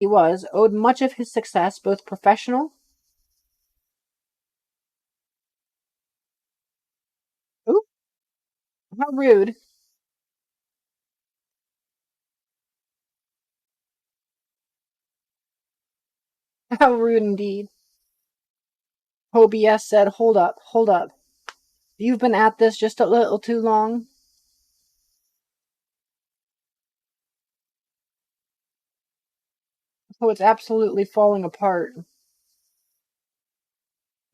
he was, owed much of his success, both professional. Ooh, how rude. How rude indeed. OBS said, hold up, hold up. You've been at this just a little too long. Oh, it's absolutely falling apart.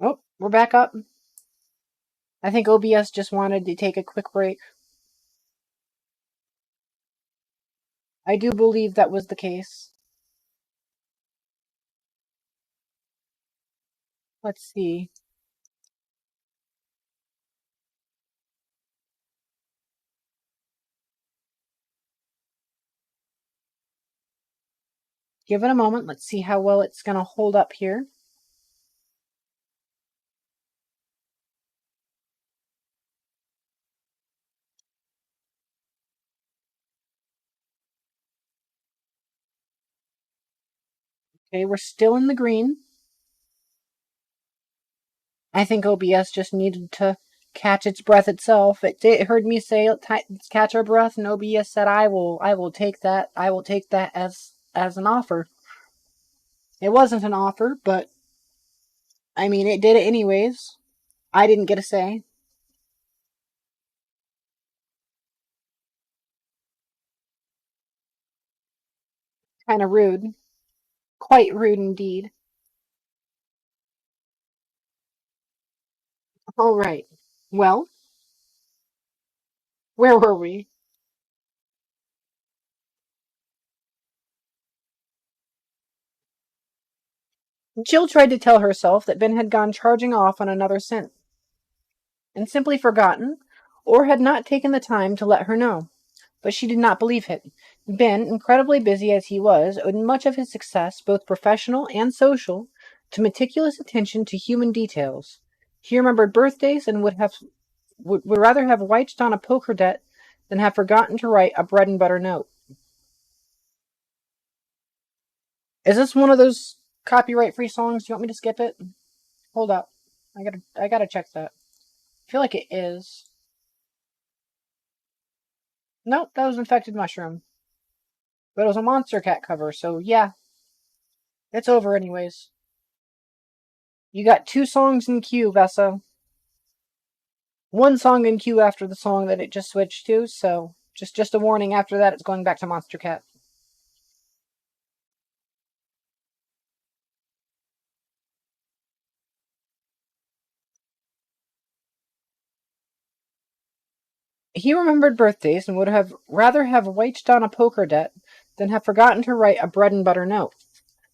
Oh, we're back up. I think OBS just wanted to take a quick break. I do believe that was the case. Let's see. Give it a moment. Let's see how well it's going to hold up here. Okay, we're still in the green. I think OBS just needed to catch its breath itself. It heard me say let's catch our breath, and OBS said, I will take that. I will take that as an offer." It wasn't an offer, but I mean, it did it anyways. I didn't get a say. Kind of rude. Quite rude indeed. All right. Well, where were we? Jill tried to tell herself that Ben had gone charging off on another scent, and simply forgotten, or had not taken the time to let her know. But she did not believe it. Ben, incredibly busy as he was, owed much of his success, both professional and social, to meticulous attention to human details. He remembered birthdays and would rather have wiped on a poker debt than have forgotten to write a bread and butter note. Is this one of those copyright free songs? Do you want me to skip it? Hold up. I gotta check that. I feel like it is. Nope, that was Infected Mushroom. But it was a Monster Cat cover, so yeah, it's over anyways. You got 2 songs in queue, Vessa. 1 song in queue after the song that it just switched to, so just a warning, after that it's going back to Monster Cat. He remembered birthdays and would have rather have waged on a poker debt than have forgotten to write a bread and butter note.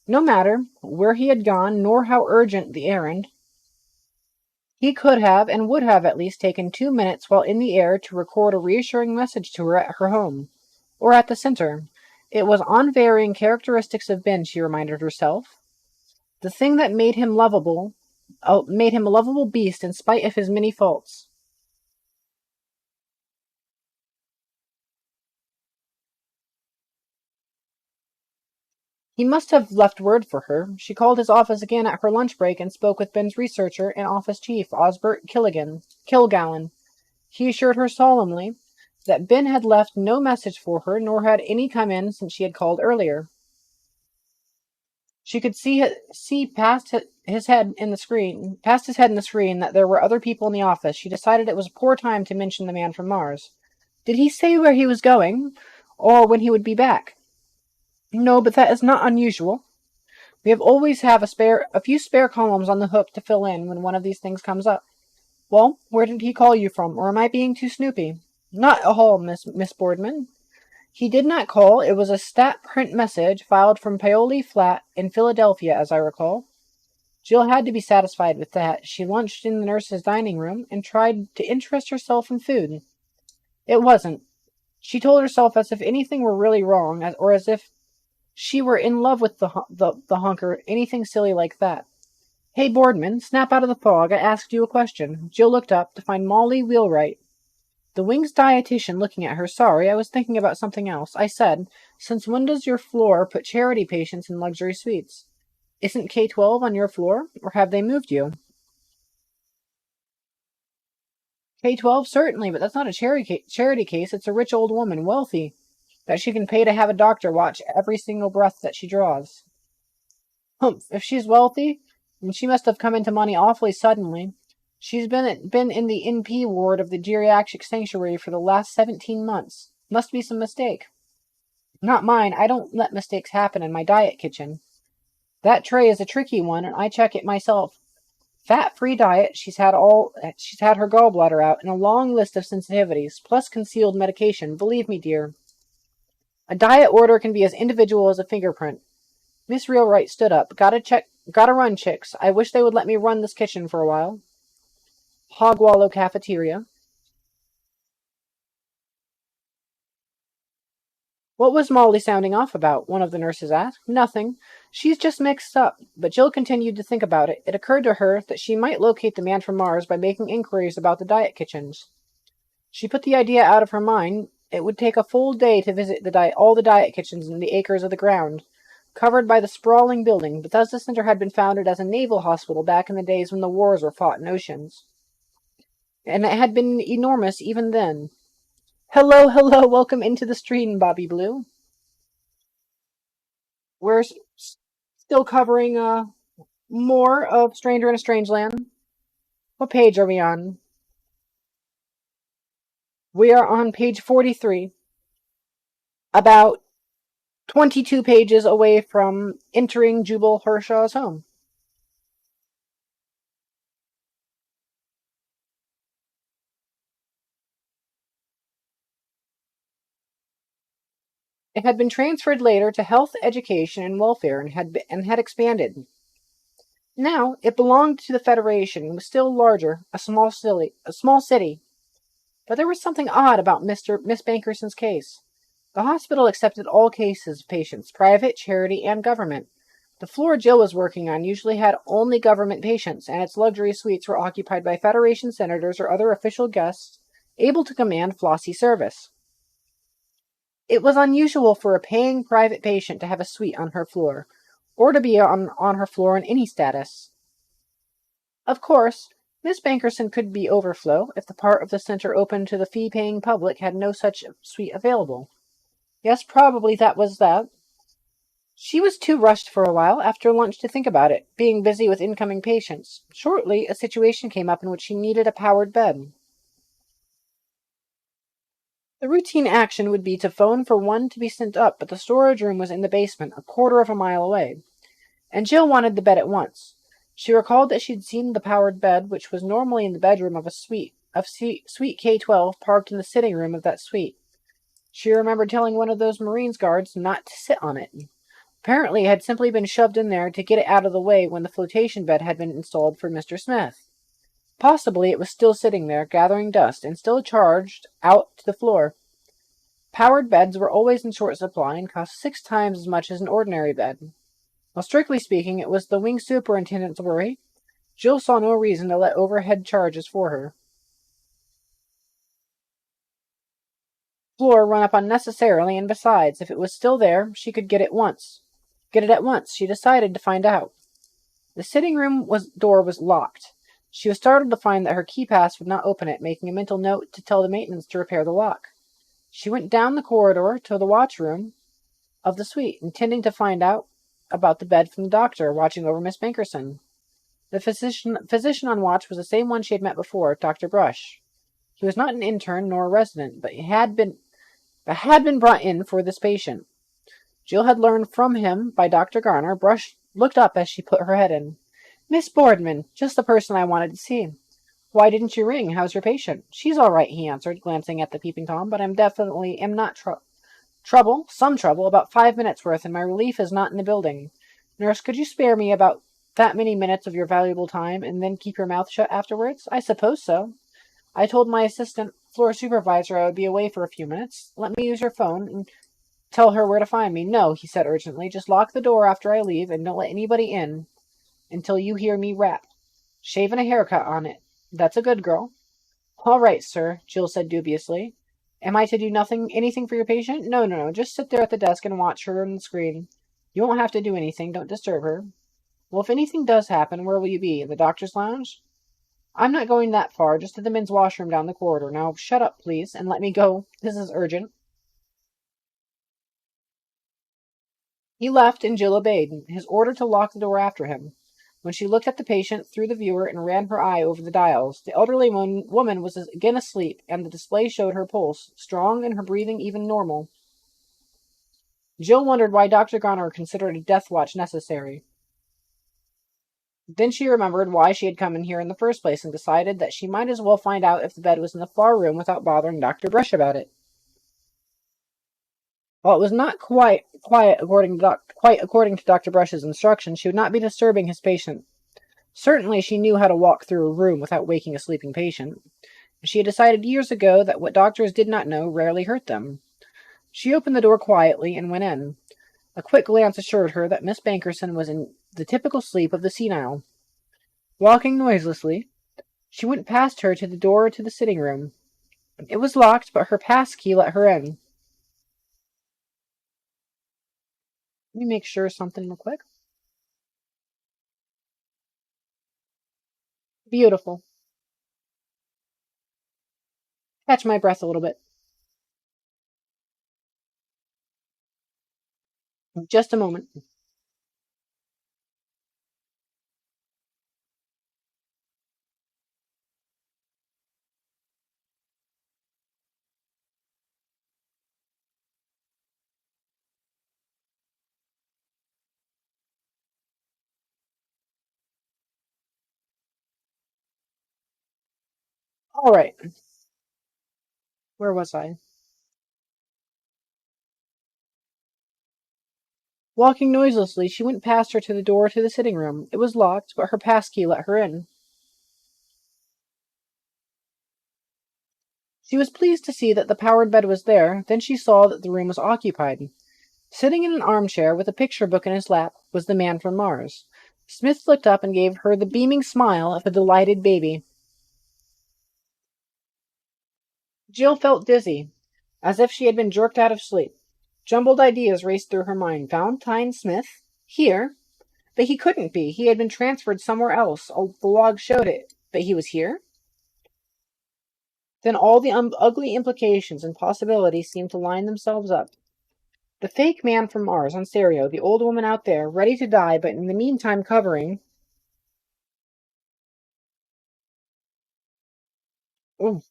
No matter where he had gone, nor how urgent the errand, he could have and would have at least taken 2 minutes while in the air to record a reassuring message to her at her home, or at the center. It was unvarying characteristics of Ben, she reminded herself. The thing that made him a lovable beast in spite of his many faults. He must have left word for her. She called his office again at her lunch break and spoke with Ben's researcher and office chief, Osbert Kilgallen. He assured her solemnly that Ben had left no message for her, nor had any come in since she had called earlier. She could see past his head in the screen, that there were other people in the office. She decided it was a poor time to mention the man from Mars. Did he say where he was going, or when he would be back? No, but that is not unusual. We have always have a few spare columns on the hook to fill in when one of these things comes up. Well, where did he call you from, or am I being too snoopy? Not at all, Miss Boardman. He did not call. It was a stat print message filed from Paoli Flat in Philadelphia, as I recall. Jill had to be satisfied with that. She lunched in the nurse's dining room and tried to interest herself in food. It wasn't. She told herself as if anything were really wrong, or as if she were in love with the hunker, anything silly like that. Hey, Boardman, snap out of the fog. I asked you a question. Jill looked up to find Molly Wheelwright The Wing's dietitian looking at her. Sorry, I was thinking about something else. I said, since when does your floor put charity patients in luxury suites? Isn't K-12 on your floor, or have they moved you? K-12, certainly, but that's not a charity case. It's a rich old woman, wealthy, that she can pay to have a doctor watch every single breath that she draws. Humph, if she's wealthy, then she must have come into money awfully suddenly. She's been in the NP ward of the geriatric sanctuary for the last 17 months. Must be some mistake. Not mine. I don't let mistakes happen in my diet kitchen. That tray is a tricky one, and I check it myself. Fat-free diet, she's had her gallbladder out, and a long list of sensitivities, plus concealed medication. Believe me, dear. A diet order can be as individual as a fingerprint. Miss Realright stood up. Gotta run, chicks. I wish they would let me run this kitchen for a while. Hogwallow cafeteria. What was Molly sounding off about? One of the nurses asked. Nothing. She's just mixed up. But Jill continued to think about it. It occurred to her that she might locate the man from Mars by making inquiries about the diet kitchens. She put the idea out of her mind. It would take a full day to visit all the diet kitchens in the acres of the ground, covered by the sprawling building. Bethesda Center had been founded as a naval hospital back in the days when the wars were fought in oceans. And it had been enormous even then. Hello, welcome into the stream, Bobby Blue. We're still covering more of Stranger in a Strangeland. What page are we on? We are on page 43. About 22 pages away from entering Jubal Hershaw's home. It had been transferred later to Health, Education, and Welfare and had expanded. Now it belonged to the Federation and was still larger, a small city. But there was something odd about Miss Bankerson's case. The hospital accepted all cases of patients, private, charity, and government. The floor Jill was working on usually had only government patients, and its luxury suites were occupied by Federation senators or other official guests able to command flossy service. It was unusual for a paying private patient to have a suite on her floor, or to be on her floor in any status. Of course, Miss Bankerson could be overflow if the part of the center open to the fee-paying public had no such suite available. Yes, probably that was that. She was too rushed for a while after lunch to think about it, being busy with incoming patients. Shortly, a situation came up in which she needed a powered bed. The routine action would be to phone for one to be sent up, but the storage room was in the basement, a quarter of a mile away, and Jill wanted the bed at once. She recalled that she'd seen the powered bed, which was normally in the bedroom of suite K-12, parked in the sitting room of that suite. She remembered telling one of those Marines guards not to sit on it. Apparently, it had simply been shoved in there to get it out of the way when the flotation bed had been installed for Mr. Smith. Possibly it was still sitting there, gathering dust, and still charged out to the floor. Powered beds were always in short supply and cost 6 times as much as an ordinary bed. Well, strictly speaking, it was the wing superintendent's worry. Jill saw no reason to let overhead charges for her floor run up unnecessarily, and besides, if it was still there, she could get it at once. She decided to find out. The sitting room door was locked. She was startled to find that her keypass would not open it, making a mental note to tell the maintenance to repair the lock. She went down the corridor to the watch room of the suite, intending to find out about the bed from the doctor watching over Miss Bankerson. The physician on watch was the same one she had met before, Dr. Brush. He was not an intern nor a resident, but had been brought in for this patient. Jill had learned from him by Dr. Garner. Brush looked up as she put her head in. Miss Boardman, just the person I wanted to see. Why didn't you ring? How's your patient? She's all right, he answered, glancing at the peeping Tom, but I'm not some trouble, about 5 minutes worth, and my relief is not in the building. Nurse, could you spare me about that many minutes of your valuable time, and then keep your mouth shut afterwards? I suppose so. I told my assistant floor supervisor I would be away for a few minutes. Let me use your phone and tell her where to find me. No, he said urgently. Just lock the door after I leave, and don't let anybody in until you hear me rap. Shave and a haircut on it. That's a good girl. All right, sir, Jill said dubiously. Am I to do anything for your patient? No, no, no. Just sit there at the desk and watch her on the screen. You won't have to do anything. Don't disturb her. Well, if anything does happen, where will you be? In the doctor's lounge? I'm not going that far, just to the men's washroom down the corridor. Now, shut up, please, and let me go. This is urgent. He left, and Jill obeyed, his order to lock the door after him. When she looked at the patient through the viewer and ran her eye over the dials, the elderly woman was again asleep, and the display showed her pulse, strong and her breathing even normal. Jill wondered why Dr. Gunner considered a death watch necessary. Then she remembered why she had come in here in the first place and decided that she might as well find out if the bed was in the far room without bothering Dr. Brush about it. While it was not quite according to Dr. Brush's instructions, she would not be disturbing his patient. Certainly she knew how to walk through a room without waking a sleeping patient. She had decided years ago that what doctors did not know rarely hurt them. She opened the door quietly and went in. A quick glance assured her that Miss Bankerson was in the typical sleep of the senile. Walking noiselessly, she went past her to the door to the sitting room. It was locked, but her pass key let her in. Let me make sure something real quick. Beautiful. Catch my breath a little bit. Just a moment. All right. Where was I? Walking noiselessly, she went past her to the door to the sitting room. It was locked, but her pass key let her in. She was pleased to see that the powered bed was there. Then she saw that the room was occupied. Sitting in an armchair with a picture book in his lap was the man from Mars. Smith looked up and gave her the beaming smile of a delighted baby. Jill felt dizzy, as if she had been jerked out of sleep. Jumbled ideas raced through her mind. Valentine Smith? Here? But he couldn't be. He had been transferred somewhere else. Oh, the log showed it. But he was here? Then all the ugly implications and possibilities seemed to line themselves up. The fake man from Mars on stereo, the old woman out there, ready to die, but in the meantime covering... Ooh.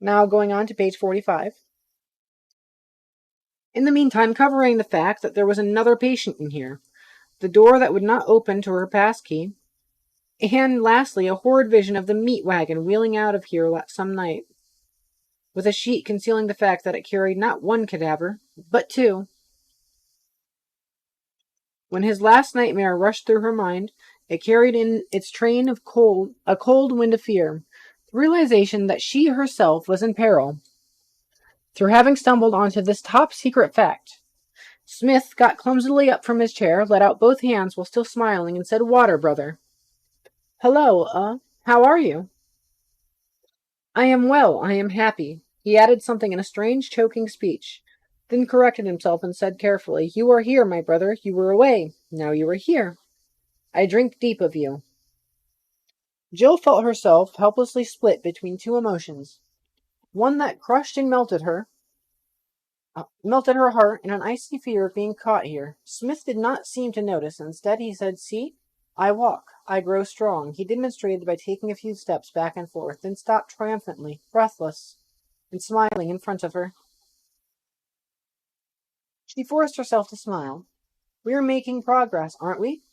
Now going on to page 45. In the meantime covering the fact that there was another patient in here. The door that would not open to her pass key. And lastly, a horrid vision of the meat wagon wheeling out of here some night, with a sheet concealing the fact that it carried not one cadaver, but two. When his last nightmare rushed through her mind, it carried in its train of a cold wind of fear, the realization that she herself was in peril. Through having stumbled onto this top-secret fact, Smith got clumsily up from his chair, let out both hands while still smiling, and said, "Water, brother." "Hello, how are you?" "I am well, I am happy." He added something in a strange, choking speech, then corrected himself and said carefully, "You are here, my brother. You were away. Now you are here. I drink deep of you." Jill felt herself helplessly split between two emotions, one that crushed and melted her heart, and an icy fear of being caught here. Smith did not seem to notice. Instead, he said, "See, I walk. I grow strong." He demonstrated by taking a few steps back and forth, then stopped triumphantly, breathless, and smiling in front of her. She forced herself to smile. "We're making progress, aren't we?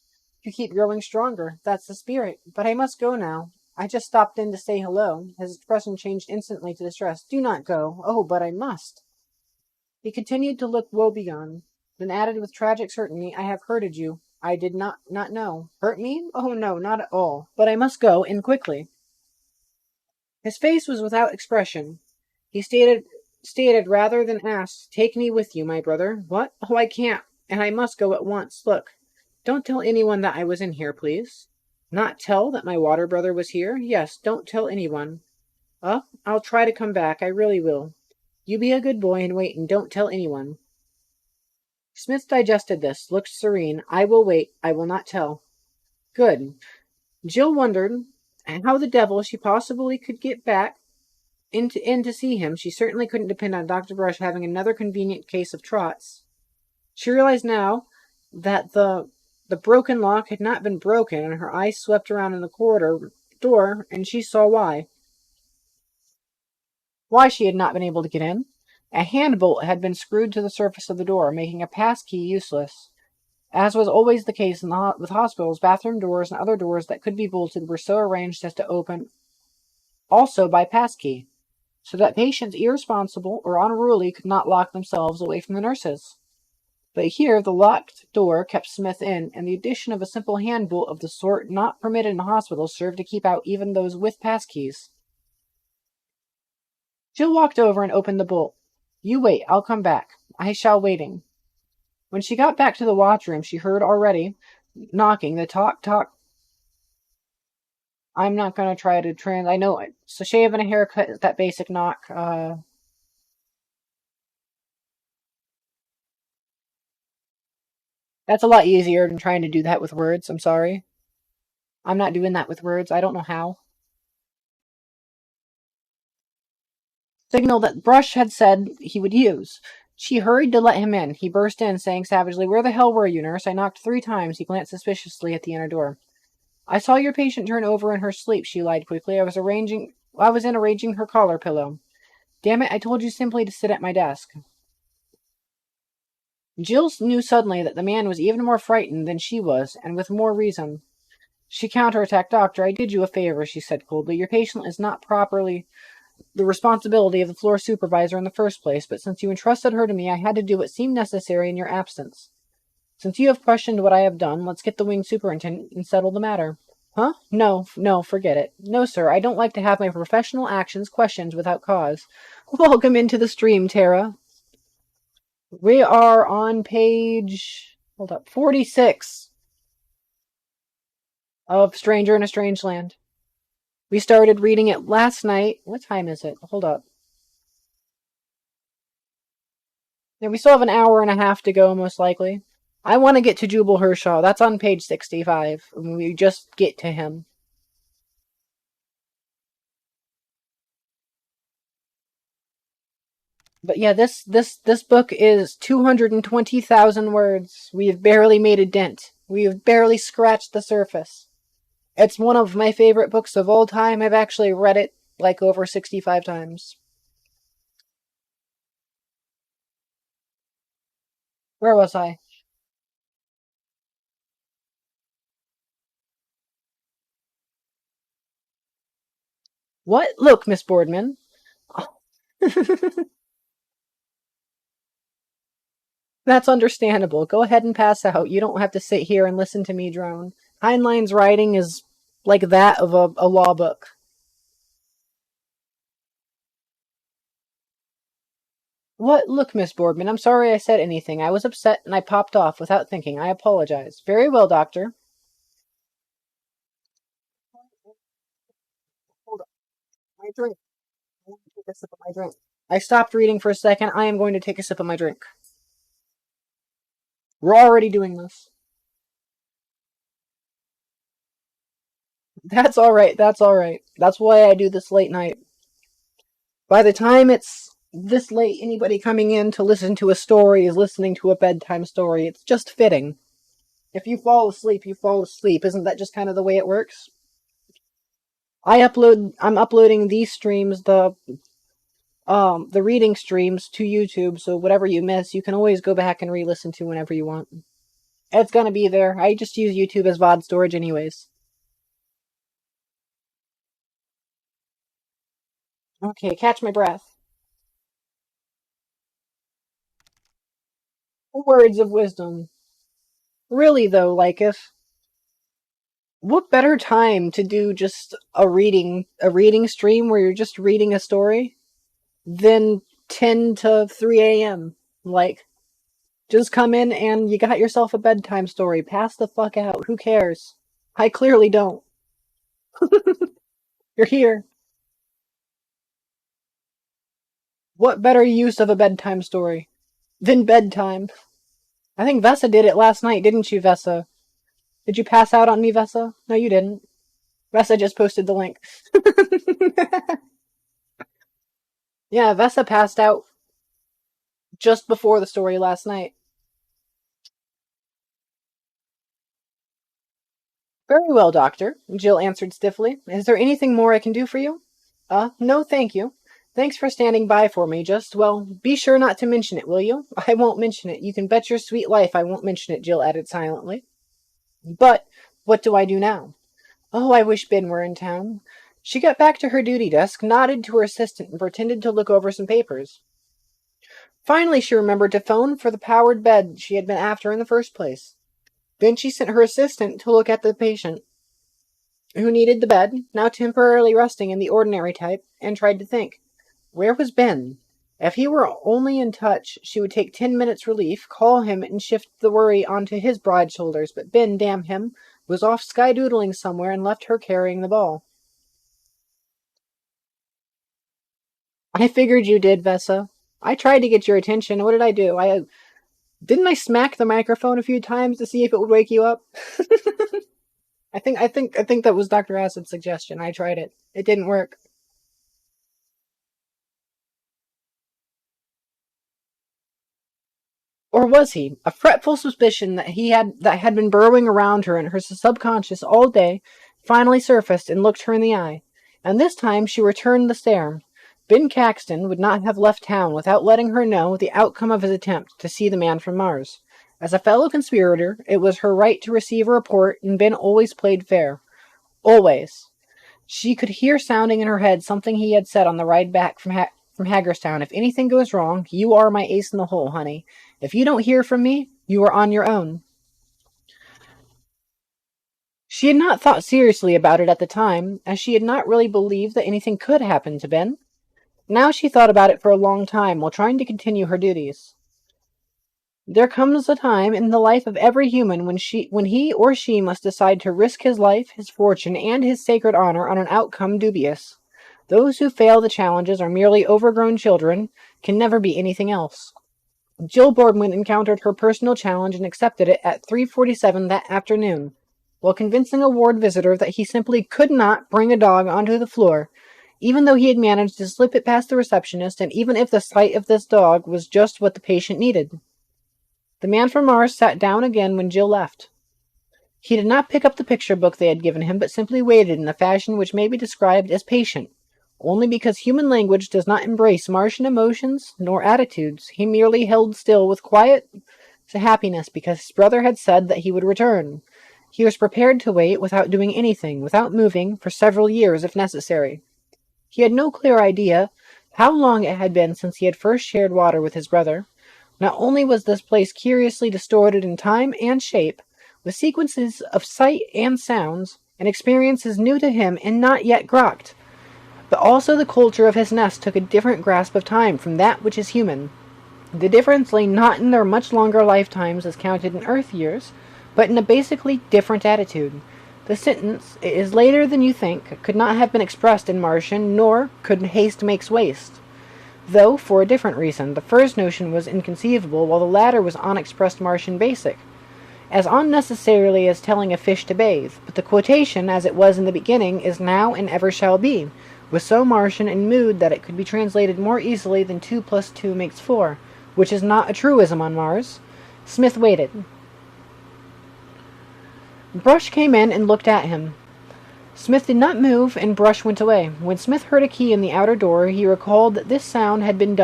You keep growing stronger. That's the spirit. But I must go now. I just stopped in to say hello." His expression changed instantly to distress. "Do not go." "Oh, but I must." He continued to look woebegone, then added with tragic certainty, "I have hurted you. I did not know." "Hurt me? Oh, no, not at all. But I must go, and quickly." His face was without expression. He stated rather than asked, "Take me with you, my brother." "What? Oh, I can't, and I must go at once. Look, don't tell anyone that I was in here, please." "Not tell that my water brother was here?" "Yes, don't tell anyone." I'll try to come back. I really will. You be a good boy and wait and don't tell anyone. Smith digested this, looked serene. I will wait. I will not tell. Good. Jill wondered how the devil she possibly could get back in to see him. She certainly couldn't depend on Dr. Brush having another convenient case of trots. She realized now that the broken lock had not been broken, and her eyes swept around in the corridor door, and she saw why. Why she had not been able to get in. A hand bolt had been screwed to the surface of the door, making a pass key useless. As was always the case with hospitals, bathroom doors and other doors that could be bolted were so arranged as to open also by passkey, so that patients irresponsible or unruly could not lock themselves away from the nurses. But here the locked door kept Smith in, and the addition of a simple hand bolt of the sort not permitted in hospitals served to keep out even those with passkeys. Jill walked over and opened the bolt. You wait, I'll come back. I shall waiting. When she got back to the watchroom, she heard already knocking, the talk. I'm not going to try to I know it's a shave and a haircut is that basic knock. That's a lot easier than trying to do that with words. I'm sorry. I'm not doing that with words. I don't know how. Signal that Brush had said he would use. She hurried to let him in. He burst in, saying savagely, Where the hell were you, nurse? I knocked 3 times. He glanced suspiciously at the inner door. I saw your patient turn over in her sleep, she lied quickly. I was arranging her collar pillow. Damn it, I told you simply to sit at my desk. Jill knew suddenly that the man was even more frightened than she was, and with more reason. She counterattacked. Doctor, I did you a favor, she said coldly. Your patient is not properly the responsibility of the floor supervisor in the first place, but since you entrusted her to me, I had to do what seemed necessary in your absence. Since you have questioned what I have done, let's get the wing superintendent and settle the matter. Huh? No, forget it. No, sir, I don't like to have my professional actions questioned without cause. Welcome into the stream, Tara. We are on page 46 of Stranger in a Strange Land. We started reading it last night. What time is it? Hold up. Yeah, we still have an hour and a half to go, most likely. I want to get to Jubal Hershaw. That's on page 65. We just get to him. But yeah, this book is 220,000 words. We have barely made a dent. We have barely scratched the surface. It's one of my favorite books of all time. I've actually read it like over 65 times. Where was I? What? Look, Miss Boardman. That's understandable. Go ahead and pass out. You don't have to sit here and listen to me drone. Heinlein's writing is like that of a law book. What? Look, Miss Boardman, I'm sorry I said anything. I was upset and I popped off without thinking. I apologize. Very well, Doctor. Hold on. My drink. I want to take a sip of my drink. I stopped reading for a second. I am going to take a sip of my drink. We're already doing this. That's alright. That's alright. That's why I do this late night. By the time it's this late, anybody coming in to listen to a story is listening to a bedtime story. It's just fitting. If you fall asleep, you fall asleep. Isn't that just kind of the way it works? I'm uploading these streams, the reading streams to YouTube, so whatever you miss, you can always go back and re-listen to whenever you want. It's gonna be there. I just use YouTube as VOD storage anyways. Okay, catch my breath. Words of wisdom. Really though, like if what better time to do just a reading stream where you're just reading a story than 10 to 3 a.m. Like, just come in and you got yourself a bedtime story. Pass the fuck out. Who cares? I clearly don't. You're here. What better use of a bedtime story than bedtime? I think Vessa did it last night, didn't you, Vessa? Did you pass out on me, Vessa? No, you didn't. Vessa just posted the link. Yeah, Vessa passed out just before the story last night. Very well, Doctor, Jill answered stiffly. Is there anything more I can do for you? No, thank you. Thanks for standing by for me, well, be sure not to mention it, will you? I won't mention it. You can bet your sweet life I won't mention it, Jill added silently. But what do I do now? Oh, I wish Ben were in town. She got back to her duty desk, nodded to her assistant, and pretended to look over some papers. Finally, she remembered to phone for the powered bed she had been after in the first place. Then she sent her assistant to look at the patient, who needed the bed, now temporarily resting in the ordinary type, and tried to think. Where was Ben? If he were only in touch, she would take 10 minutes relief, call him, and shift the worry onto his broad shoulders, but Ben, damn him, was off skydoodling somewhere and left her carrying the ball. I figured you did, Vessa. I tried to get your attention. What did I do? Didn't I smack the microphone a few times to see if it would wake you up? I think that was Dr. Acid's suggestion. I tried it. It didn't work. Or was he? A fretful suspicion that had been burrowing around her in her subconscious all day finally surfaced and looked her in the eye. And this time she returned the stare. Ben Caxton would not have left town without letting her know the outcome of his attempt to see the man from Mars. As a fellow conspirator, it was her right to receive a report, and Ben always played fair. Always. She could hear sounding in her head something he had said on the ride back from Hagerstown. If anything goes wrong, you are my ace in the hole, honey. If you don't hear from me, you are on your own. She had not thought seriously about it at the time, as she had not really believed that anything could happen to Ben. Now she thought about it for a long time while trying to continue her duties. There comes a time in the life of every human when he or she must decide to risk his life, his fortune, and his sacred honor on an outcome dubious. Those who fail the challenges are merely overgrown children, can never be anything else. Jill Boardman encountered her personal challenge and accepted it at 3:47 that afternoon, while convincing a ward visitor that he simply could not bring a dog onto the floor, even though he had managed to slip it past the receptionist, and even if the sight of this dog was just what the patient needed. The man from Mars sat down again when Jill left. He did not pick up the picture book they had given him, but simply waited in a fashion which may be described as patient. Only because human language does not embrace Martian emotions nor attitudes, he merely held still with quiet happiness because his brother had said that he would return. He was prepared to wait without doing anything, without moving, for several years if necessary. He had no clear idea how long it had been since he had first shared water with his brother. Not only was this place curiously distorted in time and shape, with sequences of sight and sounds, and experiences new to him and not yet grokked, but also the culture of his nest took a different grasp of time from that which is human. The difference lay not in their much longer lifetimes as counted in Earth years, but in a basically different attitude. The sentence, "It is later than you think," could not have been expressed in Martian, nor could haste makes waste. Though, for a different reason, the first notion was inconceivable, while the latter was unexpressed Martian basic. As unnecessarily as telling a fish to bathe, but the quotation, as it was in the beginning, is now and ever shall be, was so Martian in mood that it could be translated more easily than 2 + 2 makes 4, which is not a truism on Mars. Smith waited. Brush came in and looked at him. Smith did not move, and Brush went away. When Smith heard a key in the outer door, he recalled that this sound had been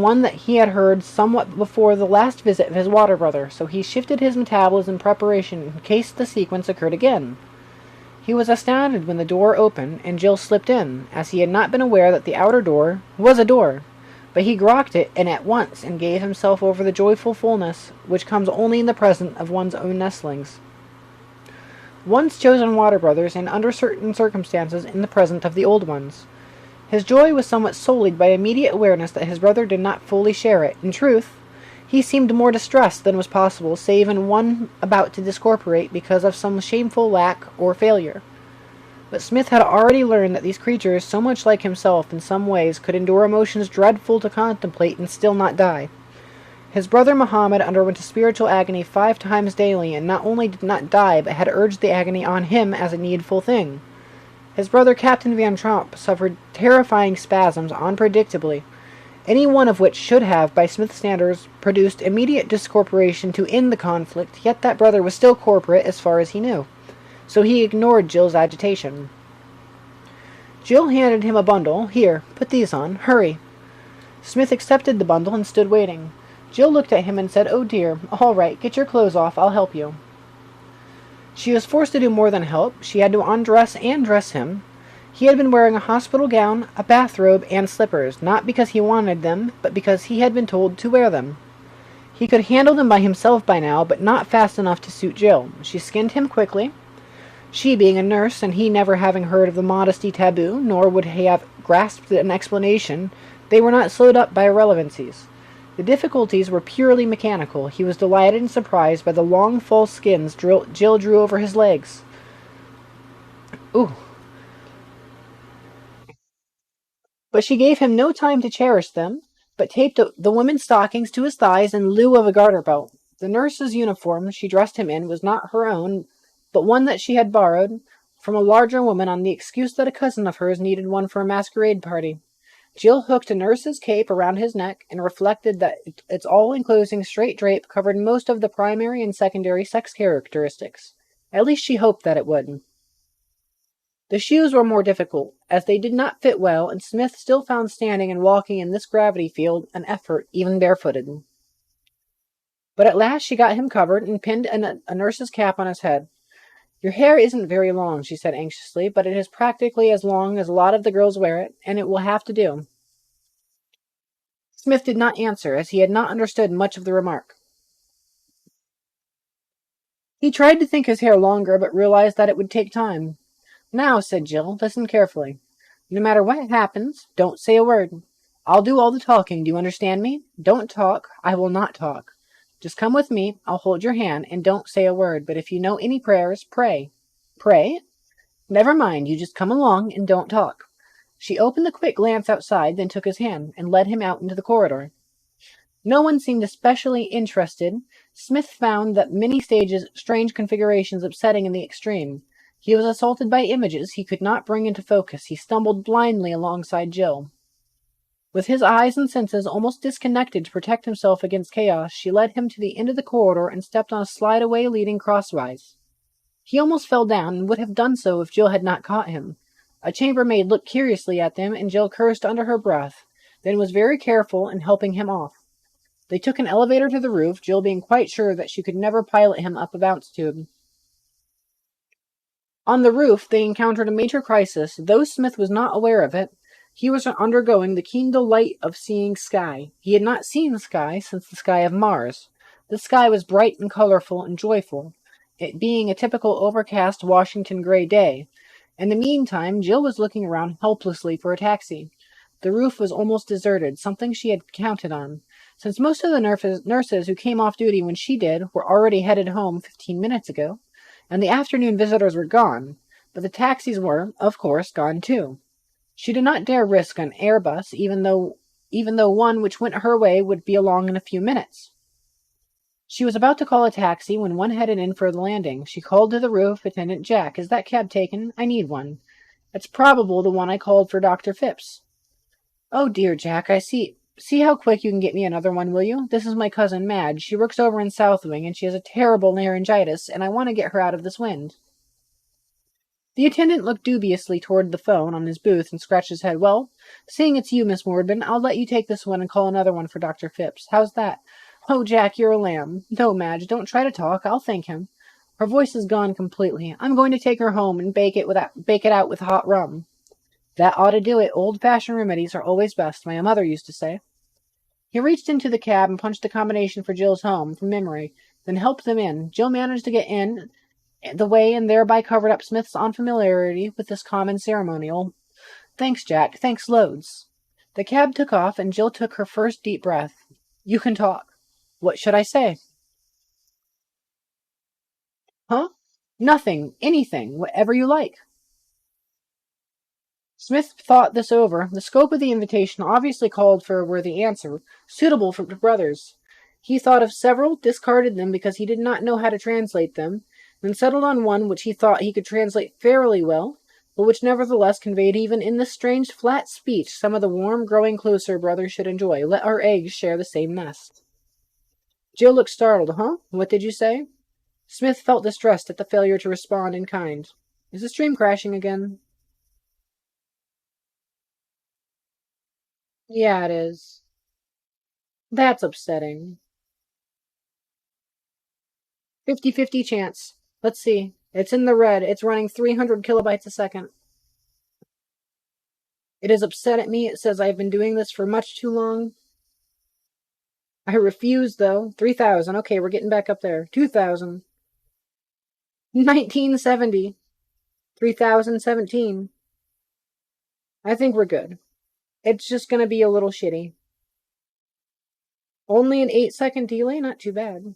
one that he had heard somewhat before the last visit of his water brother, so he shifted his metabolism in preparation in case the sequence occurred again. He was astounded when the door opened, and Jill slipped in, as he had not been aware that the outer door was a door. But he grokked it, and at once, and gave himself over the joyful fullness which comes only in the presence of one's own nestlings. Once chosen water brothers, and under certain circumstances in the presence of the old ones. His joy was somewhat sullied by immediate awareness that his brother did not fully share it. In truth, he seemed more distressed than was possible, save in one about to discorporate because of some shameful lack or failure. But Smith had already learned that these creatures, so much like himself in some ways, could endure emotions dreadful to contemplate and still not die. His brother Muhammad underwent a spiritual agony 5 times daily, and not only did not die, but had urged the agony on him as a needful thing. His brother Captain Van Tromp suffered terrifying spasms unpredictably, any one of which should have, by Smith's standards, produced immediate discorporation to end the conflict, yet that brother was still corporate as far as he knew. So he ignored Jill's agitation. Jill handed him a bundle. Here, put these on. Hurry. Smith accepted the bundle and stood waiting. Jill looked at him and said, "Oh dear, all right, get your clothes off, I'll help you." She was forced to do more than help. She had to undress and dress him. He had been wearing a hospital gown, a bathrobe, and slippers, not because he wanted them, but because he had been told to wear them. He could handle them by himself by now, but not fast enough to suit Jill. She skinned him quickly. She being a nurse, and he never having heard of the modesty taboo, nor would he have grasped an explanation, they were not slowed up by irrelevancies. The difficulties were purely mechanical. He was delighted and surprised by the long false skins Jill drew over his legs. Ooh. But she gave him no time to cherish them, but taped the women's stockings to his thighs in lieu of a garter belt. The nurse's uniform she dressed him in was not her own, but one that she had borrowed from a larger woman on the excuse that a cousin of hers needed one for a masquerade party. Jill hooked a nurse's cape around his neck and reflected that its all-enclosing straight drape covered most of the primary and secondary sex characteristics. At least she hoped that it would. The shoes were more difficult, as they did not fit well, and Smith still found standing and walking in this gravity field an effort, even barefooted. But at last she got him covered and pinned a nurse's cap on his head. "Your hair isn't very long," she said anxiously, "but it is practically as long as a lot of the girls wear it, and it will have to do." Smith did not answer, as he had not understood much of the remark. He tried to think his hair longer, but realized that it would take time. "Now," said Jill, "listen carefully. No matter what happens, don't say a word. I'll do all the talking, do you understand me? Don't talk. I will not talk. Just come with me, I'll hold your hand, and don't say a word, but if you know any prayers, pray." "Pray?" "Never mind, you just come along and don't talk." She opened a quick glance outside, then took his hand, and led him out into the corridor. No one seemed especially interested. Smith found that many stages, strange configurations upsetting in the extreme. He was assaulted by images he could not bring into focus. He stumbled blindly alongside Jill. With his eyes and senses almost disconnected to protect himself against chaos, she led him to the end of the corridor and stepped on a slide-away leading crosswise. He almost fell down, and would have done so if Jill had not caught him. A chambermaid looked curiously at them, and Jill cursed under her breath, then was very careful in helping him off. They took an elevator to the roof, Jill being quite sure that she could never pilot him up a bounce tube. On the roof, they encountered a major crisis. Though Smith was not aware of it, he was undergoing the keen delight of seeing sky. He had not seen sky since the sky of Mars. The sky was bright and colorful and joyful, it being a typical overcast Washington gray day. In the meantime, Jill was looking around helplessly for a taxi. The roof was almost deserted, something she had counted on, since most of the nurses who came off duty when she did were already headed home 15 minutes ago, and the afternoon visitors were gone, but the taxis were, of course, gone too. She did not dare risk an Airbus, even though one which went her way would be along in a few minutes. She was about to call a taxi when one headed in for the landing. She called to the roof attendant. "Jack, is that cab taken? I need one." "It's probable the one I called for Dr. Phipps." "Oh dear, Jack, I see. See how quick you can get me another one, will you? This is my cousin Madge. She works over in South Wing, and she has a terrible laryngitis, and I want to get her out of this wind." The attendant looked dubiously toward the phone on his booth and scratched his head. "Well, seeing it's you, Miss Mordman, I'll let you take this one and call another one for Dr. Phipps. How's that?" "Oh, Jack, you're a lamb. No, Madge, don't try to talk. I'll thank him." Her voice is gone completely. "I'm going to take her home and bake it out with hot rum." "That ought to do it. Old-fashioned remedies are always best, my mother used to say." He reached into the cab and punched the combination for Jill's home from memory, then helped them in. Jill managed to get in the way and thereby covered up Smith's unfamiliarity with this common ceremonial. "Thanks, Jack. Thanks loads." The cab took off, and Jill took her first deep breath. "You can talk." "What should I say?" "Huh?" "Nothing. Anything. Whatever you like." Smith thought this over. The scope of the invitation obviously called for a worthy answer, suitable for the brothers. He thought of several, discarded them because he did not know how to translate them, then settled on one which he thought he could translate fairly well, but which nevertheless conveyed even in this strange, flat speech some of the warm, growing closer brothers should enjoy. Let our eggs share the same nest. Jill looked startled. Huh? What did you say? Smith felt distressed at the failure to respond in kind. Is the stream crashing again? Yeah, it is. That's upsetting. 50-50 chance. Let's see. It's in the red. It's running 300 kilobytes a second. It is upset at me. It says I've been doing this for much too long. I refuse, though. 3,000. Okay, we're getting back up there. 2,000. 1970. 3017. I think we're good. It's just gonna be a little shitty. Only an 8-second delay? Not too bad.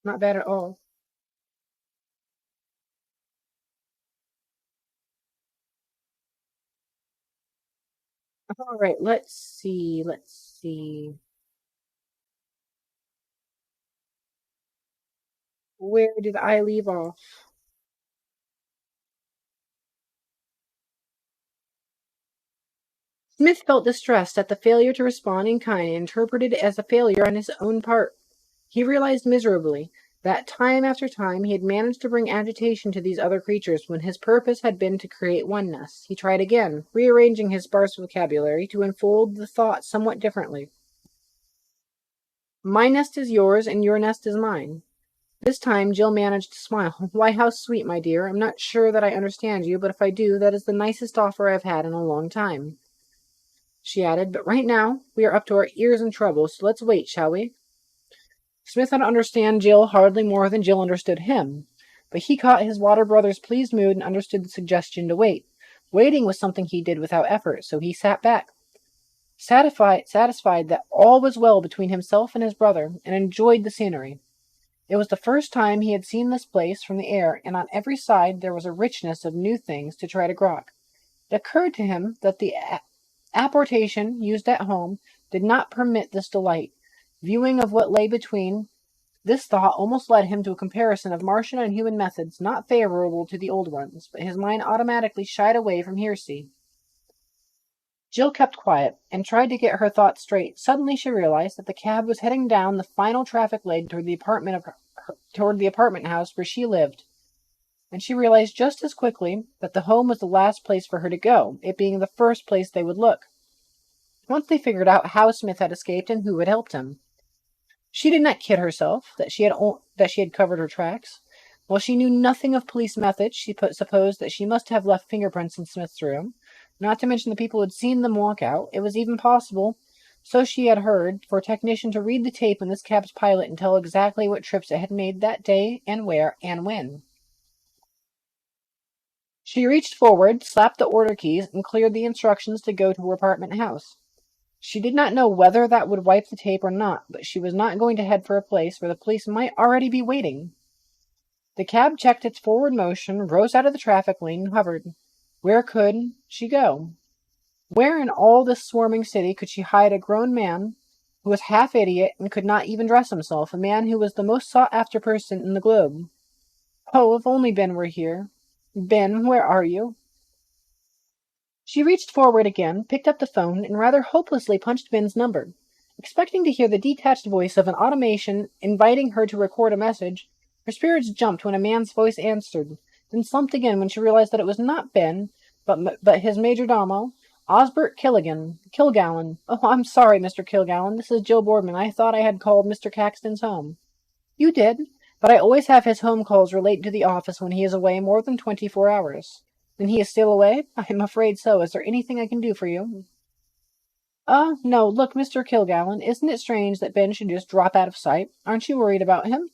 Not bad at all. Alright, let's see. Where did I leave off? Smith felt distressed at the failure to respond in kind and interpreted it as a failure on his own part. He realized miserably that time after time he had managed to bring agitation to these other creatures when his purpose had been to create oneness. He tried again, rearranging his sparse vocabulary to unfold the thought somewhat differently. My nest is yours, and your nest is mine. This time Jill managed to smile. Why, how sweet, my dear. I'm not sure that I understand you, but if I do, that is the nicest offer I've had in a long time. She added, but right now we are up to our ears in trouble, so let's wait, shall we? Smith had understand Jill hardly more than Jill understood him, but he caught his water brother's pleased mood and understood the suggestion to wait. Waiting was something he did without effort, so he sat back, satisfied that all was well between himself and his brother, and enjoyed the scenery. It was the first time he had seen this place from the air, and on every side there was a richness of new things to try to grok. It occurred to him that the apportation used at home did not permit this delight. Viewing of what lay between, this thought almost led him to a comparison of Martian and human methods not favorable to the old ones, but his mind automatically shied away from heresy. Jill kept quiet and tried to get her thoughts straight. Suddenly she realized that the cab was heading down the final traffic lane toward the apartment house where she lived. And she realized just as quickly that the home was the last place for her to go, it being the first place they would look. Once they figured out how Smith had escaped and who had helped him. She did not kid herself that she had covered her tracks. While she knew nothing of police methods, she supposed that she must have left fingerprints in Smith's room, not to mention the people who had seen them walk out. It was even possible, so she had heard, for a technician to read the tape in this cab's pilot and tell exactly what trips it had made that day and where and when. She reached forward, slapped the order keys, and cleared the instructions to go to her apartment house. She did not know whether that would wipe the tape or not, but she was not going to head for a place where the police might already be waiting. The cab checked its forward motion, rose out of the traffic lane, and hovered. Where could she go? Where in all this swarming city could she hide a grown man who was half idiot and could not even dress himself, a man who was the most sought-after person in the globe? Oh, if only Ben were here. Ben, where are you? She reached forward again, picked up the phone, and rather hopelessly punched Ben's number. Expecting to hear the detached voice of an automation inviting her to record a message, her spirits jumped when a man's voice answered, then slumped again when she realized that it was not Ben, but his majordomo, Osbert Kilgallen. Oh, I'm sorry, Mr. Kilgallen. This is Jill Boardman. I thought I had called Mr. Caxton's home. You did, but I always have his home calls relate to the office when he is away more than 24 hours. Then he is still away? I am afraid so. Is there anything I can do for you? No. Look, Mr. Kilgallen, isn't it strange that Ben should just drop out of sight? Aren't you worried about him?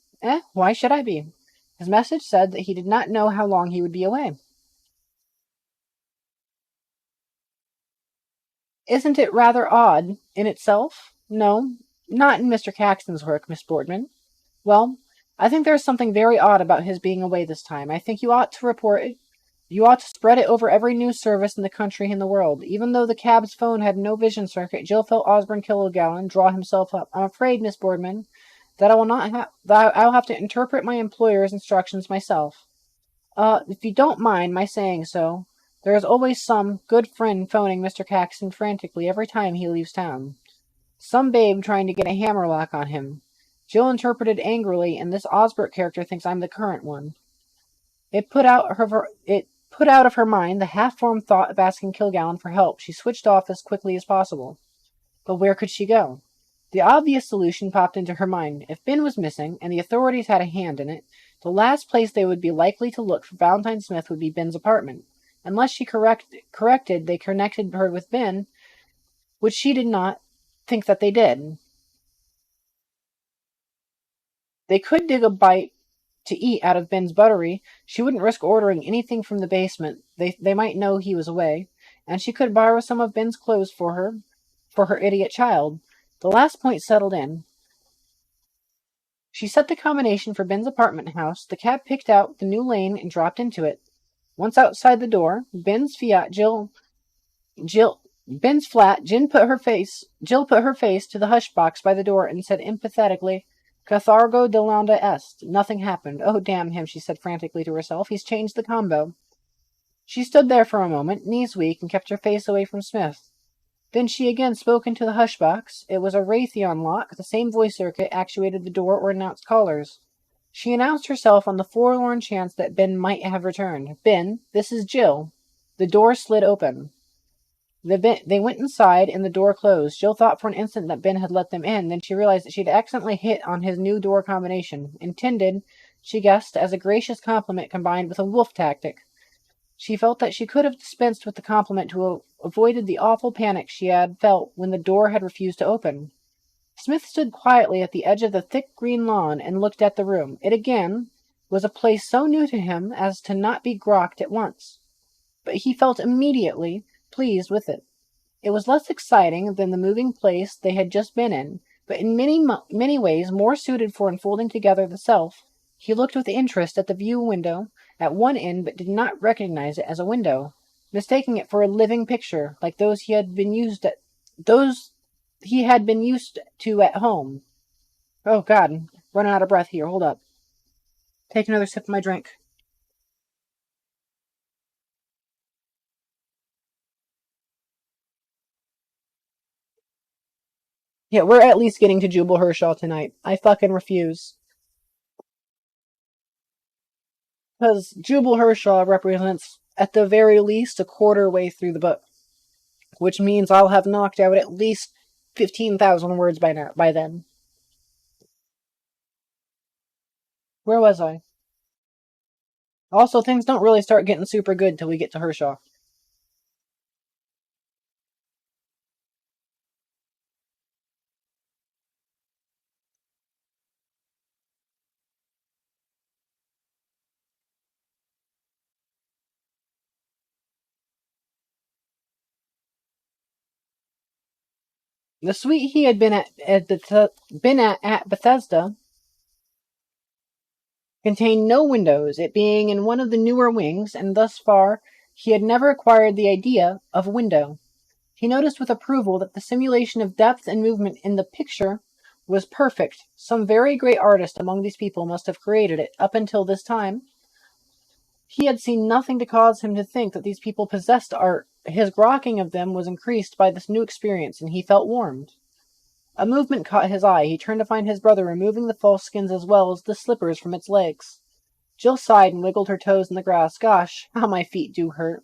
Why should I be? His message said that he did not know how long he would be away. Isn't it rather odd in itself? No, not in Mr. Caxton's work, Miss Boardman. Well, I think there is something very odd about his being away this time. I think you ought to report it. You ought to spread it over every news service in the country and the world. Even though the cab's phone had no vision circuit, Jill felt Osborne Kilgallen draw himself up. I'm afraid, Miss Boardman, that I will not have that I'll have to interpret my employer's instructions myself. If you don't mind my saying so, there is always some good friend phoning Mr. Caxton frantically every time he leaves town. Some babe trying to get a hammerlock on him. Jill interpreted angrily, and this Osbert character thinks I'm the current one. It put out of her mind the half-formed thought of asking Kilgallen for help. She switched off as quickly as possible. But where could she go? The obvious solution popped into her mind. If Ben was missing, and the authorities had a hand in it, the last place they would be likely to look for Valentine Smith would be Ben's apartment. Unless she corrected they connected her with Ben, which she did not think that they did. They could dig a bite to eat out of Ben's buttery. She wouldn't risk ordering anything from the basement. They might know he was away. And she could borrow some of Ben's clothes for her idiot child. The last point settled in. She set the combination for Ben's apartment house. The cab picked out the new lane and dropped into it. Once outside the door, Ben's flat, Jill put her face to the hush box by the door and said emphatically, Cathargo delanda est. Nothing happened. Oh, damn him, she said frantically to herself. He's changed the combo. She stood there for a moment, knees weak, and kept her face away from Smith. Then she again spoke into the hush box. It was a Raytheon lock. The same voice circuit actuated the door or announced callers. She announced herself on the forlorn chance that Ben might have returned. Ben, this is Jill. The door slid open. They went inside, and the door closed. Jill thought for an instant that Ben had let them in. Then she realized that she'd accidentally hit on his new door combination, intended, she guessed, as a gracious compliment combined with a wolf tactic. She felt that she could have dispensed with the compliment to have avoided the awful panic she had felt when the door had refused to open. Smith stood quietly at the edge of the thick green lawn and looked at the room. It again was a place so new to him as to not be grokked at once. But he felt immediately pleased with it. It was less exciting than the moving place they had just been in, but in many ways more suited for enfolding together the self. He looked with interest at the view window at one end, but did not recognize it as a window, mistaking it for a living picture, like those he had been used to at home. Oh, God, running out of breath here. Hold up. Take another sip of my drink. Yeah, we're at least getting to Jubal Hershaw tonight. I fucking refuse. Because Jubal Hershaw represents, at the very least, a quarter way through the book, which means I'll have knocked out at least 15,000 words by then. Where was I? Also, things don't really start getting super good till we get to Hershaw. The suite he had been at Bethesda contained no windows, it being in one of the newer wings, and thus far he had never acquired the idea of a window. He noticed with approval that the simulation of depth and movement in the picture was perfect. Some very great artist among these people must have created it. Up until this time, he had seen nothing to cause him to think that these people possessed art. His grokking of them was increased by this new experience, and he felt warmed. A movement caught his eye. He turned to find his brother removing the false skins as well as the slippers from its legs. Jill sighed and wiggled her toes in the grass. Gosh, how my feet do hurt.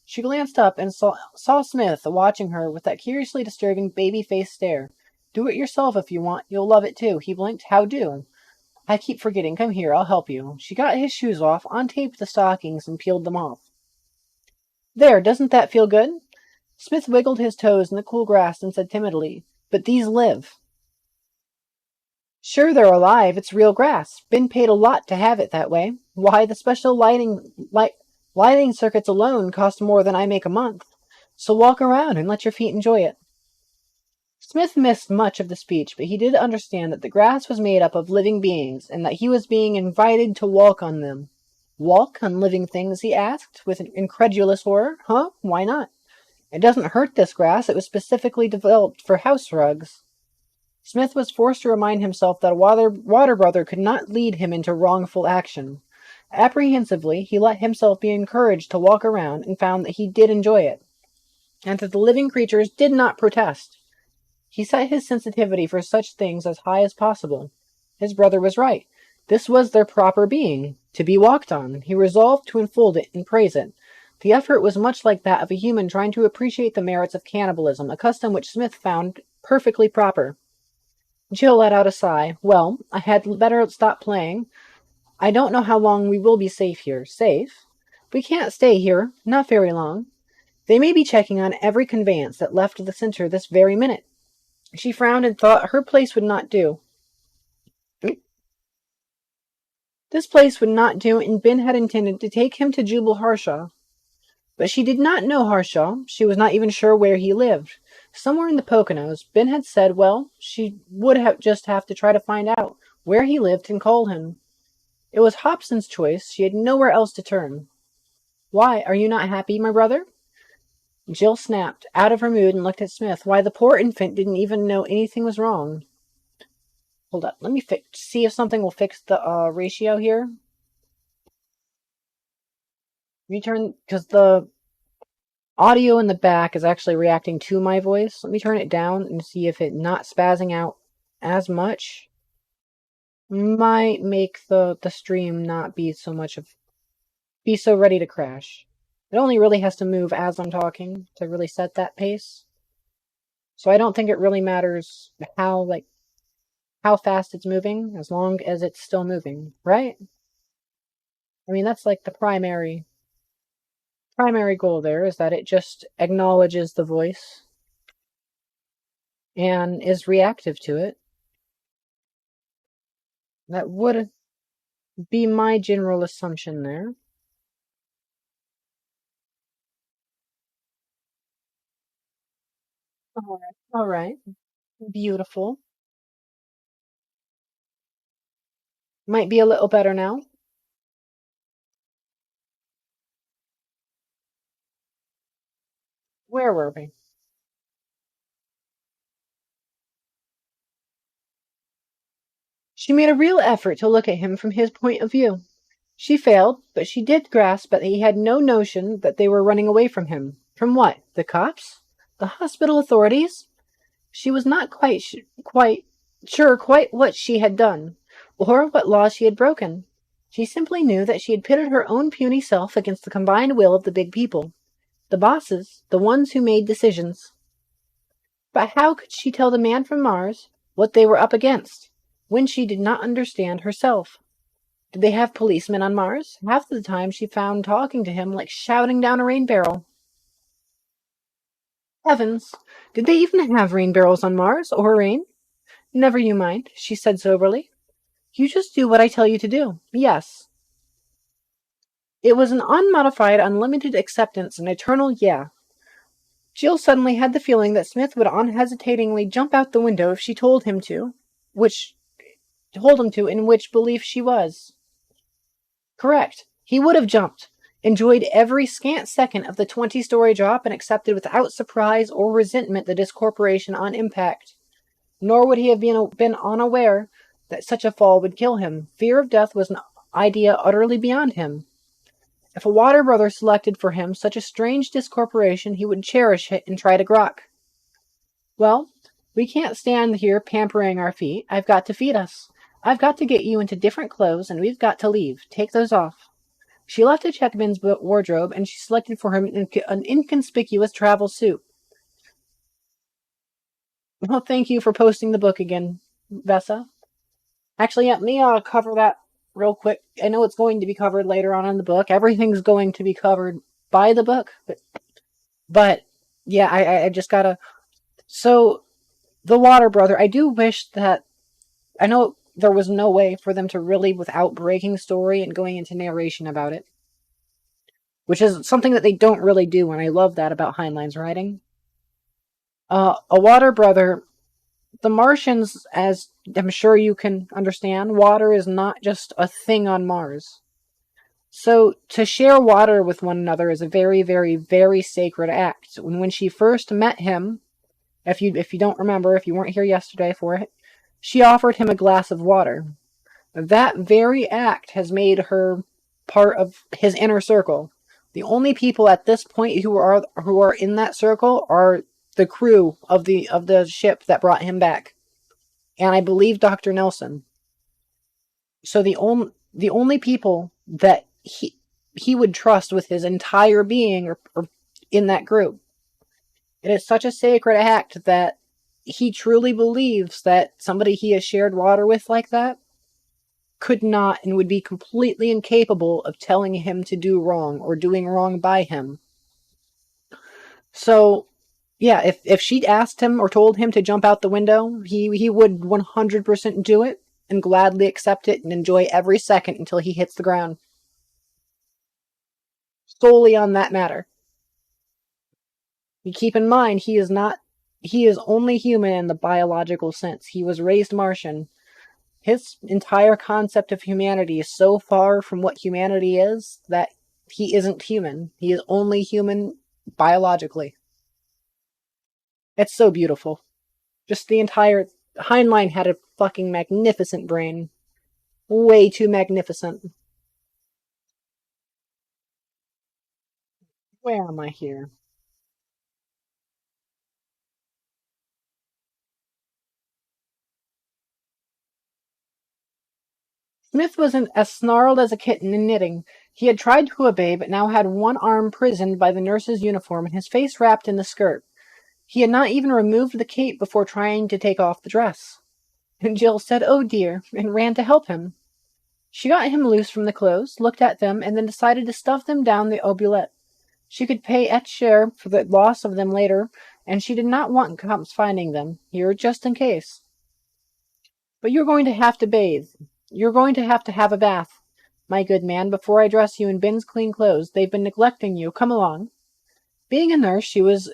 She glanced up and saw Smith watching her with that curiously disturbing baby-faced stare. Do it yourself if you want. You'll love it too. He blinked. How do? I keep forgetting. Come here. I'll help you. She got his shoes off, untaped the stockings, and peeled them off. There, doesn't that feel good? Smith wiggled his toes in the cool grass and said timidly, But these live. Sure, they're alive. It's real grass. Ben paid a lot to have it that way. Why, the special lighting circuits alone cost more than I make a month. So walk around and let your feet enjoy it. Smith missed much of the speech, but he did understand that the grass was made up of living beings, and that he was being invited to walk on them. Walk on living things? He asked, with an incredulous horror. Huh? Why not? It doesn't hurt this grass. It was specifically developed for house rugs. Smith was forced to remind himself that a water brother could not lead him into wrongful action. Apprehensively, he let himself be encouraged to walk around and found that he did enjoy it, and that the living creatures did not protest. He set his sensitivity for such things as high as possible. His brother was right. This was their proper being, to be walked on. He resolved to enfold it and praise it. The effort was much like that of a human trying to appreciate the merits of cannibalism, a custom which Smith found perfectly proper. Jill let out a sigh. Well, I had better stop playing. I don't know how long we will be safe here. Safe? We can't stay here. Not very long. They may be checking on every conveyance that left the center this very minute. She frowned and thought her place would not do. This place would not do, and Ben had intended to take him to Jubal Harshaw. But she did not know Harshaw. She was not even sure where he lived. Somewhere in the Poconos. Ben had said, well, she would just have to try to find out where he lived and call him. It was Hobson's choice. She had nowhere else to turn. Why, are you not happy, my brother? Jill snapped, out of her mood, and looked at Smith. Why, the poor infant didn't even know anything was wrong. Hold up, let me see if something will fix the ratio here. Return, because the audio in the back is actually reacting to my voice. Let me turn it down and see if it not spazzing out as much might make the stream not be so ready to crash. It only really has to move as I'm talking to really set that pace. So I don't think it really matters how fast it's moving, as long as it's still moving, right? I mean, that's like the primary goal there, is that it just acknowledges the voice and is reactive to it. That would be my general assumption there. All right. Beautiful. Might be a little better now. Where were we? She made a real effort to look at him from his point of view. She failed, but she did grasp that he had no notion that they were running away from him. From what? The cops? The hospital authorities? She was not quite sure what she had done, or what laws she had broken. She simply knew that she had pitted her own puny self against the combined will of the big people. The bosses, the ones who made decisions. But how could she tell the man from Mars what they were up against, when she did not understand herself? Did they have policemen on Mars? Half the time she found talking to him like shouting down a rain barrel. Heavens! Did they even have rain barrels on Mars, or rain? Never you mind, she said soberly. You just do what I tell you to do. Yes. It was an unmodified, unlimited acceptance, an eternal yeah. Jill suddenly had the feeling that Smith would unhesitatingly jump out the window if she told him to, in which belief she was. Correct. He would have jumped, enjoyed every scant second of the 20-story drop, and accepted without surprise or resentment the discorporation on impact. Nor would he have been unaware that such a fall would kill him. Fear of death was an idea utterly beyond him. If a water brother selected for him such a strange discorporation, he would cherish it and try to grok. Well, we can't stand here pampering our feet. I've got to feed us. I've got to get you into different clothes, and we've got to leave. Take those off. She left a check-bin's wardrobe, and she selected for him an inconspicuous travel suit. Well, thank you for posting the book again, Vessa. Actually, let me cover that real quick. I know it's going to be covered later on in the book. Everything's going to be covered by the book, but yeah, I just gotta. So, the Water Brother. I do wish that. I know there was no way for them to really, without breaking story and going into narration about it, which is something that they don't really do, and I love that about Heinlein's writing. A Water Brother. The Martians, as I'm sure you can understand, water is not just a thing on Mars. So to share water with one another is a very, very, very sacred act. When she first met him, if you don't remember, if you weren't here yesterday for it, she offered him a glass of water. That very act has made her part of his inner circle. The only people at this point who are in that circle are the crew of the ship that brought him back, and I believe Dr. Nelson. So the only people that he would trust with his entire being are in that group. It is such a sacred act that he truly believes that somebody he has shared water with like that could not and would be completely incapable of telling him to do wrong or doing wrong by him. So, yeah, if she'd asked him or told him to jump out the window, he would 100% do it and gladly accept it and enjoy every second until he hits the ground. Solely on that matter. You keep in mind, he is only human in the biological sense. He was raised Martian. His entire concept of humanity is so far from what humanity is that he isn't human. He is only human biologically. It's so beautiful. Just the entire Heinlein had a fucking magnificent brain. Way too magnificent. Where am I here? Smith was as snarled as a kitten in knitting. He had tried to obey, but now had one arm prisoned by the nurse's uniform and his face wrapped in the skirt. He had not even removed the cape before trying to take off the dress. And Jill said, "Oh dear," and ran to help him. She got him loose from the clothes, looked at them, and then decided to stuff them down the oubliette. She could pay Et's share for the loss of them later, and she did not want cops finding them, here just in case. "But you're going to have to bathe. You're going to have a bath, my good man, before I dress you in Ben's clean clothes. They've been neglecting you. Come along." Being a nurse, she was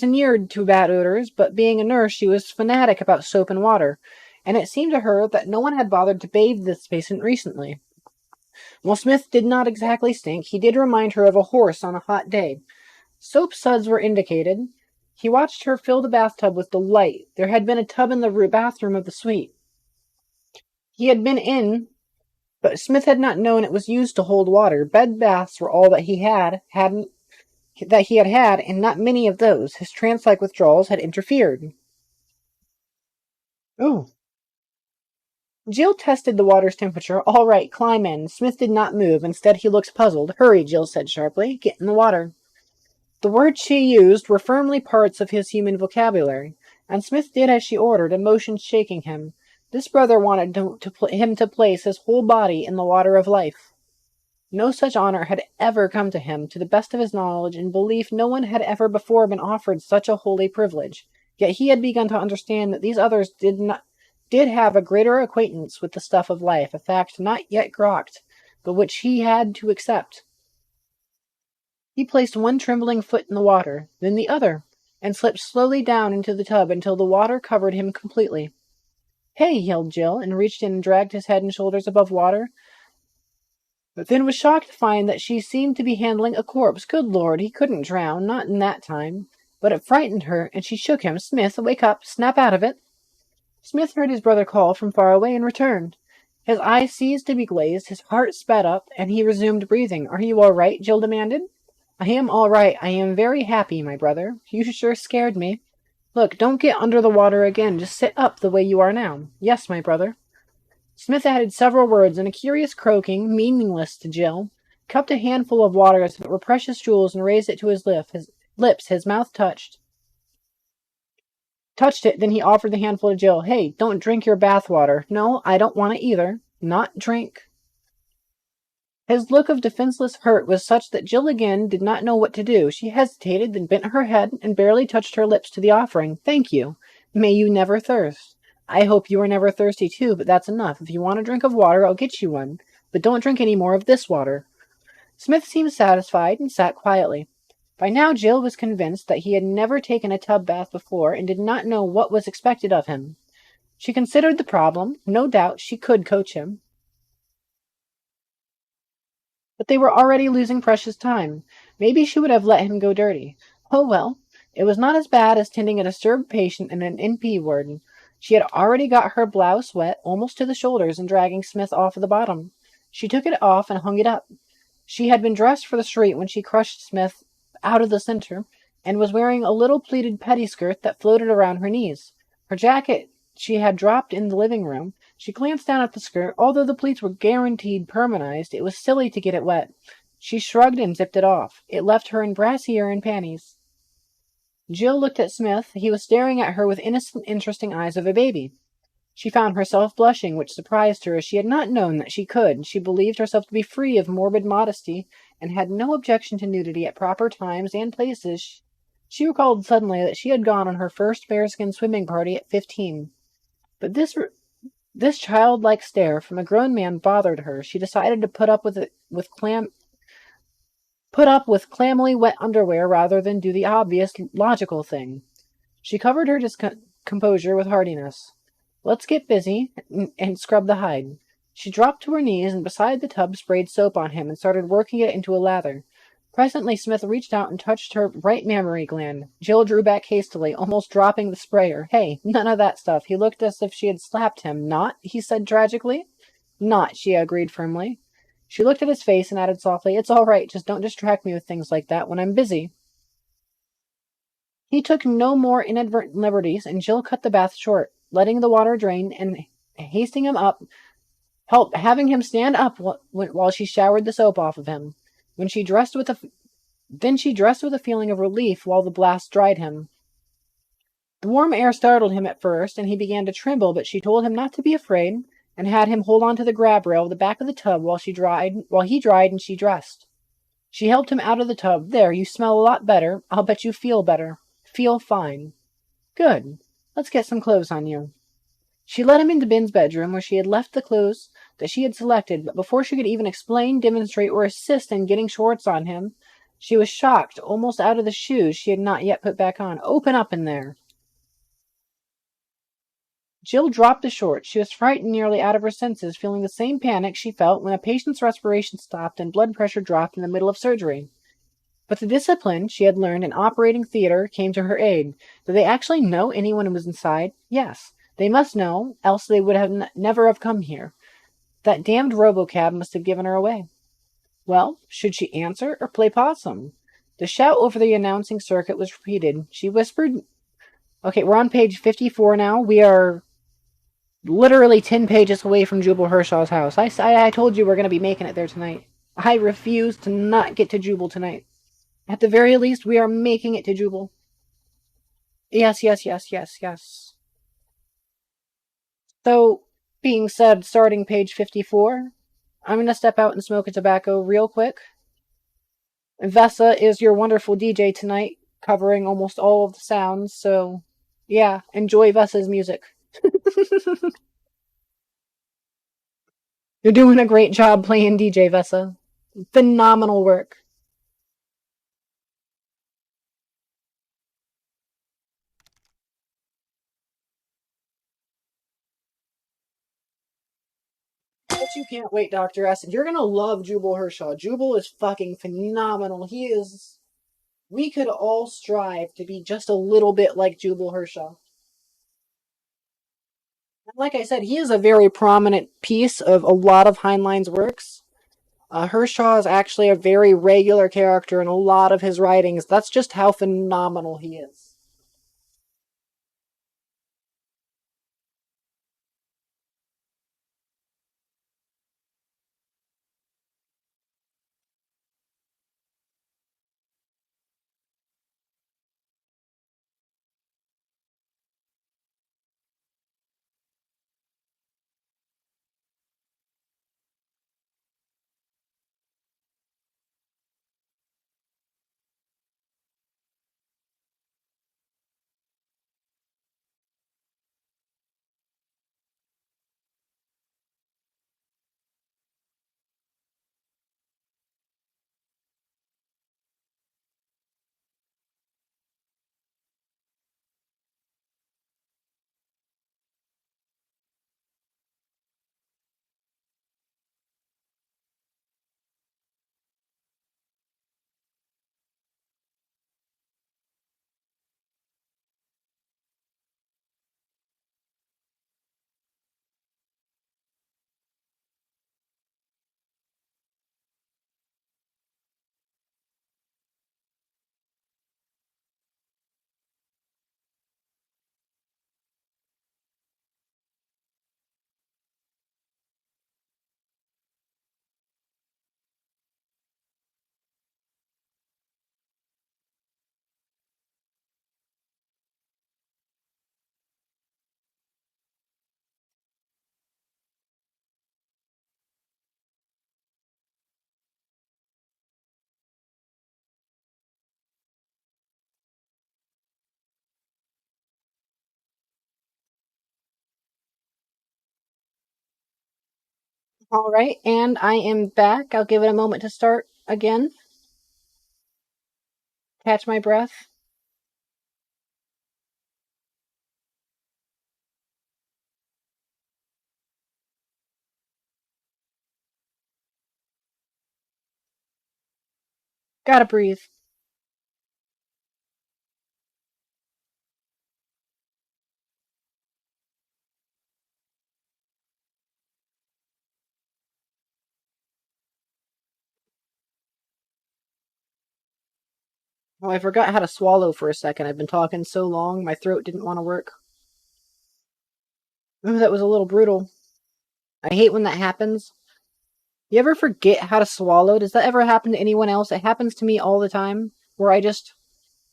inured to bad odors, but being a nurse, she was fanatic about soap and water, and it seemed to her that no one had bothered to bathe this patient recently. While Smith did not exactly stink, he did remind her of a horse on a hot day. Soap suds were indicated. He watched her fill the bathtub with delight. There had been a tub in the bathroom of the suite. He had been in, but Smith had not known it was used to hold water. Bed baths were all that he had, and not many of those. His trance-like withdrawals had interfered. "Oh." Jill tested the water's temperature. "All right, climb in." Smith did not move. Instead, he looked puzzled. "Hurry," Jill said sharply. "Get in the water." The words she used were firmly parts of his human vocabulary, and Smith did as she ordered, emotions shaking him. This brother wanted him to place his whole body in the water of life. No such honor had ever come to him. To the best of his knowledge and belief, no one had ever before been offered such a holy privilege. Yet he had begun to understand that these others did have a greater acquaintance with the stuff of life, a fact not yet grokked, but which he had to accept. He placed one trembling foot in the water, then the other, and slipped slowly down into the tub until the water covered him completely. "Hey!" yelled Jill, and reached in and dragged his head and shoulders above water, but then was shocked to find that she seemed to be handling a corpse. Good Lord, he couldn't drown, not in that time. But it frightened her, and she shook him. "Smith, wake up! Snap out of it!" Smith heard his brother call from far away and returned. His eyes ceased to be glazed, his heart sped up, and he resumed breathing. "Are you all right?" Jill demanded. "I am all right. I am very happy, my brother. You sure scared me. Look, don't get under the water again. Just sit up the way you are now." "Yes, my brother." Smith added several words in a curious croaking, meaningless to Jill, cupped a handful of water as if it were precious jewels, and raised it to his lips. His mouth touched it, then he offered the handful to Jill. "Hey, don't drink your bath water." "No, I don't want it either. Not drink." His look of defenseless hurt was such that Jill again did not know what to do. She hesitated, then bent her head and barely touched her lips to the offering. "Thank you. May you never thirst." "I hope you are never thirsty too, but that's enough. If you want a drink of water, I'll get you one. But don't drink any more of this water." Smith seemed satisfied and sat quietly. By now Jill was convinced that he had never taken a tub bath before and did not know what was expected of him. She considered the problem. No doubt she could coach him. But they were already losing precious time. Maybe she would have let him go dirty. Oh well, it was not as bad as tending a disturbed patient in an NP ward. She had already got her blouse wet almost to the shoulders and dragging Smith off the bottom. She took it off and hung it up. She had been dressed for the street when she crushed Smith out of the center, and was wearing a little pleated pettiskirt that floated around her knees. Her jacket she had dropped in the living room. She glanced down at the skirt. Although the pleats were guaranteed permanized, it was silly to get it wet. She shrugged and zipped it off. It left her in brassiere and panties. Jill looked at Smith. He was staring at her with innocent, interesting eyes of a baby. She found herself blushing, which surprised her, as she had not known that she could. She believed herself to be free of morbid modesty, and had no objection to nudity at proper times and places. She recalled suddenly that she had gone on her first bearskin swimming party at 15. But this childlike stare from a grown man bothered her. She decided to put up with clammily wet underwear rather than do the obvious, logical thing. She covered her discomposure with heartiness. Let's get busy and scrub the hide. She dropped to her knees and beside the tub sprayed soap on him and started working it into a lather. Presently Smith reached out and touched her right mammary gland. Jill drew back hastily, almost dropping the sprayer. Hey, none of that stuff. He looked as if she had slapped him. Not? He said tragically. Not, she agreed firmly. She looked at his face and added softly, It's all right, just don't distract me with things like that when I'm busy. He took no more inadvertent liberties, and Jill cut the bath short, letting the water drain and hasting him up, having him stand up while she showered the soap off of him. Then she dressed with a feeling of relief while the blast dried him. The warm air startled him at first, and he began to tremble, but she told him not to be afraid, and had him hold on to the grab rail of the back of the tub while he dried and she dressed. She helped him out of the tub. There, you smell a lot better. I'll bet you feel better. Feel fine. Good. Let's get some clothes on you. She led him into Ben's bedroom, where she had left the clothes that she had selected, but before she could even explain, demonstrate, or assist in getting shorts on him, she was shocked, almost out of the shoes she had not yet put back on. Open up in there. Jill dropped the shorts. She was frightened nearly out of her senses, feeling the same panic she felt when a patient's respiration stopped and blood pressure dropped in the middle of surgery. But the discipline she had learned in operating theater came to her aid. Did they actually know anyone was inside? Yes. They must know, else they would have never have come here. That damned robocab must have given her away. Well, should she answer or play possum? The shout over the announcing circuit was repeated. She whispered, Okay, we're on page 54 now. We are literally 10 pages away from Jubal Hershaw's house. I told you we're going to be making it there tonight. I refuse to not get to Jubal tonight. At the very least, we are making it to Jubal. Yes, yes, yes, yes, yes. So, being said, starting page 54, I'm going to step out and smoke a tobacco real quick. Vessa is your wonderful DJ tonight, covering almost all of the sounds, so yeah, enjoy Vessa's music. You're doing a great job playing DJ, Vessa. Phenomenal work. But you can't wait, Dr. S. You're gonna love Jubal Hershaw. Jubal is fucking phenomenal. He is. We could all strive to be just a little bit like Jubal Hershaw. And like I said, he is a very prominent piece of a lot of Heinlein's works. Hershaw is actually a very regular character in a lot of his writings. That's just how phenomenal he is. All right, and I am back. I'll give it a moment to start again. Catch my breath. Gotta breathe. Oh, I forgot how to swallow for a second. I've been talking so long, my throat didn't want to work. Ooh, that was a little brutal. I hate when that happens. You ever forget how to swallow? Does that ever happen to anyone else? It happens to me all the time, where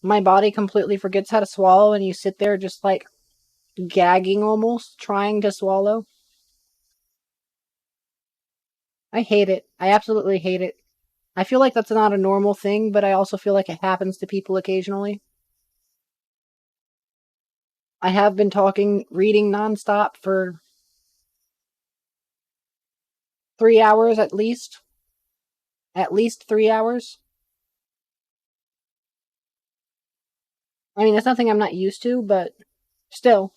my body completely forgets how to swallow, and you sit there just like gagging almost, trying to swallow. I hate it. I absolutely hate it. I feel like that's not a normal thing, but I also feel like it happens to people occasionally. I have been reading nonstop for 3 hours at least. At least 3 hours. I mean, it's nothing I'm not used to, but still.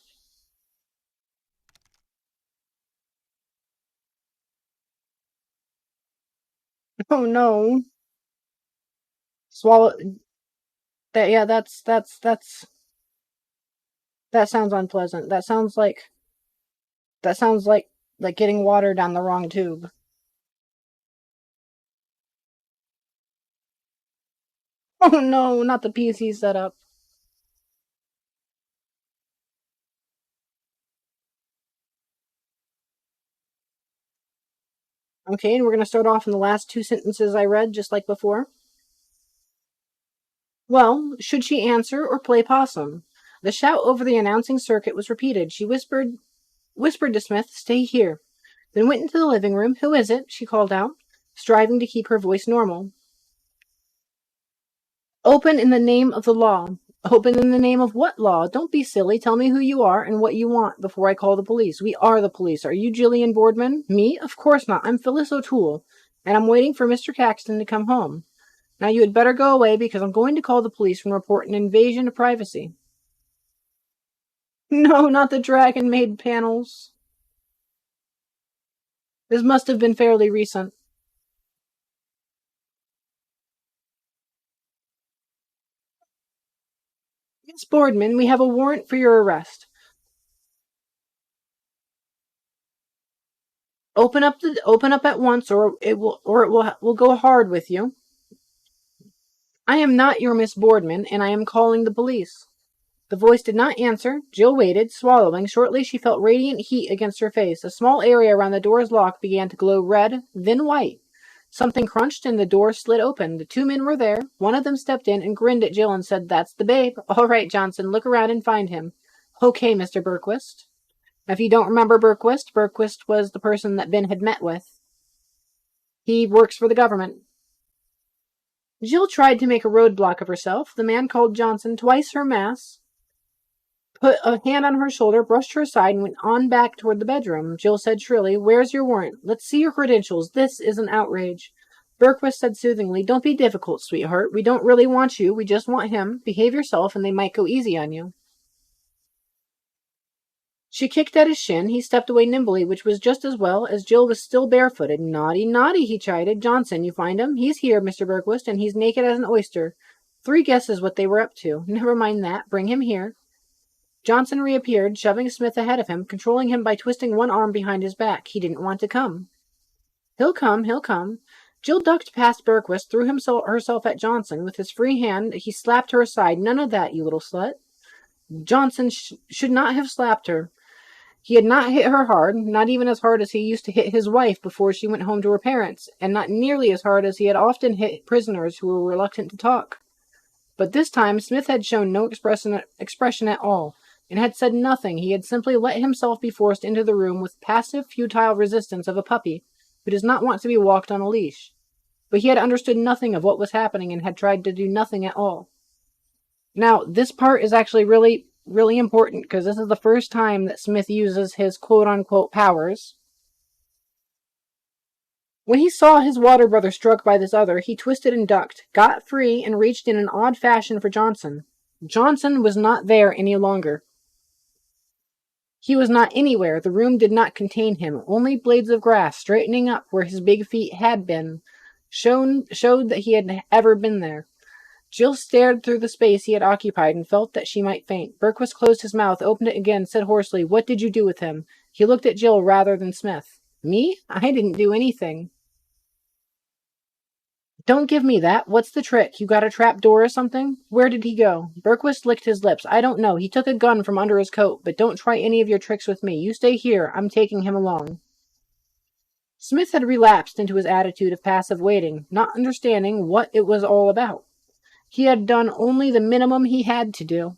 Oh no. Swallow that yeah, that sounds unpleasant. That sounds like getting water down the wrong tube. Oh no, not the PC setup. Okay, and we're gonna start off in the last two sentences I read, just like before. Well, should she answer or play possum? The shout over the announcing circuit was repeated. She whispered to Smith, "Stay here." Then went into the living room. "Who is it?" she called out, striving to keep her voice normal. "Open in the name of the law." "Open in the name of what law? Don't be silly. Tell me who you are and what you want before I call the police." "We are the police. Are you Jillian Boardman?" "Me? Of course not. I'm Phyllis O'Toole, and I'm waiting for Mr. Caxton to come home. Now you had better go away because I'm going to call the police and report an invasion of privacy." "No, not the Dragon Maid panels. This must have been fairly recent." "Miss Boardman, we have a warrant for your arrest." Open up at once, or it will go hard with you." "I am not your Miss Boardman, and I am calling the police." The voice did not answer. Jill waited, swallowing. Shortly she felt radiant heat against her face. A small area around the door's lock began to glow red, then white. Something crunched and the door slid open. The two men were there. One of them stepped in and grinned at Jill and said, "That's the babe. All right, Johnson, look around and find him." "Okay, Mr. Berquist." If you don't remember Berquist, Berquist was the person that Ben had met with. He works for the government. Jill tried to make a roadblock of herself. The man called Johnson twice her mass, put a hand on her shoulder, brushed her aside, and went on back toward the bedroom. Jill said shrilly, "Where's your warrant? Let's see your credentials. This is an outrage." Berquist said soothingly, "Don't be difficult, sweetheart. We don't really want you. We just want him. Behave yourself, and they might go easy on you." She kicked at his shin. He stepped away nimbly, which was just as well, as Jill was still barefooted. "Naughty, naughty," he chided. "Johnson, you find him? He's here, Mr. Berquist, and he's naked as an oyster. 3 guesses what they were up to." "Never mind that. Bring him here." Johnson reappeared, shoving Smith ahead of him, controlling him by twisting one arm behind his back. He didn't want to come. "He'll come, he'll come." Jill ducked past Berquist, threw herself at Johnson. With his free hand, he slapped her aside. "None of that, you little slut." Johnson should not have slapped her. He had not hit her hard, not even as hard as he used to hit his wife before she went home to her parents, and not nearly as hard as he had often hit prisoners who were reluctant to talk. But this time Smith had shown no expression at all, and had said nothing. He had simply let himself be forced into the room with passive, futile resistance of a puppy who does not want to be walked on a leash. But he had understood nothing of what was happening and had tried to do nothing at all. Now, this part is actually really, really important because this is the first time that Smith uses his quote-unquote powers. When he saw his water brother struck by this other, he twisted and ducked, got free, and reached in an odd fashion for Johnson. Johnson was not there any longer. He was not anywhere. The room did not contain him. Only blades of grass, straightening up where his big feet had been, showed that he had ever been there. Jill stared through the space he had occupied and felt that she might faint. Berquist closed his mouth, opened it again, said hoarsely, "What did you do with him?" He looked at Jill rather than Smith. "Me? I didn't do anything." "Don't give me that. What's the trick? You got a trap door or something? Where did he go?" Berquist licked his lips. "I don't know. He took a gun from under his coat, but don't try any of your tricks with me. You stay here. I'm taking him along." Smith had relapsed into his attitude of passive waiting, not understanding what it was all about. He had done only the minimum he had to do.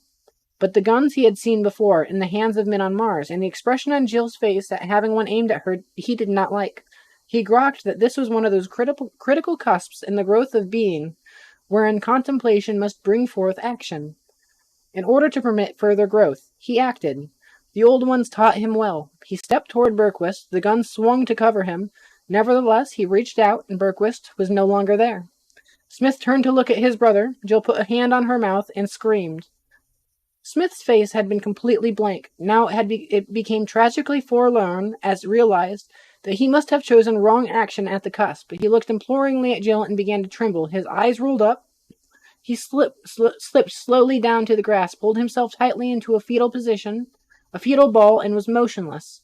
But the guns he had seen before in the hands of men on Mars, and the expression on Jill's face at having one aimed at her, he did not like. He grokked that this was one of those critical cusps in the growth of being, wherein contemplation must bring forth action. In order to permit further growth, he acted. The old ones taught him well. He stepped toward Berquist, the gun swung to cover him. Nevertheless, he reached out, and Berquist was no longer there. Smith turned to look at his brother. Jill put a hand on her mouth and screamed. Smith's face had been completely blank. Now it became tragically forlorn as realized that he must have chosen wrong action at the cusp. He looked imploringly at Jill and began to tremble. His eyes rolled up. He slipped slowly down to the grass, pulled himself tightly into a fetal position, a fetal ball, and was motionless.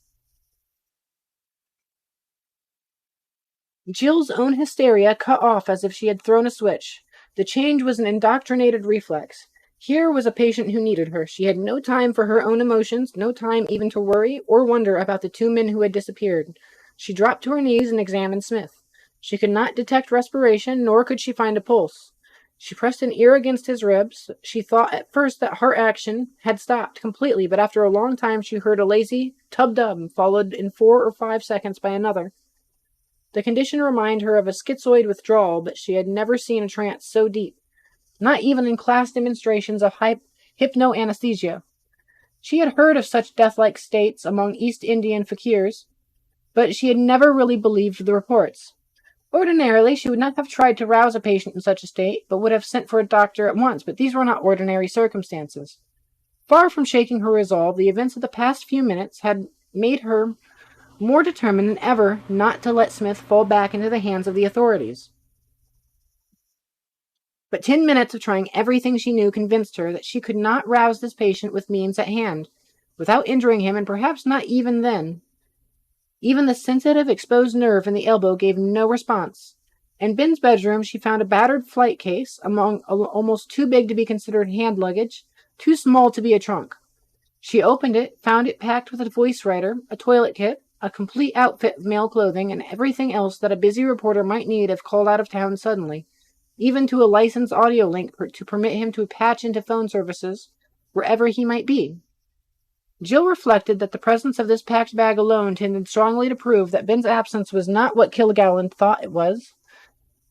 Jill's own hysteria cut off as if she had thrown a switch. The change was an indoctrinated reflex. Here was a patient who needed her. She had no time for her own emotions, no time even to worry or wonder about the two men who had disappeared. She dropped to her knees and examined Smith. She could not detect respiration, nor could she find a pulse. She pressed an ear against his ribs. She thought at first that heart action had stopped completely, but after a long time she heard a lazy tub-dub, followed in 4 or 5 seconds by another. The condition reminded her of a schizoid withdrawal, but she had never seen a trance so deep. Not even in class demonstrations of hypnoanesthesia. She had heard of such death-like states among East Indian fakirs, but she had never really believed the reports. Ordinarily, she would not have tried to rouse a patient in such a state, but would have sent for a doctor at once, but these were not ordinary circumstances. Far from shaking her resolve, the events of the past few minutes had made her more determined than ever not to let Smith fall back into the hands of the authorities. But 10 minutes of trying everything she knew convinced her that she could not rouse this patient with means at hand, without injuring him, and perhaps not even then. Even the sensitive, exposed nerve in the elbow gave no response. In Ben's bedroom, she found a battered flight case, almost too big to be considered hand luggage, too small to be a trunk. She opened it, found it packed with a voice writer, a toilet kit, a complete outfit of male clothing, and everything else that a busy reporter might need if called out of town suddenly, even to a licensed audio link to permit him to patch into phone services wherever he might be. Jill reflected that the presence of this packed bag alone tended strongly to prove that Ben's absence was not what Kilgallen thought it was,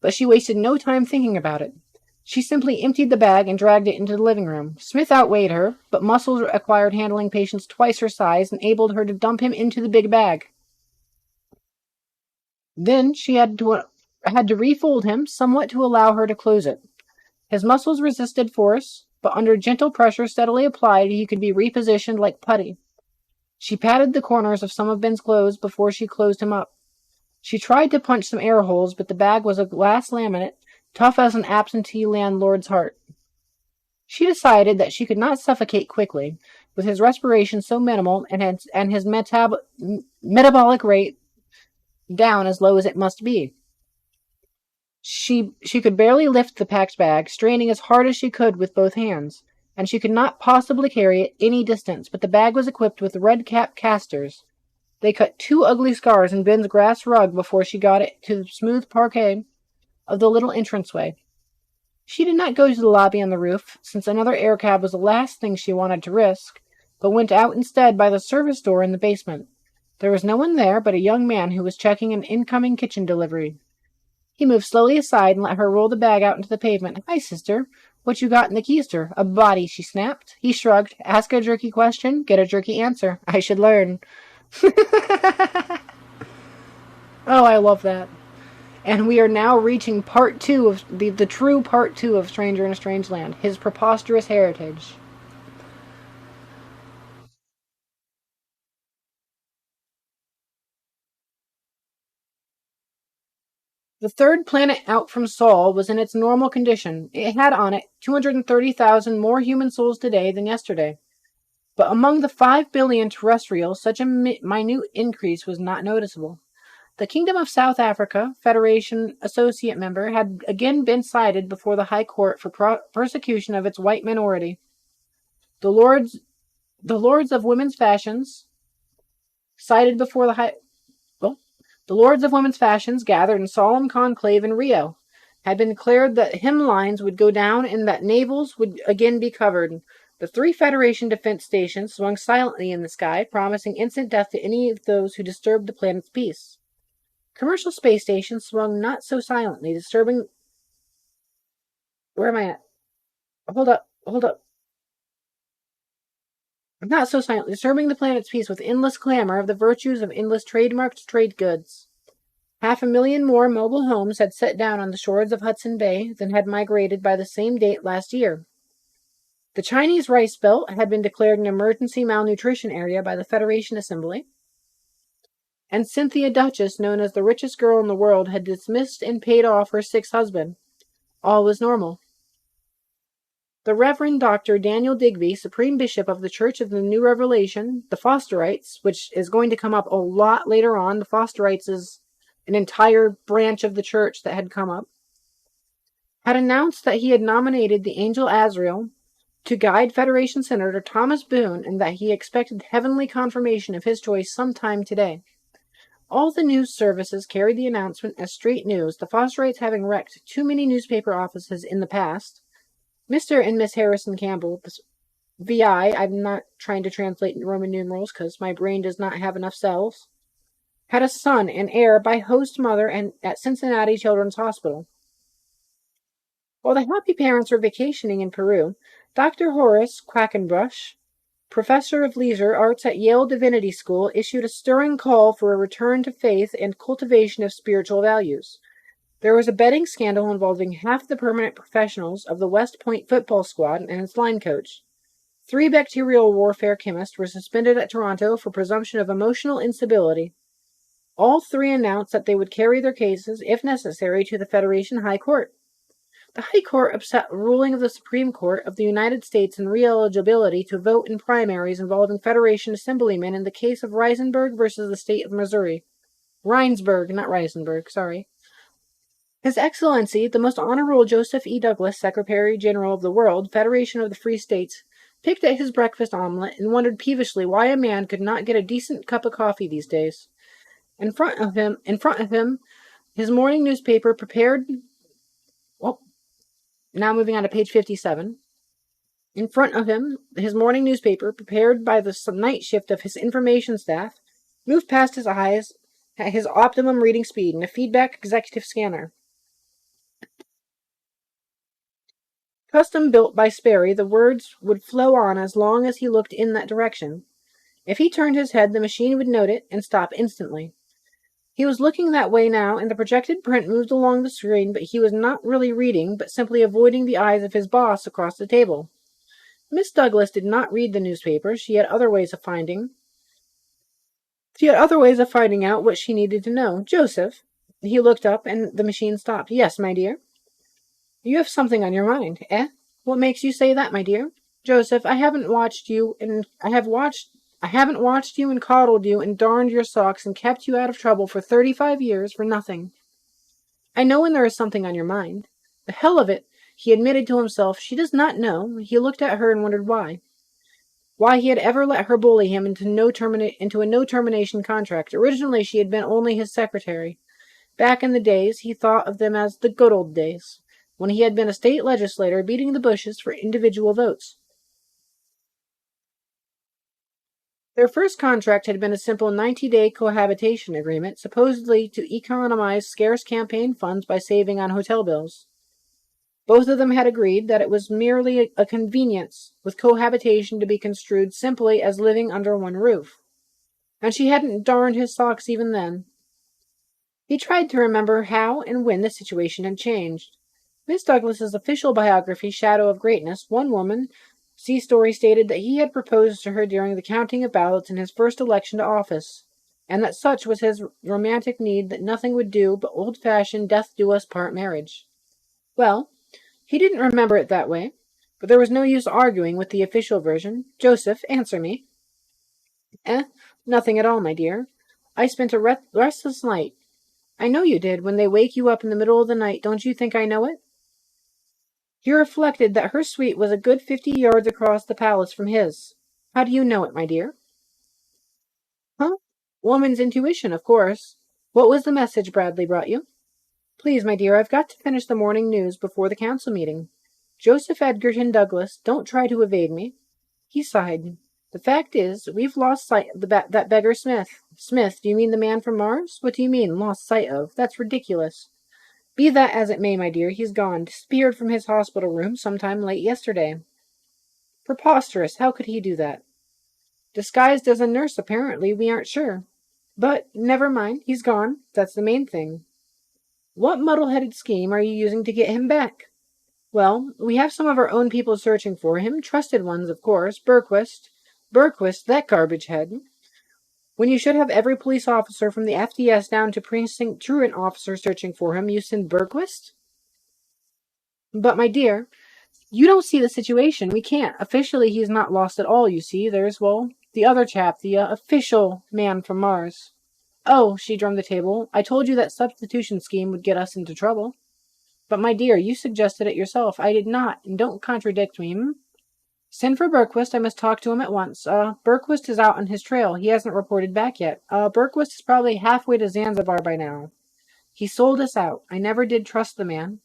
but she wasted no time thinking about it. She simply emptied the bag and dragged it into the living room. Smith outweighed her, but muscles acquired handling patients twice her size enabled her to dump him into the big bag. Then she had to refold him somewhat to allow her to close it. His muscles resisted force, but under gentle pressure steadily applied, he could be repositioned like putty. She patted the corners of some of Ben's clothes before she closed him up. She tried to punch some air holes, but the bag was a glass laminate, tough as an absentee landlord's heart. She decided that she could not suffocate quickly, with his respiration so minimal and his metabolic rate down as low as it must be. She could barely lift the packed bag, straining as hard as she could with both hands, and she could not possibly carry it any distance, but the bag was equipped with red-cap casters. They cut 2 ugly scars in Ben's grass rug before she got it to the smooth parquet of the little entranceway. She did not go to the lobby on the roof, since another air cab was the last thing she wanted to risk, but went out instead by the service door in the basement. There was no one there but a young man who was checking an incoming kitchen delivery. He moved slowly aside and let her roll the bag out into the pavement. "Hi, sister. What you got in the keister?" "A body," she snapped. He shrugged. "Ask a jerky question, get a jerky answer. I should learn." Oh, I love that. And we are now reaching part two of the true part two of Stranger in a Strange Land, his preposterous heritage. The third planet out from Sol was in its normal condition. It had on it 230,000 more human souls today than yesterday. But among the 5 billion terrestrials, such a minute increase was not noticeable. The Kingdom of South Africa, Federation associate member, had again been cited before the High Court for persecution of its white minority. The Lords of Women's Fashions, cited before the High... Well, the Lords of Women's Fashions, gathered in solemn conclave in Rio, had been declared that hymnlines would go down and that navels would again be covered. The 3 Federation defense stations swung silently in the sky, promising instant death to any of those who disturbed the planet's peace. Commercial space stations swung not so silently, disturbing... Where am I at? Hold up. Not so silently, disturbing the planet's peace with endless clamor of the virtues of endless trademarked trade goods. 500,000 more mobile homes had set down on the shores of Hudson Bay than had migrated by the same date last year. The Chinese Rice Belt had been declared an emergency malnutrition area by the Federation Assembly, and Cynthia Duchess, known as the richest girl in the world, had dismissed and paid off her 6th husband. All was normal. The Reverend Dr. Daniel Digby, Supreme Bishop of the Church of the New Revelation, the Fosterites, which is going to come up a lot later on. The Fosterites is an entire branch of the church that had come up, had announced that he had nominated the angel Azrael to guide Federation Senator Thomas Boone and that he expected heavenly confirmation of his choice sometime today. All the news services carried the announcement as straight news, the Fosterites having wrecked too many newspaper offices in the past. Mr. and Miss Harrison Campbell, VI, I'm not trying to translate in Roman numerals because my brain does not have enough cells, had a son and heir by host mother and at Cincinnati Children's Hospital. While the happy parents were vacationing in Peru, Dr. Horace Quackenbush, professor of leisure arts at Yale Divinity School, issued a stirring call for a return to faith and cultivation of spiritual values. There was a betting scandal involving half the permanent professionals of the West Point football squad and its line coach. 3 bacterial warfare chemists were suspended at Toronto for presumption of emotional instability. All 3 announced that they would carry their cases, if necessary, to the Federation High Court. The High Court upset a ruling of the Supreme Court of the United States in re-eligibility to vote in primaries involving Federation assemblymen in the case of Reisenberg versus the state of Missouri. Reinsberg, not Reisenberg, sorry. His Excellency, the Most Honorable Joseph E. Douglas, Secretary General of the World, Federation of the Free States, picked at his breakfast omelet and wondered peevishly why a man could not get a decent cup of coffee these days. In front of him, his morning newspaper prepared... Well, now moving on to page 57. In front of him, his morning newspaper, prepared by the night shift of his information staff, moved past his eyes at his optimum reading speed in a feedback executive scanner. Custom built by Sperry, the words would flow on as long as he looked in that direction. If he turned his head, the machine would note it and stop instantly. He was looking that way now, and the projected print moved along the screen, but he was not really reading, but simply avoiding the eyes of his boss across the table. Miss Douglas did not read the newspaper. She had other ways of finding out what she needed to know. Joseph. He looked up, and the machine stopped. Yes, my dear. You have something on your mind, eh? What makes you say that, my dear? Joseph, I haven't watched you and coddled you and darned your socks and kept you out of trouble for 35 years for nothing. I know when there is something on your mind. The hell of it, he admitted to himself. She does not know. He looked at her and wondered why. Why he had ever let her bully him into a no-termination contract. Originally, she had been only his secretary. Back in the days, he thought of them as the good old days, when he had been a state legislator beating the bushes for individual votes. Their first contract had been a simple 90-day cohabitation agreement, supposedly to economize scarce campaign funds by saving on hotel bills. Both of them had agreed that it was merely a convenience, with cohabitation to be construed simply as living under one roof. And she hadn't darned his socks even then. He tried to remember how and when the situation had changed. Miss Douglas's official biography, Shadow of Greatness, one woman story stated that he had proposed to her during the counting of ballots in his first election to office, and that such was his romantic need that nothing would do but old-fashioned death-do-us-part marriage. Well, he didn't remember it that way, but there was no use arguing with the official version. Joseph, answer me. Eh, nothing at all, my dear. I spent a restless night. I know you did. When they wake you up in the middle of the night, don't you think I know it? He reflected that her suite was a good 50 yards across the palace from his. How do you know it, my dear? Huh? Woman's intuition, of course. What was the message Bradley brought you? Please, my dear, I've got to finish the morning news before the council meeting. Joseph Edgerton Douglas, don't try to evade me. He sighed. The fact is, we've lost sight of that beggar Smith. Smith, do you mean the man from Mars? What do you mean, lost sight of? That's ridiculous. Be that as it may, my dear, he's gone, disappeared from his hospital room sometime late yesterday. Preposterous. How could he do that? Disguised as a nurse, apparently. We aren't sure. But never mind. He's gone. That's the main thing. What muddle-headed scheme are you using to get him back? Well, we have some of our own people searching for him. Trusted ones, of course. Berquist, that garbage head. When you should have every police officer from the FDS down to precinct truant officer searching for him, you send Berquist? But, my dear, you don't see the situation. We can't. Officially, he's not lost at all, you see. There's, well, the other chap, the official man from Mars. Oh, she drummed the table. I told you that substitution scheme would get us into trouble. But, my dear, you suggested it yourself. I did not, and don't contradict me, Send for Berquist. I must talk to him at once. Berquist is out on his trail. He hasn't reported back yet. Berquist is probably halfway to Zanzibar by now. He sold us out. I never did trust the man.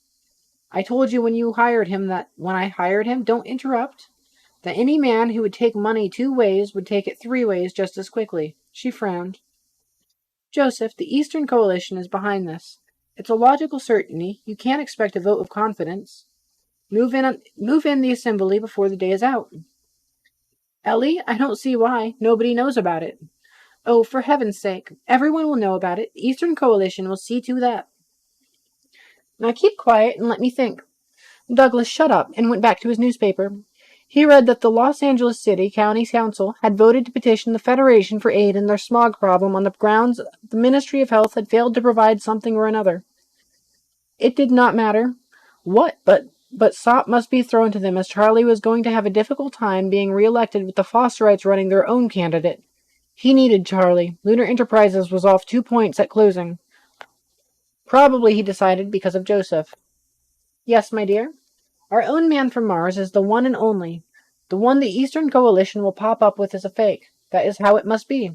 I told you when I hired him, don't interrupt, that any man who would take money 2 ways would take it 3 ways just as quickly. She frowned. Joseph, the Eastern Coalition is behind this. It's a logical certainty. You can't expect a vote of confidence. Move in the assembly before the day is out. Ellie, I don't see why. Nobody knows about it. Oh, for heaven's sake. Everyone will know about it. The Eastern Coalition will see to that. Now keep quiet and let me think. Douglas shut up and went back to his newspaper. He read that the Los Angeles City County Council had voted to petition the Federation for aid in their smog problem on the grounds the Ministry of Health had failed to provide something or another. It did not matter what, but sop must be thrown to them, as Charlie was going to have a difficult time being re-elected with the Fosterites running their own candidate. He needed Charlie. Lunar Enterprises was off 2 points at closing. Probably, he decided, because of Joseph. Yes, my dear? Our own man from Mars is the one and only. The one the Eastern Coalition will pop up with as a fake. That is how it must be.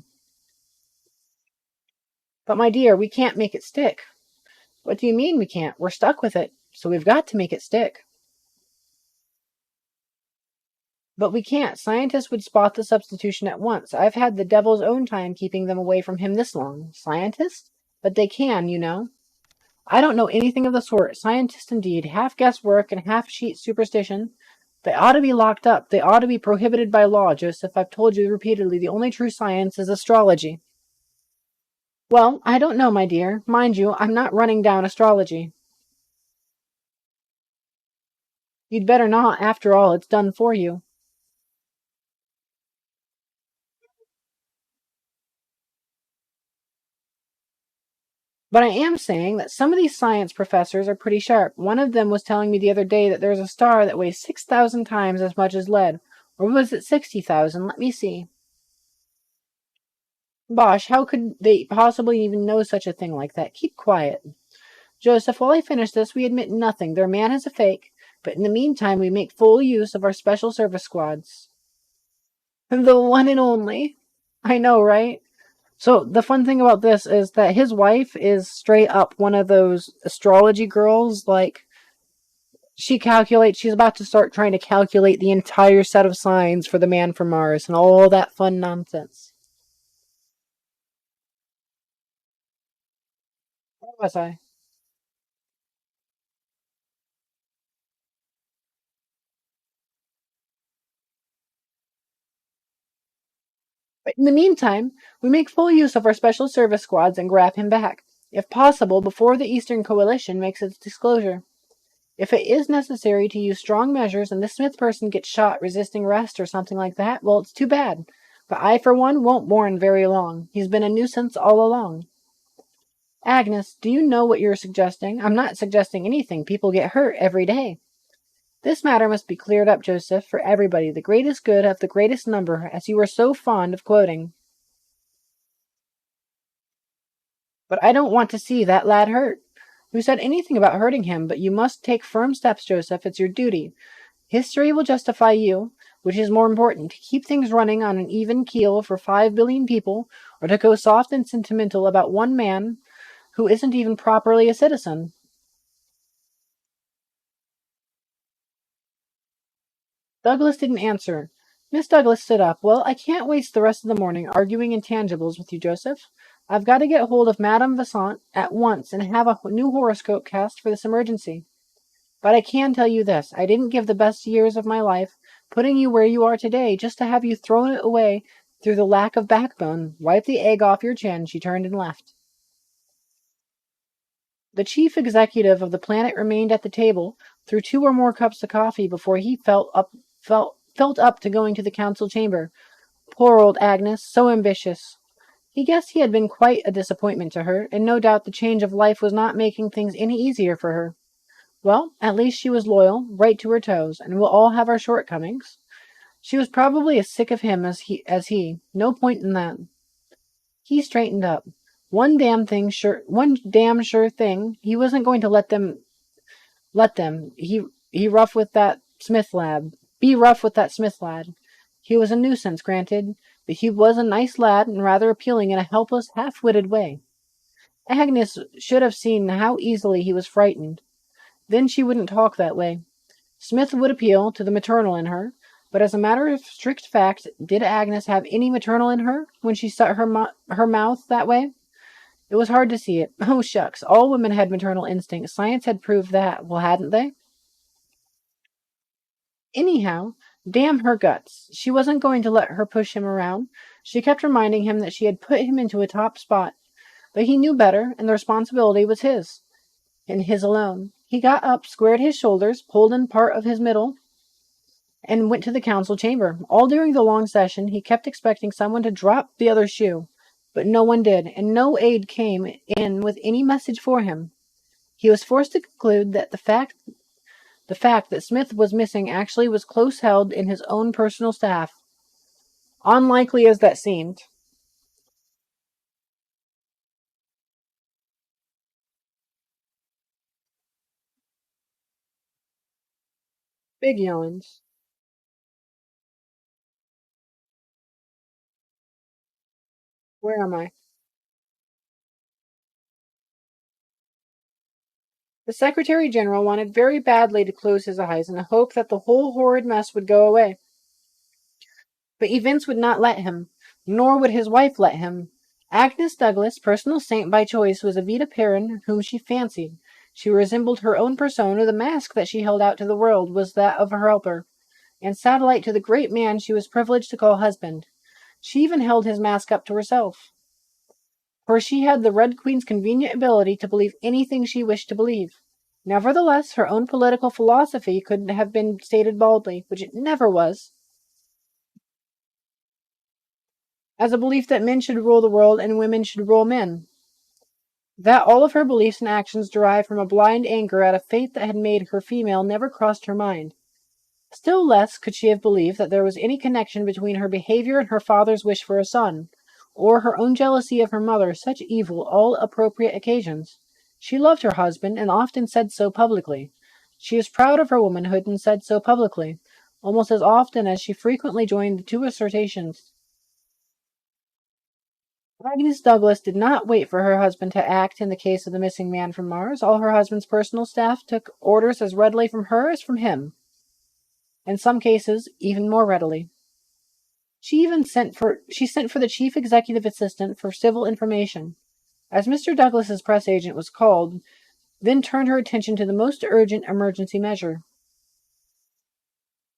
But, my dear, we can't make it stick. What do you mean we can't? We're stuck with it, so we've got to make it stick. But we can't. Scientists would spot the substitution at once. I've had the devil's own time keeping them away from him this long. Scientists? But they can, you know. I don't know anything of the sort. Scientists, indeed. Half guesswork and half sheet superstition. They ought to be locked up. They ought to be prohibited by law, Joseph. I've told you repeatedly the only true science is astrology. Well, I don't know, my dear. Mind you, I'm not running down astrology. You'd better not. After all, it's done for you. But I am saying that some of these science professors are pretty sharp. One of them was telling me the other day that there's a star that weighs 6,000 times as much as lead. Or was it 60,000? Let me see. Bosh, how could they possibly even know such a thing like that? Keep quiet. Joseph, while I finish this, we admit nothing. Their man is a fake, but in the meantime we make full use of our special service squads. The one and only. I know, right? So the fun thing about this is that his wife is straight up one of those astrology girls. Like, she's about to start trying to calculate the entire set of signs for the man from Mars and all that fun nonsense. Where was I? But in the meantime, we make full use of our special service squads and grab him back. if possible, before the Eastern Coalition makes its disclosure. If it is necessary to use strong measures and this Smith person gets shot resisting arrest or something like that, well, it's too bad. But I, for one, won't mourn very long. He's been a nuisance all along. Agnes, do you know what you're suggesting? I'm not suggesting anything. People get hurt every day. This matter must be cleared up, Joseph, for everybody, the greatest good of the greatest number, as you are so fond of quoting. But I don't want to see that lad hurt. Who said anything about hurting him? But you must take firm steps, Joseph. It's your duty. History will justify you, which is more important, to keep things running on an even keel for 5 billion people, or to go soft and sentimental about one man who isn't even properly a citizen. Douglas didn't answer. Miss Douglas stood up. Well, I can't waste the rest of the morning arguing intangibles with you, Joseph. I've got to get hold of Madame Vasant at once and have a new horoscope cast for this emergency. But I can tell you this. I didn't give the best years of my life putting you where you are today just to have you thrown it away through the lack of backbone. Wipe the egg off your chin. She turned and left. The chief executive of the planet remained at the table through 2 or more cups of coffee before he felt up to going to the council chamber. Poor old Agnes, so ambitious. He guessed he had been quite a disappointment to her, and no doubt the change of life was not making things any easier for her. Well, at least she was loyal, right to her toes, and we'll all have our shortcomings. She was probably as sick of him as he. No point in that. He straightened up. One damn sure thing. He wasn't going to let them. He rough with that Smith lad. Be rough with that Smith lad. He was a nuisance, granted, but he was a nice lad and rather appealing in a helpless, half-witted way. Agnes should have seen how easily he was frightened. Then she wouldn't talk that way. Smith would appeal to the maternal in her, but as a matter of strict fact, did Agnes have any maternal in her when she set her mouth that way? It was hard to see it. Oh, shucks, all women had maternal instincts. Science had proved that. Well, hadn't they? Anyhow, damn her guts. She wasn't going to let her push him around. She kept reminding him that she had put him into a top spot. But he knew better, and the responsibility was his, and his alone. He got up, squared his shoulders, pulled in part of his middle, and went to the council chamber. All during the long session, he kept expecting someone to drop the other shoe, but no one did, and no aide came in with any message for him. He was forced to conclude that the fact that Smith was missing actually was close held in his own personal staff, unlikely as that seemed. Big yawns. Where am I? The Secretary General wanted very badly to close his eyes in the hope that the whole horrid mess would go away. But events would not let him, nor would his wife let him. Agnes Douglas, personal saint by choice, was Evita Perrin, whom she fancied. She resembled her own persona. The mask that she held out to the world was that of her helper, and satellite to the great man she was privileged to call husband. She even held his mask up to herself, for she had the Red Queen's convenient ability to believe anything she wished to believe. Nevertheless, her own political philosophy could have been stated baldly, which it never was, as a belief that men should rule the world and women should rule men. That all of her beliefs and actions derived from a blind anger at a fate that had made her female never crossed her mind. Still less could she have believed that there was any connection between her behavior and her father's wish for a son, or her own jealousy of her mother, such evil, all appropriate occasions. She loved her husband, and often said so publicly. She was proud of her womanhood, and said so publicly, almost as often as she frequently joined the two assertions. Agnes Douglas did not wait for her husband to act in the case of the missing man from Mars. All her husband's personal staff took orders as readily from her as from him, in some cases even more readily. She sent for the chief executive assistant for civil information, as Mr. Douglas's press agent was called, then turned her attention to the most urgent emergency measure,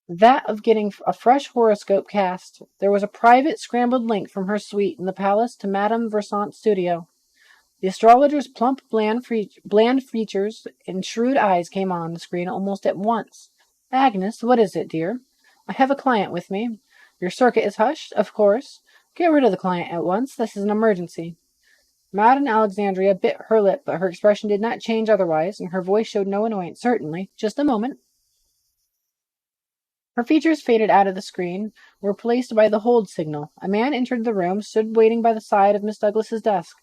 that of getting a fresh horoscope cast. There was a private scrambled link from her suite in the palace to Madame Versant's studio. The astrologer's plump, bland features and shrewd eyes came on the screen almost at once. Agnes, what is it, dear? I have a client with me. Your circuit is hushed, of course. Get rid of the client at once. This is an emergency. Madame Alexandria bit her lip, but her expression did not change otherwise, and her voice showed no annoyance. Certainly. Just a moment. Her features faded out of the screen, were replaced by the hold signal. A man entered the room, stood waiting by the side of Miss Douglas's desk.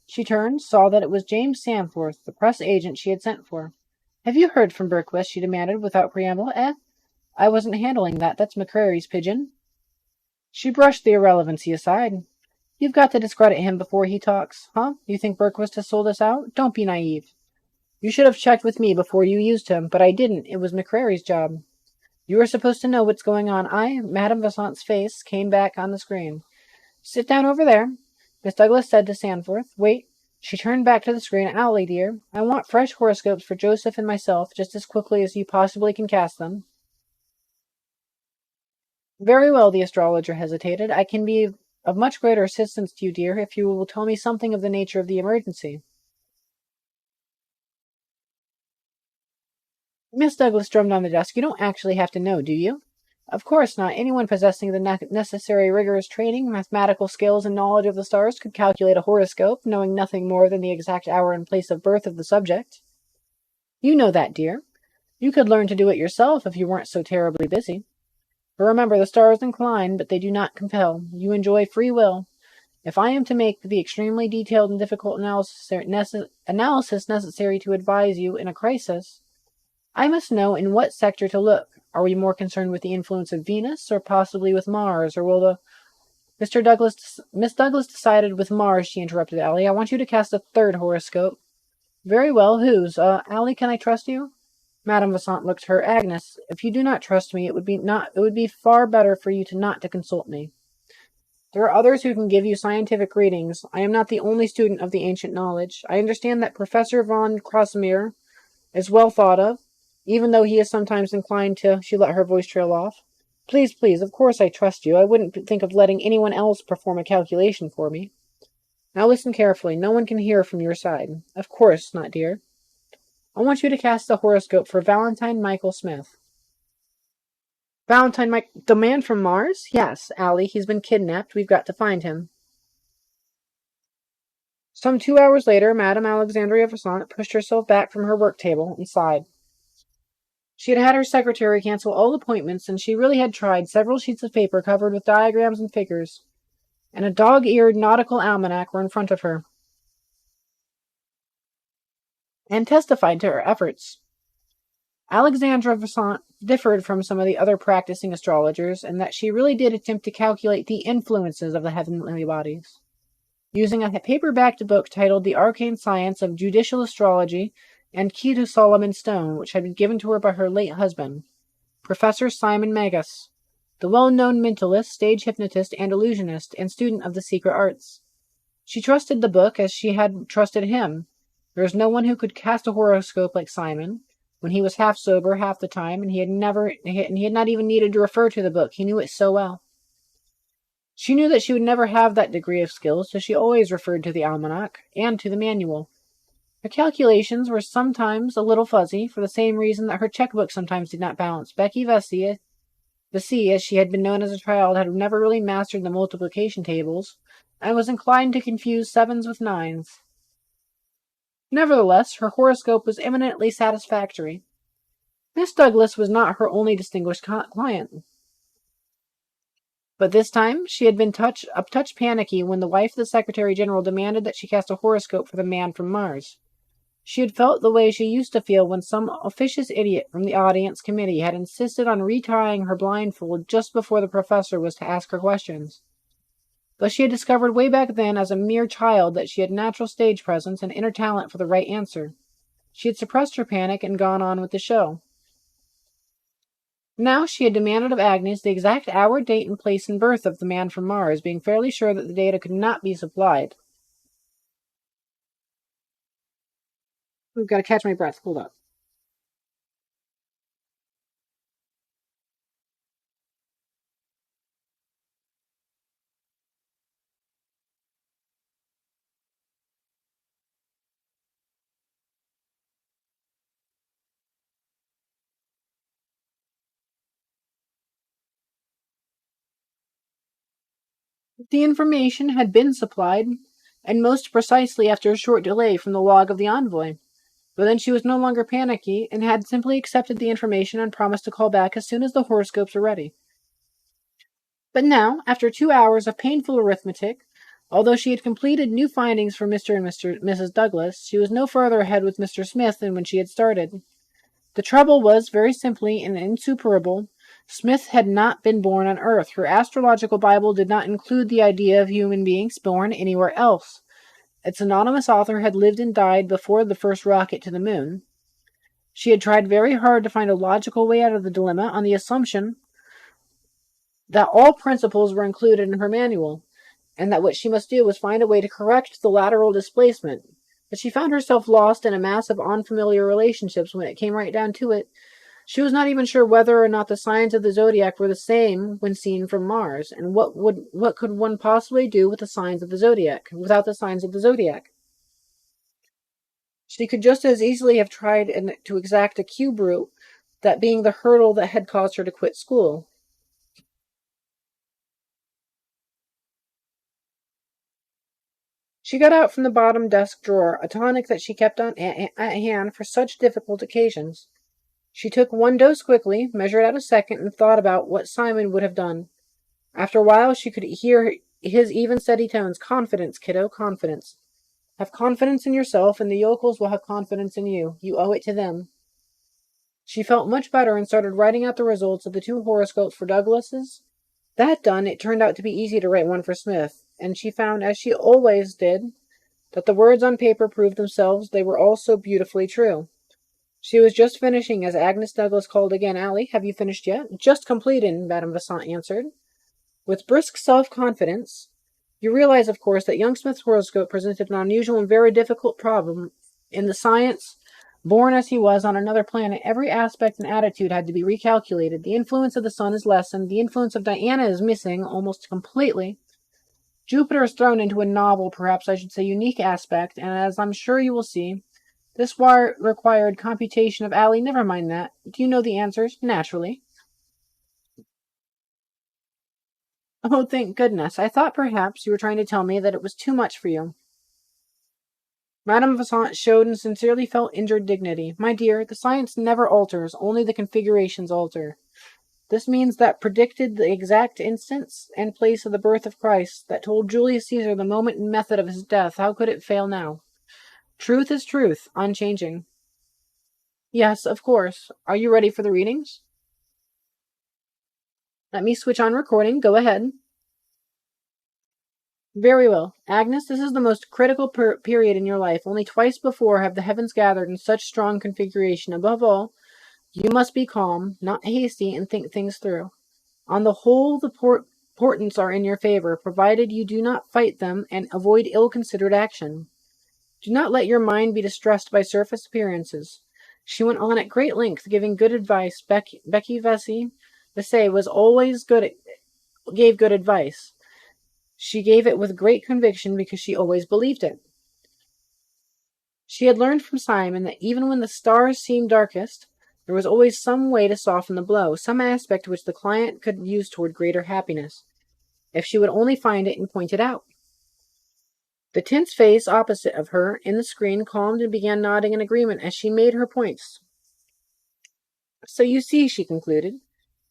She turned, saw that it was James Sanforth, the press agent she had sent for. Have you heard from Berquist? She demanded, without preamble. I wasn't handling that. That's McCrary's pigeon. She brushed the irrelevancy aside. You've got to discredit him before he talks, huh? You think Berquist has sold us out? Don't be naive. You should have checked with me before you used him, but I didn't. It was McCrary's job. You were supposed to know what's going on. Madame Vassant's face came back on the screen. Sit down over there, Miss Douglas said to Sanforth. Wait. She turned back to the screen. Allie, dear, I want fresh horoscopes for Joseph and myself just as quickly as you possibly can cast them. Very well, the astrologer hesitated. I can be of much greater assistance to you, dear, if you will tell me something of the nature of the emergency. Miss Douglas drummed on the desk. You don't actually have to know, do you? Of course not. Anyone possessing the necessary rigorous training, mathematical skills, and knowledge of the stars could calculate a horoscope, knowing nothing more than the exact hour and place of birth of the subject. You know that, dear. You could learn to do it yourself if you weren't so terribly busy. But remember, the stars incline, but they do not compel. You enjoy free will. If I am to make the extremely detailed and difficult analysis necessary to advise you in a crisis, I must know in what sector to look. Are we more concerned with the influence of Venus, or possibly with Mars, or will the... Miss Douglas decided with Mars, she interrupted Allie. I want you to cast a third horoscope. Very well, whose? Allie, can I trust you? Madame Vassant looked at her. Agnes, if you do not trust me, it would be far better for you not to consult me. There are others who can give you scientific readings. I am not the only student of the ancient knowledge. I understand that Professor von Crossmere is well thought of, even though he is sometimes inclined to... She let her voice trail off. Please, please, of course I trust you. I wouldn't think of letting anyone else perform a calculation for me. Now listen carefully. No one can hear from your side. Of course not, dear. I want you to cast the horoscope for Valentine Michael Smith. Valentine Mike... The man from Mars? Yes, Allie. He's been kidnapped. We've got to find him. Some 2 hours later, Madame Alexandria Vassant pushed herself back from her work table and sighed. She had her secretary cancel all appointments, and she really had tried. Several sheets of paper covered with diagrams and figures, and a dog-eared nautical almanac were in front of her, and testified to her efforts. Alexandra Vassant differed from some of the other practicing astrologers in that she really did attempt to calculate the influences of the heavenly bodies. Using a paperbacked book titled The Arcane Science of Judicial Astrology and Key to Solomon's Stone, which had been given to her by her late husband, Professor Simon Magus, the well-known mentalist, stage hypnotist, and illusionist, and student of the secret arts. She trusted the book as she had trusted him. There was no one who could cast a horoscope like Simon, when he was half sober half the time, and he had not even needed to refer to the book. He knew it so well. She knew that she would never have that degree of skill, so she always referred to the almanac and to the manual. Her calculations were sometimes a little fuzzy, for the same reason that her checkbook sometimes did not balance. Becky Vesey, as she had been known as a child, had never really mastered the multiplication tables, and was inclined to confuse sevens with nines. Nevertheless, her horoscope was eminently satisfactory. Miss Douglas was not her only distinguished client. But this time she had been a touch panicky when the wife of the Secretary General demanded that she cast a horoscope for the man from Mars. She had felt the way she used to feel when some officious idiot from the audience committee had insisted on retying her blindfold just before the professor was to ask her questions. But she had discovered way back then as a mere child that she had natural stage presence and inner talent for the right answer. She had suppressed her panic and gone on with the show. Now she had demanded of Agnes the exact hour, date, and place and birth of the man from Mars, being fairly sure that the data could not be supplied. We've got to catch my breath. Hold up. The information had been supplied, and most precisely after a short delay from the log of the envoy. But then she was no longer panicky and had simply accepted the information and promised to call back as soon as the horoscopes were ready. But now, after 2 hours of painful arithmetic, although she had completed new findings for Mrs. Douglas, she was no further ahead with Mr. Smith than when she had started. The trouble was, very simply and insuperable, Smith had not been born on Earth. Her astrological Bible did not include the idea of human beings born anywhere else. Its anonymous author had lived and died before the first rocket to the moon. She had tried very hard to find a logical way out of the dilemma on the assumption that all principles were included in her manual, and that what she must do was find a way to correct the lateral displacement. But she found herself lost in a mass of unfamiliar relationships when it came right down to it. She was not even sure whether or not the signs of the zodiac were the same when seen from Mars, and what could one possibly do with the signs of the zodiac without the signs of the zodiac? She could just as easily have tried to exact a cube root, that being the hurdle that had caused her to quit school. She got out from the bottom desk drawer a tonic that she kept on at hand for such difficult occasions. She took one dose quickly, measured out a second, and thought about what Simon would have done. After a while, she could hear his even, steady tones. Confidence, kiddo, confidence. Have confidence in yourself, and the yokels will have confidence in you. You owe it to them. She felt much better and started writing out the results of the 2 horoscopes for Douglas's. That done, it turned out to be easy to write one for Smith, and she found, as she always did, that the words on paper proved themselves. They were all so beautifully true. She was just finishing as Agnes Douglas called again. Allie, have you finished yet? Just completed, Madame Vasant answered, with brisk self-confidence. You realize, of course, that young Smith's horoscope presented an unusual and very difficult problem. In the science, born as he was on another planet, every aspect and attitude had to be recalculated. The influence of the sun is lessened. The influence of Diana is missing almost completely. Jupiter is thrown into a novel, perhaps I should say unique aspect, and as I'm sure you will see, this required computation of Allie. Never mind that. Do you know the answers? Naturally. Oh, thank goodness. I thought perhaps you were trying to tell me that it was too much for you. Madame Vasant showed and sincerely felt injured dignity. My dear, the science never alters, only the configurations alter. This means that predicted the exact instance and place of the birth of Christ, that told Julius Caesar the moment and method of his death. How could it fail now? Truth is truth, unchanging. Yes, of course. Are you ready for the readings? Let me switch on recording. Go ahead. Very well. Agnes, this is the most critical period in your life. Only twice before have the heavens gathered in such strong configuration. Above all, you must be calm, not hasty, and think things through. On the whole, the portents are in your favor, provided you do not fight them and avoid ill-considered action. Do not let your mind be distressed by surface appearances. She went on at great length, giving good advice. Becky Vesey was always gave good advice. She gave it with great conviction because she always believed it. She had learned from Simon that even when the stars seemed darkest, there was always some way to soften the blow, some aspect which the client could use toward greater happiness, if she would only find it and point it out. The tense face opposite of her in the screen calmed and began nodding in agreement as she made her points. So you see, she concluded,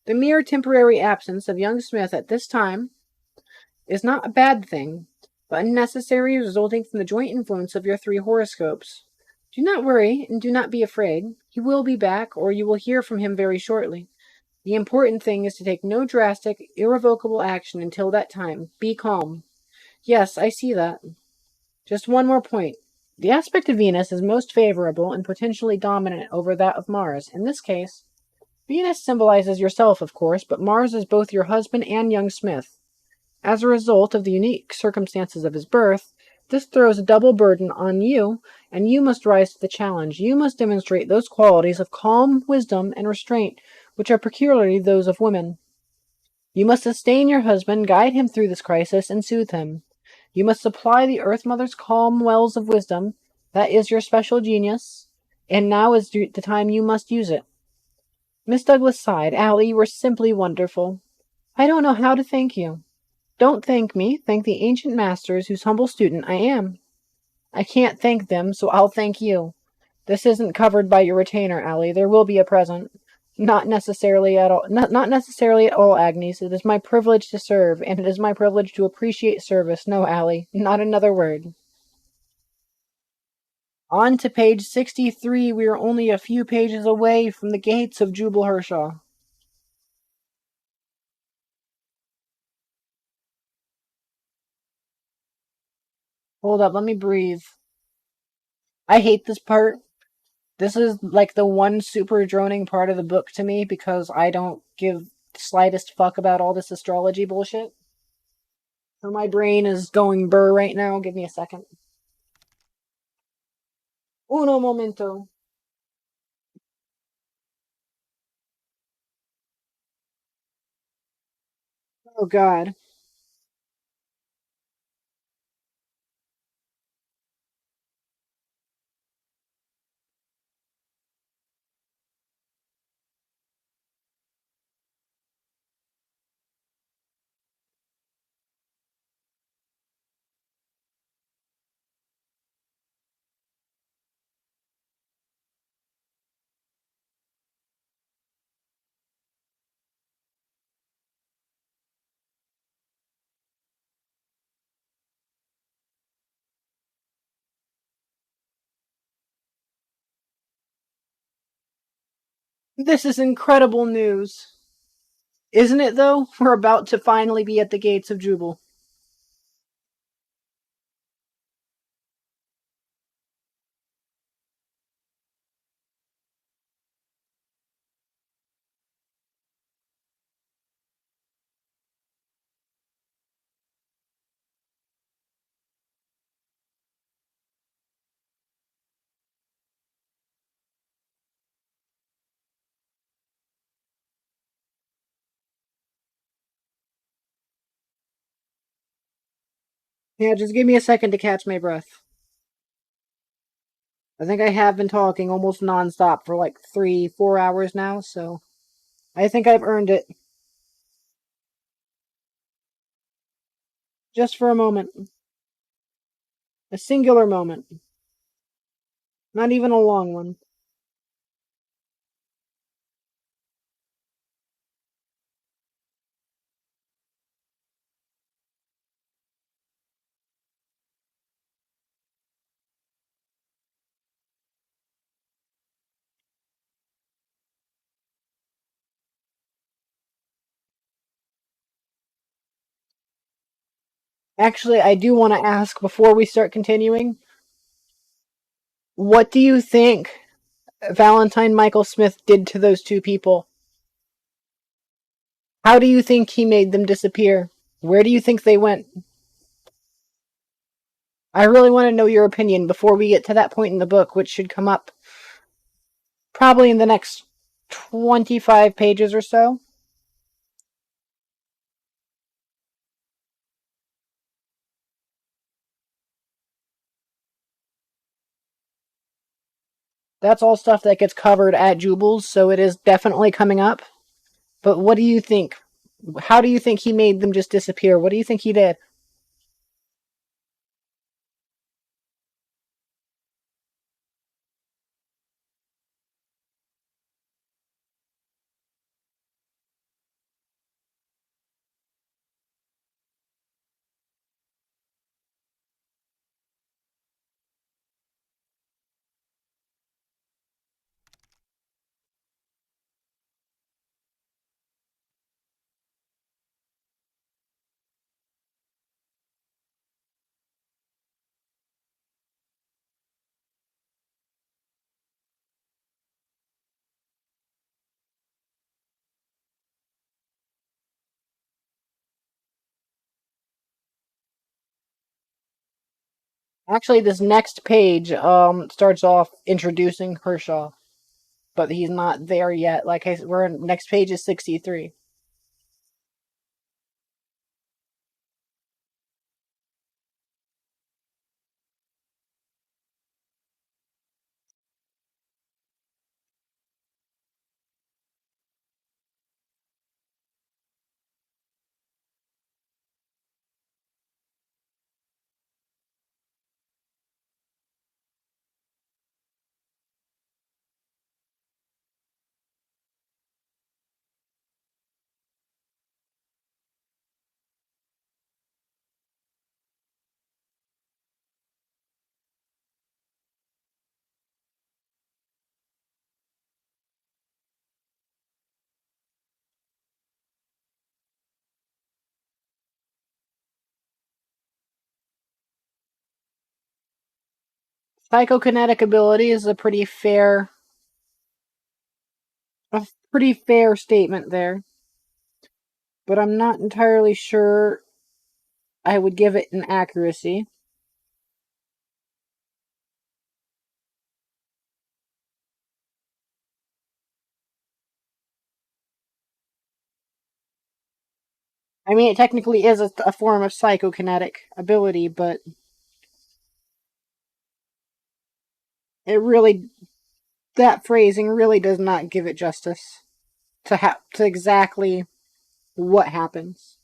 the mere temporary absence of young Smith at this time is not a bad thing, but necessary, resulting from the joint influence of your 3 horoscopes. Do not worry, and do not be afraid. He will be back, or you will hear from him very shortly. The important thing is to take no drastic, irrevocable action until that time. Be calm. Yes, I see that. Just one more point. The aspect of Venus is most favorable and potentially dominant over that of Mars. In this case, Venus symbolizes yourself, of course, but Mars is both your husband and young Smith. As a result of the unique circumstances of his birth, this throws a double burden on you, and you must rise to the challenge. You must demonstrate those qualities of calm, wisdom, and restraint which are peculiarly those of women. You must sustain your husband, guide him through this crisis, and soothe him. You must supply the Earth Mother's calm wells of wisdom. That is your special genius, and now is the time you must use it. Miss Douglas sighed. Allie, you were simply wonderful. I don't know how to thank you. Don't thank me. Thank the ancient masters whose humble student I am. I can't thank them, so I'll thank you. This isn't covered by your retainer, Allie. There will be a present. Not necessarily at all. Not necessarily at all, Agnes. It is my privilege to serve, and it is my privilege to appreciate service. No, Allie, not another word. On to page 63. We are only a few pages away from the gates of Jubal Hershaw. Hold up, let me breathe. I hate this part. This is like the one super droning part of the book to me because I don't give the slightest fuck about all this astrology bullshit. So my brain is going burr right now. Give me a second. Uno momento. Oh god. This is incredible news. Isn't it though? We're about to finally be at the gates of Jubal. Yeah, just give me a second to catch my breath. I think I have been talking almost nonstop for like 3, 4 hours now, so I think I've earned it. Just for a moment. A singular moment. Not even a long one. Actually, I do want to ask before we start continuing, what do you think Valentine Michael Smith did to those two people? How do you think he made them disappear? Where do you think they went? I really want to know your opinion before we get to that point in the book, which should come up probably in the next 25 pages or so. That's all stuff that gets covered at Jubal's, so it is definitely coming up. But what do you think? How do you think he made them just disappear? What do you think he did? Actually, this next page starts off introducing Kershaw, but he's not there yet. Like I said, we're in, next page is 63. Psychokinetic ability is a pretty fair statement there, but I'm not entirely sure I would give it an accuracy. I mean, it technically is a form of psychokinetic ability, but it really, that phrasing really does not give it justice to exactly what happens.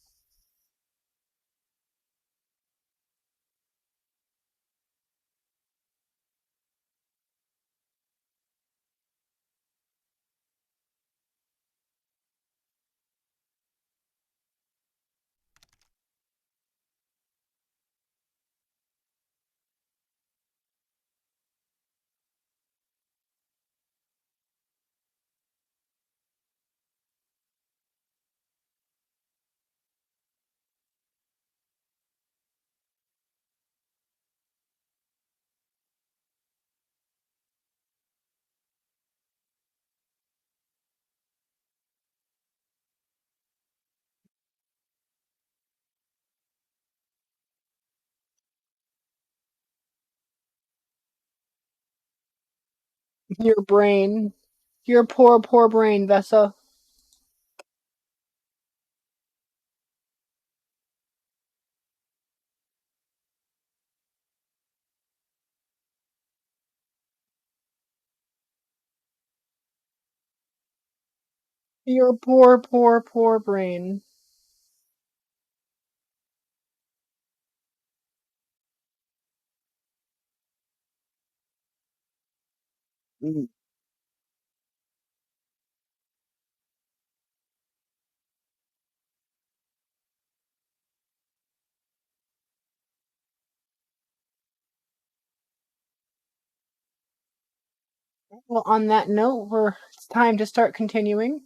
Your brain, your poor, poor brain, Vessa. Your poor, poor, poor brain. Mm. Well, on that note, it's time to start continuing.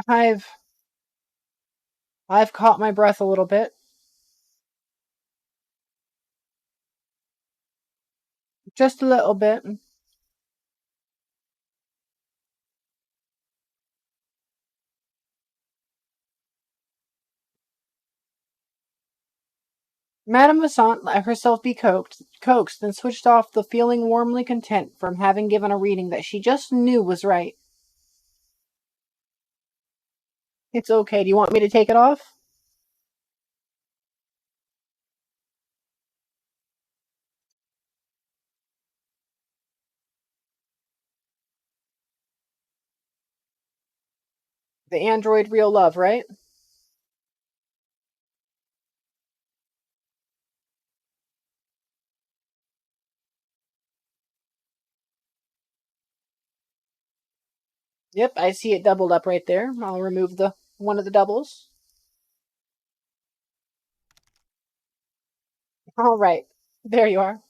I've I've caught my breath a little bit, just a little bit. Madame Vasant let herself be coaxed, and switched off the feeling warmly content from having given a reading that she just knew was right. It's okay. Do you want me to take it off? The android real love, right? Yep, I see it doubled up right there. I'll remove the one of the doubles. All right. There you are.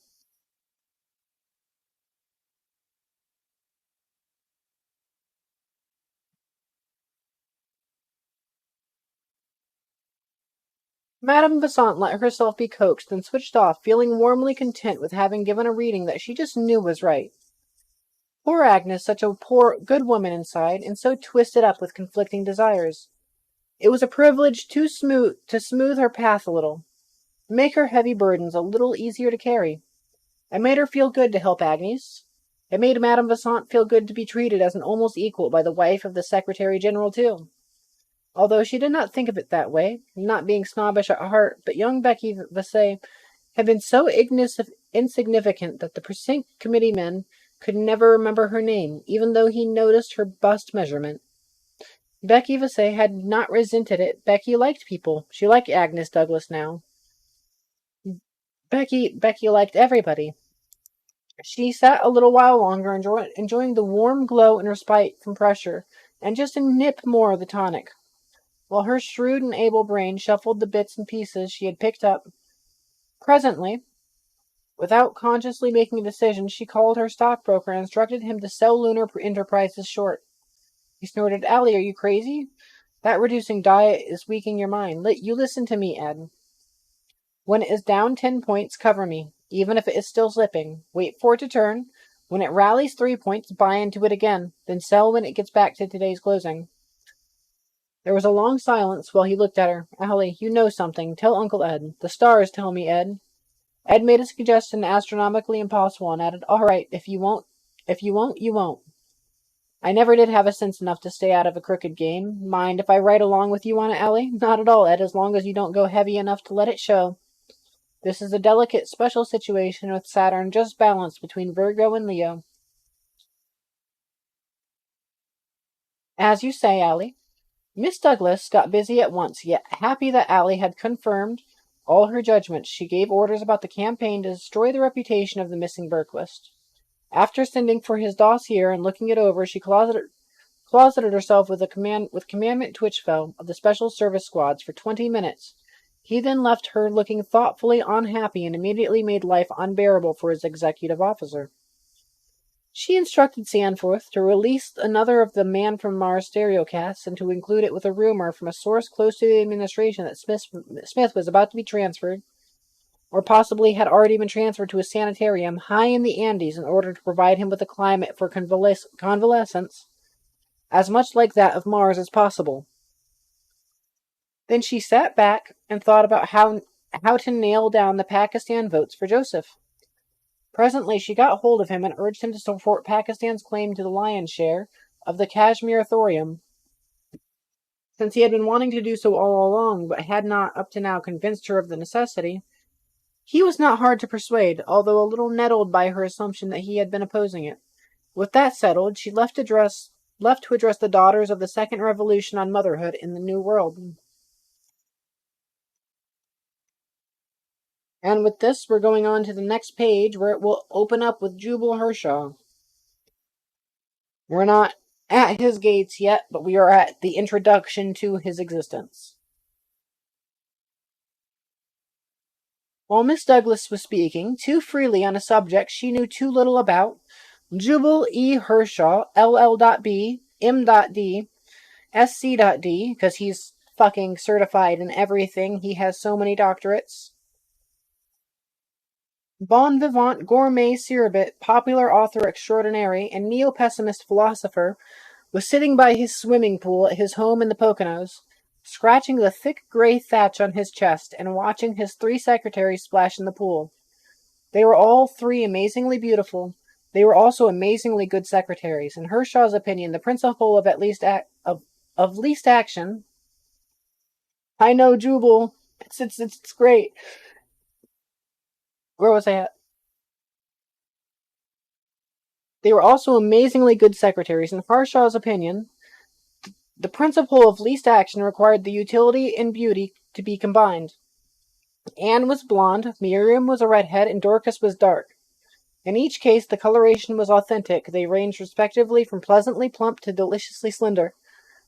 Madame Besant let herself be coaxed and switched off, feeling warmly content with having given a reading that she just knew was right. Poor Agnes, such a poor, good woman inside, and so twisted up with conflicting desires. It was a privilege to smooth her path a little, make her heavy burdens a little easier to carry. It made her feel good to help Agnes. It made Madame Vasant feel good to be treated as an almost equal by the wife of the Secretary General, too. Although she did not think of it that way, not being snobbish at heart, but young Becky Vasse had been so insignificant that the precinct committeemen could never remember her name, even though he noticed her bust measurement. Becky Vasse had not resented it. Becky liked people. She liked Agnes Douglas now. Becky liked everybody. She sat a little while longer, enjoying the warm glow and respite from pressure, and just a nip more of the tonic, while her shrewd and able brain shuffled the bits and pieces she had picked up. Presently, without consciously making a decision, she called her stockbroker and instructed him to sell Lunar Enterprises short. He snorted, "Allie, are you crazy? That reducing diet is weakening your mind. You listen to me, Ed. When it is down 10 points, cover me. even if it is still slipping. Wait for it to turn. When it rallies 3 points, buy into it again, then sell when it gets back to today's closing. There was a long silence while he looked at her. Allie, you know something. Tell Uncle Ed. The stars tell me, Ed. Ed made a suggestion astronomically impossible and added, all right, if you won't, you won't. I never did have a sense enough to stay out of a crooked game. Mind if I ride along with you on it, Allie? Not at all, Ed, as long as you don't go heavy enough to let it show. This is a delicate, special situation with Saturn just balanced between Virgo and Leo. As you say, Allie. Miss Douglas got busy at once, yet happy that Allie had confirmed all her judgments. She gave orders about the campaign to destroy the reputation of the missing Berquist. After sending for his dossier and looking it over, she closeted herself with Commandant Twitchfell of the Special Service Squads for 20 minutes. He then left her looking thoughtfully unhappy and immediately made life unbearable for his executive officer. She instructed Sanforth to release another of the Man from Mars stereocasts and to include it with a rumor from a source close to the administration that Smith was about to be transferred, or possibly had already been transferred to a sanitarium high in the Andes in order to provide him with a climate for convalescence as much like that of Mars as possible. Then she sat back and thought about how to nail down the Pakistan votes for Joseph. Presently she got hold of him and urged him to support Pakistan's claim to the lion's share of the Kashmir thorium, since he had been wanting to do so all along, but had not up to now convinced her of the necessity. He was not hard to persuade, although a little nettled by her assumption that he had been opposing it. With that settled, she left to address the daughters of the second revolution on motherhood in the New World. And with this, we're going on to the next page, where it will open up with Jubal Hershaw. We're not at his gates yet, but we are at the introduction to his existence. While Miss Douglas was speaking too freely on a subject she knew too little about, Jubal E. Hershaw, LL.B, M.D, SC.D, because he's fucking certified in everything, he has so many doctorates, bon vivant, gourmet cerebit, popular author extraordinary, and neo-pessimist philosopher, was sitting by his swimming pool at his home in the Poconos, scratching the thick gray thatch on his chest and watching his 3 secretaries splash in the pool. They were all 3 amazingly beautiful. They were also amazingly good secretaries. In Hershaw's opinion, the principle of least action. I know, Jubal. It's great. Where was I at? They were also amazingly good secretaries. In Harshaw's opinion, the principle of least action required the utility and beauty to be combined. Anne was blonde, Miriam was a redhead, and Dorcas was dark. In each case, the coloration was authentic. They ranged respectively from pleasantly plump to deliciously slender.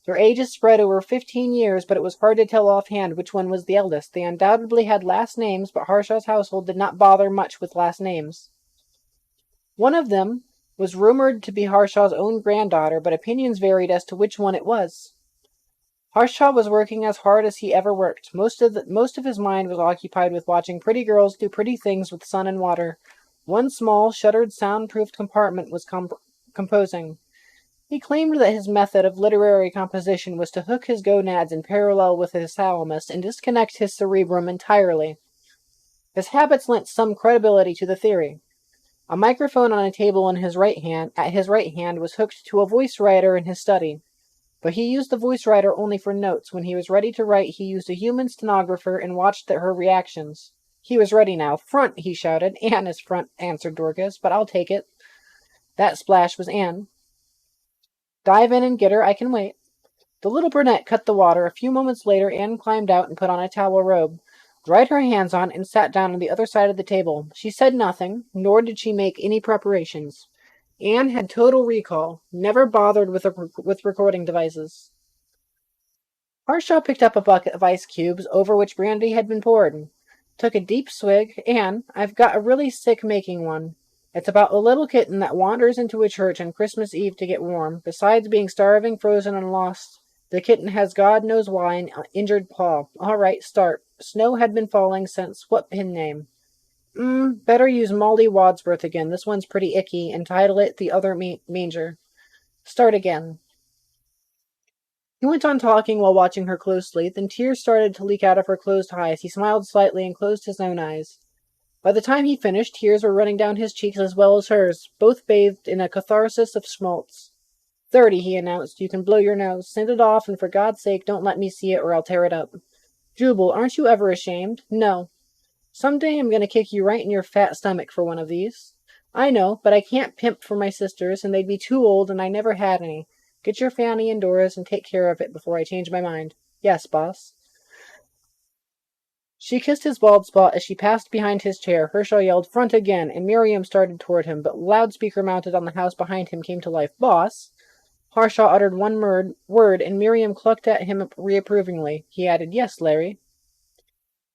Their ages spread over 15 years, but it was hard to tell offhand which one was the eldest. They undoubtedly had last names, but Harshaw's household did not bother much with last names. One of them was rumored to be Harshaw's own granddaughter, but opinions varied as to which one it was. Harshaw was working as hard as he ever worked. Most of his mind was occupied with watching pretty girls do pretty things with sun and water. One small, shuttered, soundproofed compartment was composing. He claimed that his method of literary composition was to hook his gonads in parallel with his thalamus and disconnect his cerebrum entirely. His habits lent some credibility to the theory. A microphone on a table at his right hand was hooked to a voice writer in his study. But he used the voice writer only for notes. When he was ready to write, he used a human stenographer and watched her reactions. He was ready now. Front, he shouted. Anne is front, answered Dorcas, but I'll take it. That splash was Anne. Dive in and get her, I can wait. The little brunette cut the water. A few moments later, Anne climbed out and put on a towel robe, dried her hands on, and sat down on the other side of the table. She said nothing, nor did she make any preparations. Anne had total recall, never bothered with recording devices. Harshaw picked up a bucket of ice cubes over which brandy had been poured, took a deep swig. Anne, I've got a really sick making one. It's about a little kitten that wanders into a church on Christmas Eve to get warm. Besides being starving, frozen, and lost, the kitten has God knows why an injured paw. All right, start. Snow had been falling since what pin name? Better use Molly Wadsworth again. This one's pretty icky, and title it The Other Manger. Start again. He went on talking while watching her closely, then tears started to leak out of her closed eyes. He smiled slightly and closed his own eyes. By the time he finished, tears were running down his cheeks as well as hers, both bathed in a catharsis of schmaltz. 30, he announced. You can blow your nose. Send it off, and for God's sake, don't let me see it or I'll tear it up. Jubal, aren't you ever ashamed? No. Someday I'm going to kick you right in your fat stomach for one of these. I know, but I can't pimp for my sisters, and they'd be too old, and I never had any. Get your fanny indoors and take care of it before I change my mind. Yes, boss. She kissed his bald spot as she passed behind his chair. Hershaw yelled, "Front again," and Miriam started toward him, but loudspeaker mounted on the house behind him came to life. Boss? Harshaw uttered one word, and Miriam clucked at him reprovingly. He added, Yes, Larry.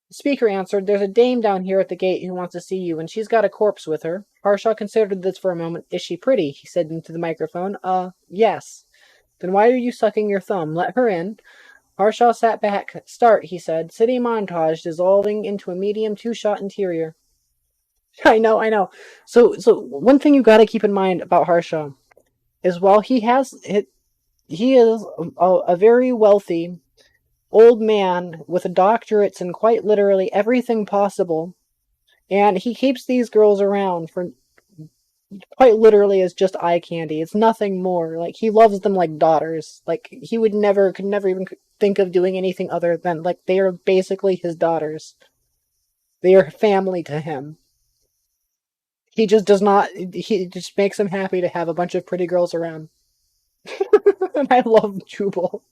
The speaker answered, There's a dame down here at the gate who wants to see you, and she's got a corpse with her. Harshaw considered this for a moment. Is she pretty? He said into the microphone. Yes. Then why are you sucking your thumb? Let her in. Harshaw sat back. Start, he said. City montage dissolving into a medium two-shot interior. I know. So one thing you got to keep in mind about Harshaw is while he is a very wealthy old man with doctorates in quite literally everything possible, and he keeps these girls around for quite literally as just eye candy. It's nothing more. Like, he loves them like daughters. Like, he could never even think of doing anything other than, like, they are basically his daughters. They are family to him. He just does not, he just makes him happy to have a bunch of pretty girls around. And I love Jubal.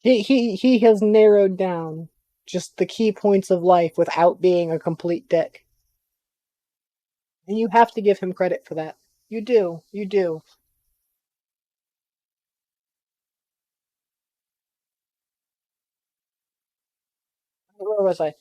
He has narrowed down just the key points of life without being a complete dick. And you have to give him credit for that. You do. You do. Where was I?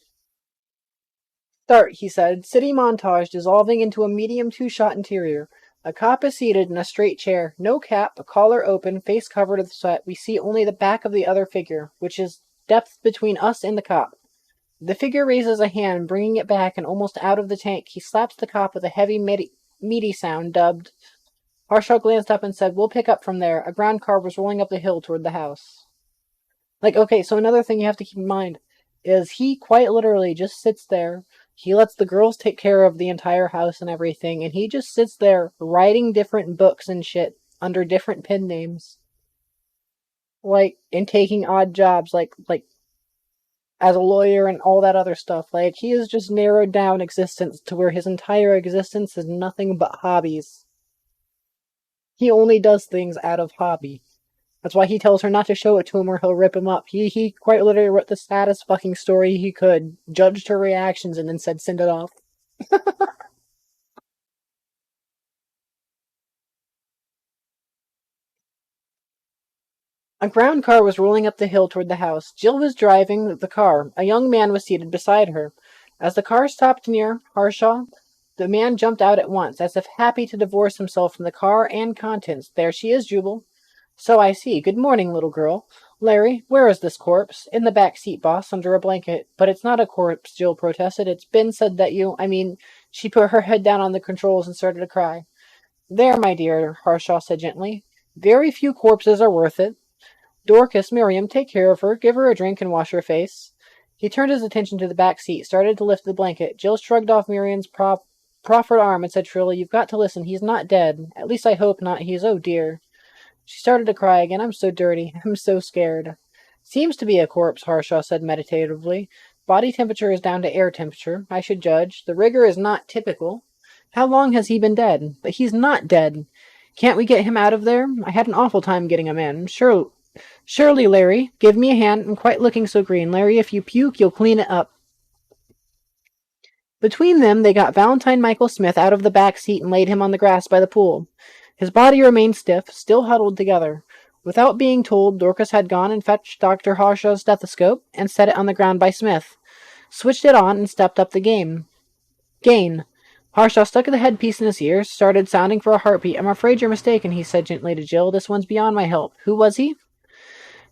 Start, he said. City montage dissolving into a medium two-shot interior. A cop is seated in a straight chair. No cap, collar open, face covered with sweat. We see only the back of the other figure, which is depth between us and the cop. The figure raises a hand, bringing it back and almost out of the tank. He slaps the cop with a heavy, meaty sound, dubbed. Harshaw glanced up and said, We'll pick up from there. A ground car was rolling up the hill toward the house. Like, okay, so another thing you have to keep in mind is he quite literally just sits there. He lets the girls take care of the entire house and everything, and he just sits there writing different books and shit under different pen names. Like, and taking odd jobs, like as a lawyer and all that other stuff. Like, he has just narrowed down existence to where his entire existence is nothing but hobbies. He only does things out of hobby. That's why he tells her not to show it to him or he'll rip him up. He quite literally wrote the saddest fucking story he could, judged her reactions, and then said, send it off. A ground car was rolling up the hill toward the house. Jill was driving the car. A young man was seated beside her. As the car stopped near Harshaw, the man jumped out at once, as if happy to divorce himself from the car and contents. There she is, Jubal. So I see. Good morning, little girl. Larry, where is this corpse? In the back seat, boss, under a blanket. But it's not a corpse, Jill protested. It's been said that she put her head down on the controls and started to cry. There, my dear, Harshaw said gently. Very few corpses are worth it. Dorcas, Miriam, take care of her. Give her a drink and wash her face. He turned his attention to the back seat, started to lift the blanket. Jill shrugged off Miriam's proffered arm and said shrilly, You've got to listen. He's not dead. At least I hope not. He's, oh dear. She started to cry again. I'm so dirty. I'm so scared. Seems to be a corpse, Harshaw said meditatively. Body temperature is down to air temperature, I should judge. The rigor is not typical. How long has he been dead? But he's not dead. Can't we get him out of there? I had an awful time getting him in. Surely, Larry. Give me a hand. I'm quite looking so green. Larry, if you puke, you'll clean it up. Between them, they got Valentine Michael Smith out of the back seat and laid him on the grass by the pool. His body remained stiff, still huddled together. Without being told, Dorcas had gone and fetched Dr. Harshaw's stethoscope and set it on the ground by Smith, switched it on, and stepped up the gain. Harshaw stuck the headpiece in his ear, started sounding for a heartbeat. I'm afraid you're mistaken, he said gently to Jill. This one's beyond my help. Who was he?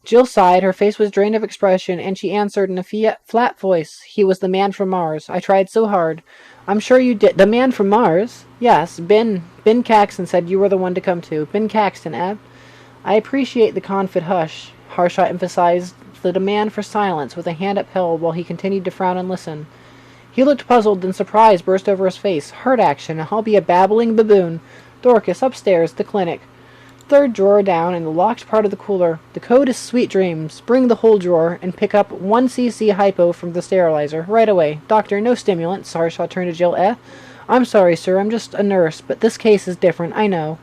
Jill sighed. Her face was drained of expression, and she answered in a flat voice. He was the man from Mars. I tried so hard. I'm sure you did. The man from Mars? Yes, Ben Caxton said you were the one to come to. Ben Caxton, eh? I appreciate the confid hush. Harshaw emphasized the demand for silence with a hand upheld while he continued to frown and listen. He looked puzzled, then surprise burst over his face. Heart action, and I'll be a babbling baboon. Dorcas, upstairs, the clinic. Third drawer down in the locked part of the cooler. The code is sweet dreams. Bring the whole drawer and pick up 1 cc hypo from the sterilizer. Right away. Doctor, no stimulants. Harshaw turned to Jill. I'm sorry, sir. I'm just a nurse, but this case is different. I know.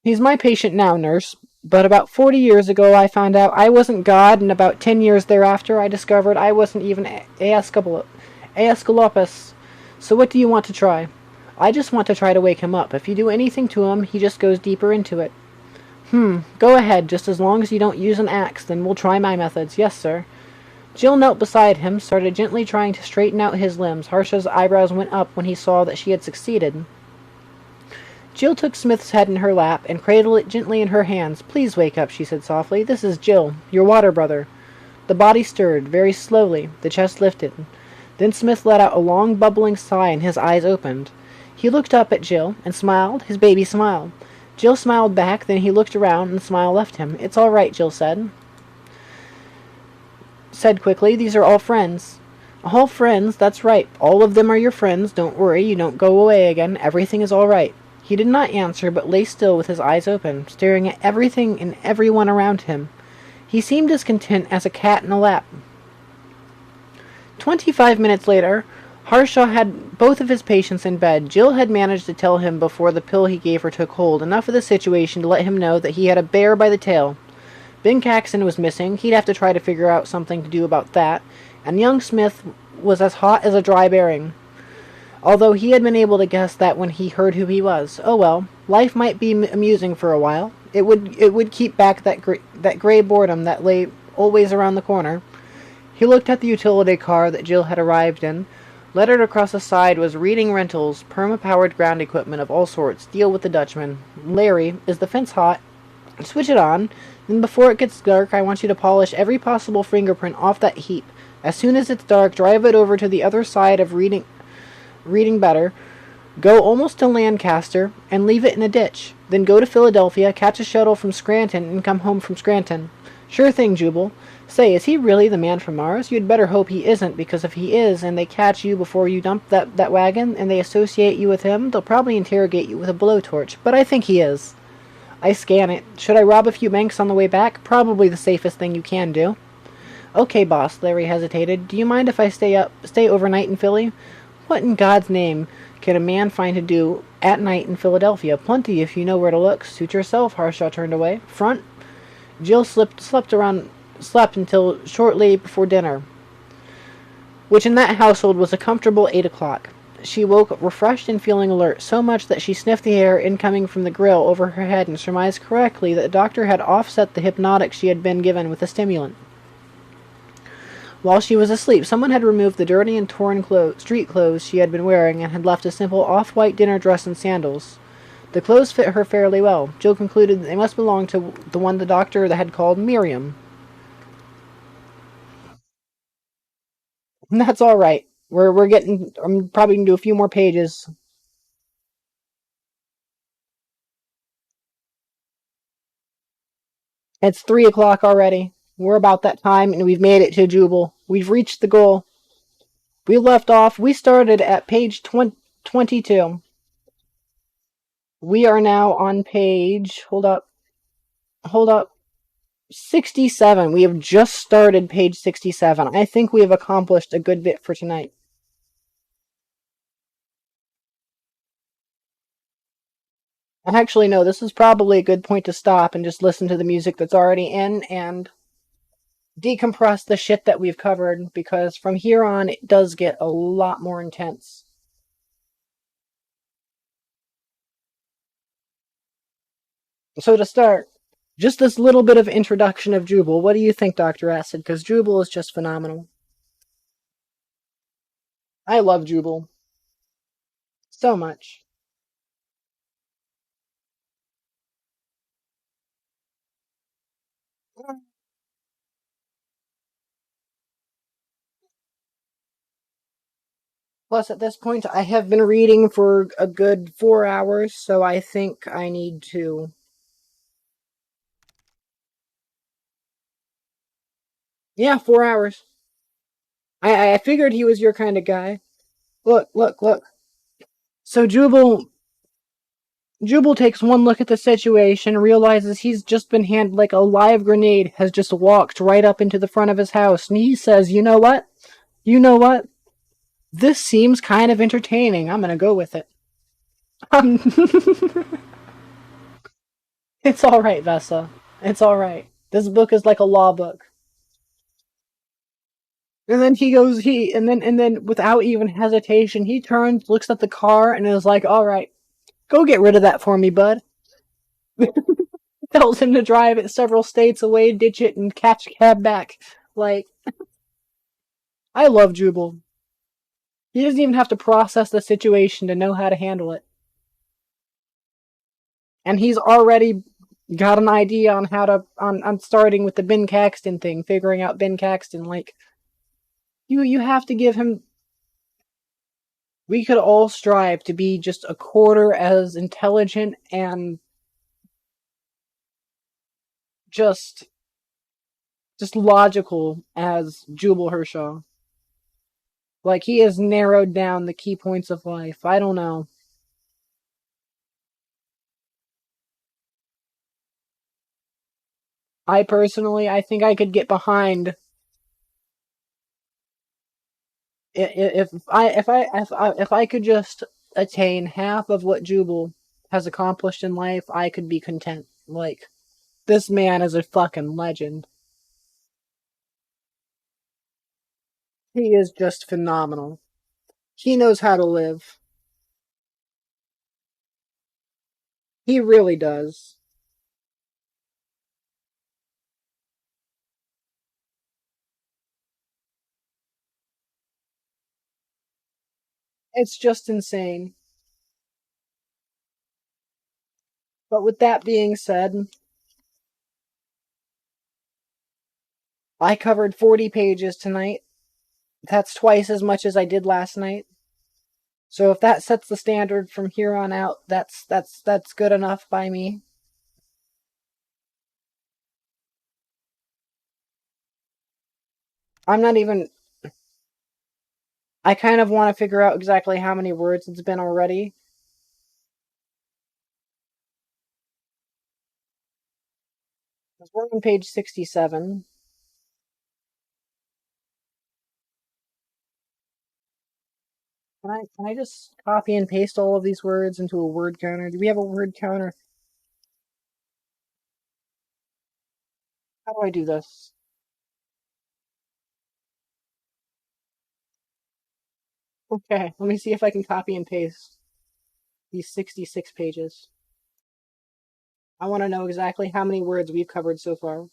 He's my patient now, nurse. But about 40 years ago, I found out I wasn't God, and about 10 years thereafter, I discovered I wasn't even Aesculapus. So what do you want to try? I just want to try to wake him up. If you do anything to him, he just goes deeper into it. Go ahead, just as long as you don't use an axe, then we'll try my methods. Yes, sir. Jill knelt beside him, started gently trying to straighten out his limbs. Harsha's eyebrows went up when he saw that she had succeeded. Jill took Smith's head in her lap and cradled it gently in her hands. Please wake up, she said softly. This is Jill, your water brother. The body stirred, very slowly. The chest lifted. Then Smith let out a long, bubbling sigh, and his eyes opened. He looked up at Jill and smiled. His baby smiled. Jill smiled back, then he looked around, and the smile left him. It's all right, Jill said quickly. These are all friends. All friends, that's right. All of them are your friends. Don't worry, you don't go away again. Everything is all right. He did not answer, but lay still with his eyes open, staring at everything and everyone around him. He seemed as content as a cat in a lap. 25 minutes later, Harshaw had both of his patients in bed. Jill had managed to tell him before the pill he gave her took hold enough of the situation to let him know that he had a bear by the tail. Ben Caxton was missing. He'd have to try to figure out something to do about that. And young Smith was as hot as a dry bearing. Although he had been able to guess that when he heard who he was. Oh well, life might be amusing for a while. It would keep back that gray boredom that lay always around the corner. He looked at the utility car that Jill had arrived in. Lettered across the side was Reading Rentals, perma-powered ground equipment of all sorts. Deal with the Dutchman. Larry, is the fence hot? Switch it on. Then before it gets dark, I want you to polish every possible fingerprint off that heap. As soon as it's dark, drive it over to the other side of Reading Better. Go almost to Lancaster and leave it in a ditch. Then go to Philadelphia, catch a shuttle from Scranton, and come home from Scranton. Sure thing, Jubal. Say, is he really the man from Mars? You'd better hope he isn't, because if he is, and they catch you before you dump that wagon, and they associate you with him, they'll probably interrogate you with a blowtorch. But I think he is. I scan it. Should I rob a few banks on the way back? Probably the safest thing you can do. Okay, boss, Larry hesitated. Do you mind if I stay overnight in Philly? What in God's name can a man find to do at night in Philadelphia? Plenty if you know where to look. Suit yourself, Harshaw turned away. Front. Jill slept until shortly before dinner, which in that household was a comfortable 8 o'clock. She woke refreshed and feeling alert, so much that she sniffed the air incoming from the grill over her head and surmised correctly that the doctor had offset the hypnotic she had been given with a stimulant. While she was asleep, someone had removed the dirty and torn street clothes she had been wearing and had left a simple off-white dinner dress and sandals. The clothes fit her fairly well. Jill concluded that they must belong to the one the doctor had called Miriam. That's all right. We're getting. I'm probably gonna do a few more pages. It's 3 o'clock already. We're about that time, and we've made it to Jubal. We've reached the goal. We left off. We started at page 22. We are now on page. Hold up. Hold up. 67. We have just started page 67. I think we have accomplished a good bit for tonight. Actually, no, this is probably a good point to stop and just listen to the music that's already in and decompress the shit that we've covered, because from here on it does get a lot more intense. So to start, just this little bit of introduction of Jubal. What do you think, Dr. Acid? Because Jubal is just phenomenal. I love Jubal so much. Plus, at this point, I have been reading for a good 4 hours, so I think I need to. Yeah, 4 hours. I figured he was your kind of guy. Look, look, look. So Jubal takes one look at the situation, realizes he's just been handed like a live grenade, has just walked right up into the front of his house, and he says, "You know what? You know what? This seems kind of entertaining. I'm gonna go with it." Um, it's all right, Vessa. It's all right. This book is like a law book. And then he goes, and then without even hesitation, he turns, looks at the car, and is like, "All right, go get rid of that for me, bud." Tells him to drive it several states away, ditch it, and catch a cab back. Like, I love Jubal. He doesn't even have to process the situation to know how to handle it. And he's already got an idea on how to on starting with the Ben Caxton thing, figuring out Ben Caxton. Like, you have to give him. We could all strive to be just a quarter as intelligent and just just logical as Jubal Hershaw. Like, he has narrowed down the key points of life. I don't know. I personally, I think I could get behind if I could just attain half of what Jubal has accomplished in life, I could be content. Like, this man is a fucking legend. He is just phenomenal. He knows how to live. He really does. It's just insane. But with that being said, I covered 40 pages tonight. That's twice as much as I did last night. So if that sets the standard from here on out, that's good enough by me. I'm not even. I kind of want to figure out exactly how many words it's been already. Because we're on page 67. Can I just copy and paste all of these words into a word counter? Do we have a word counter? How do I do this? Okay, let me see if I can copy and paste these 66 pages. I want to know exactly how many words we've covered so far.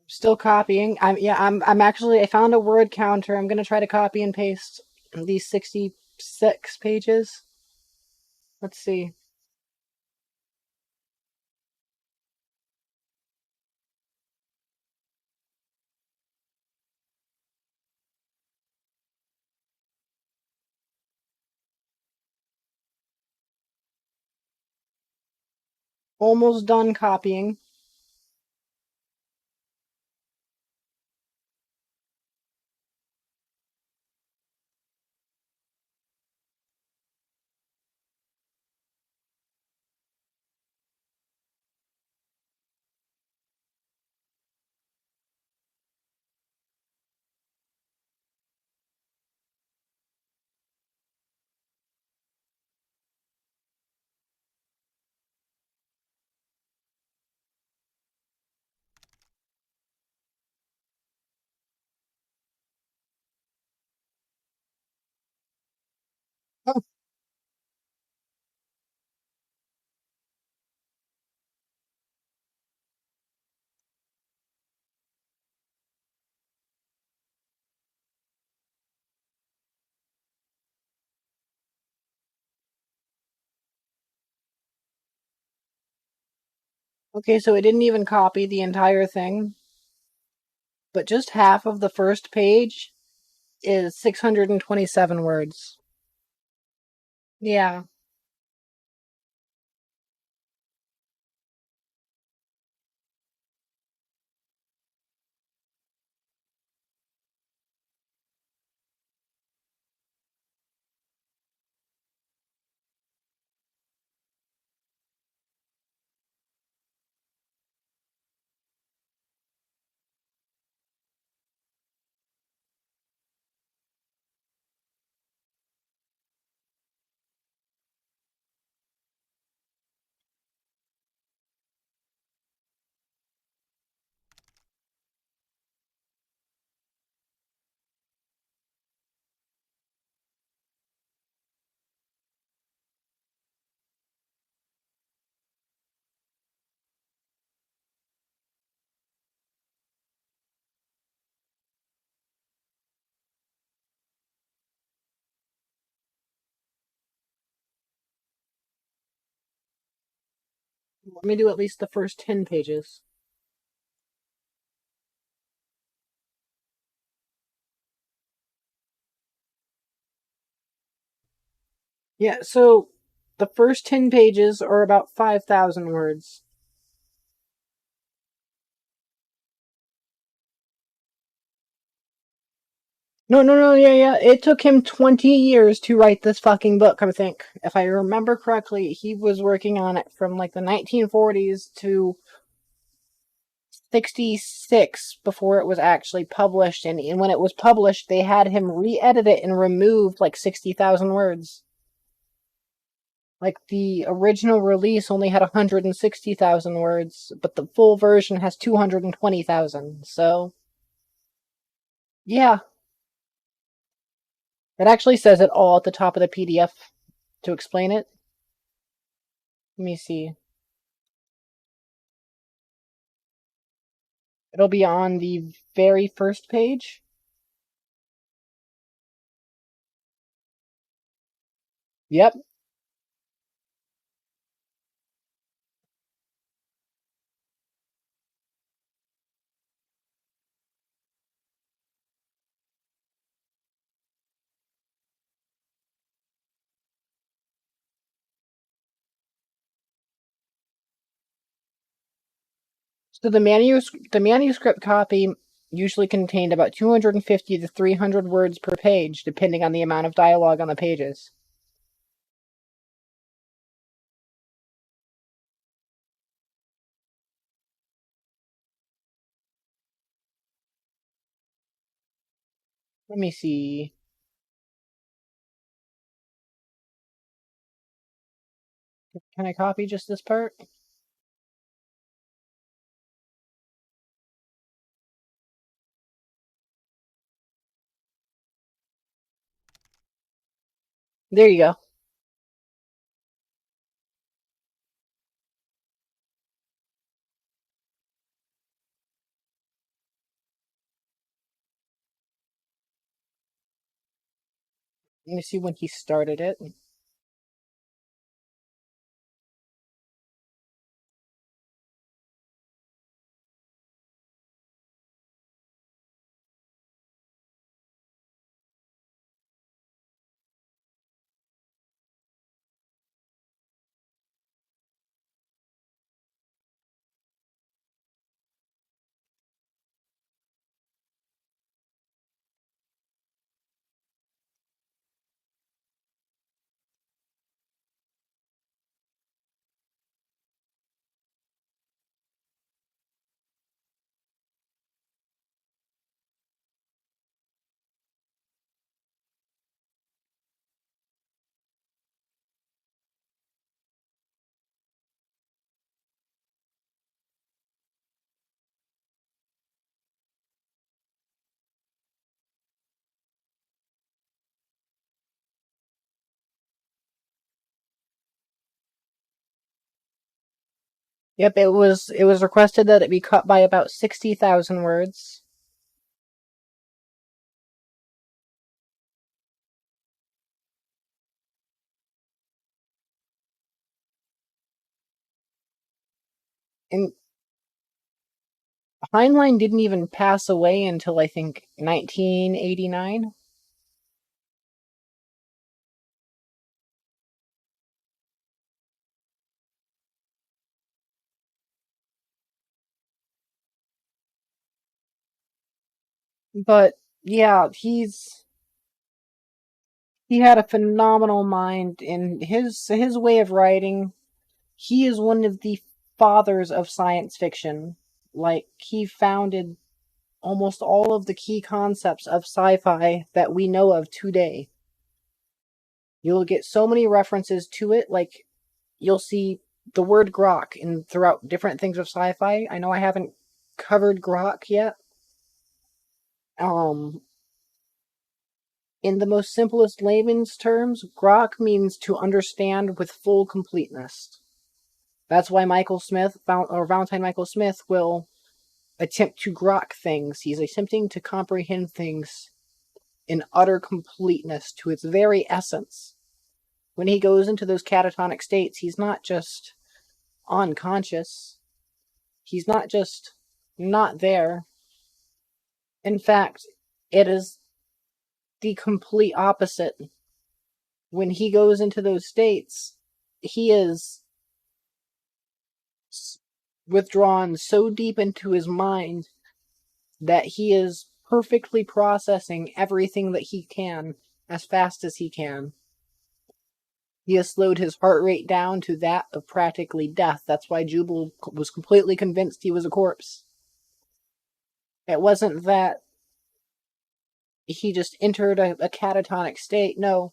Still copying. I'm actually I found a word counter. I'm gonna try to copy and paste these 66 pages. Let's see. Almost done copying. Oh, okay, so it didn't even copy the entire thing, but just half of the first page is 627 words. Yeah. Let me do at least the first 10 pages. Yeah, so the first 10 pages are about 5,000 words. No, no, no, yeah, yeah. It took him 20 years to write this fucking book, I think. If I remember correctly, he was working on it from like the 1940s to 66 before it was actually published. And when it was published, they had him re edit it and remove like 60,000 words. Like the original release only had 160,000 words, but the full version has 220,000. So, yeah, it actually says it all at the top of the PDF to explain it. Let me see. It'll be on the very first page. Yep. So the manuscript copy usually contained about 250 to 300 words per page, depending on the amount of dialogue on the pages. Let me see. Can I copy just this part? There you go. Let me see when he started it. Yep, it was requested that it be cut by about 60,000 words. And Heinlein didn't even pass away until I think 1989. But yeah, he had a phenomenal mind in his way of writing. He is one of the fathers of science fiction. Like, he founded almost all of the key concepts of sci-fi that we know of today. You'll get so many references to it, like you'll see the word grok in throughout different things of sci-fi. I know I haven't covered grok yet. Um in the most simplest layman's terms, grok means to understand with full completeness. That's why Michael Smith, or Valentine Michael Smith, will attempt to grok things. He's attempting to comprehend things in utter completeness to its very essence. When he goes into those catatonic states, he's not just unconscious. He's not just not there. In fact, it is the complete opposite. When he goes into those states, he is withdrawn so deep into his mind that he is perfectly processing everything that he can as fast as he can. He has slowed his heart rate down to that of practically death. That's why Jubal was completely convinced he was a corpse. It wasn't that he just entered a catatonic state. No.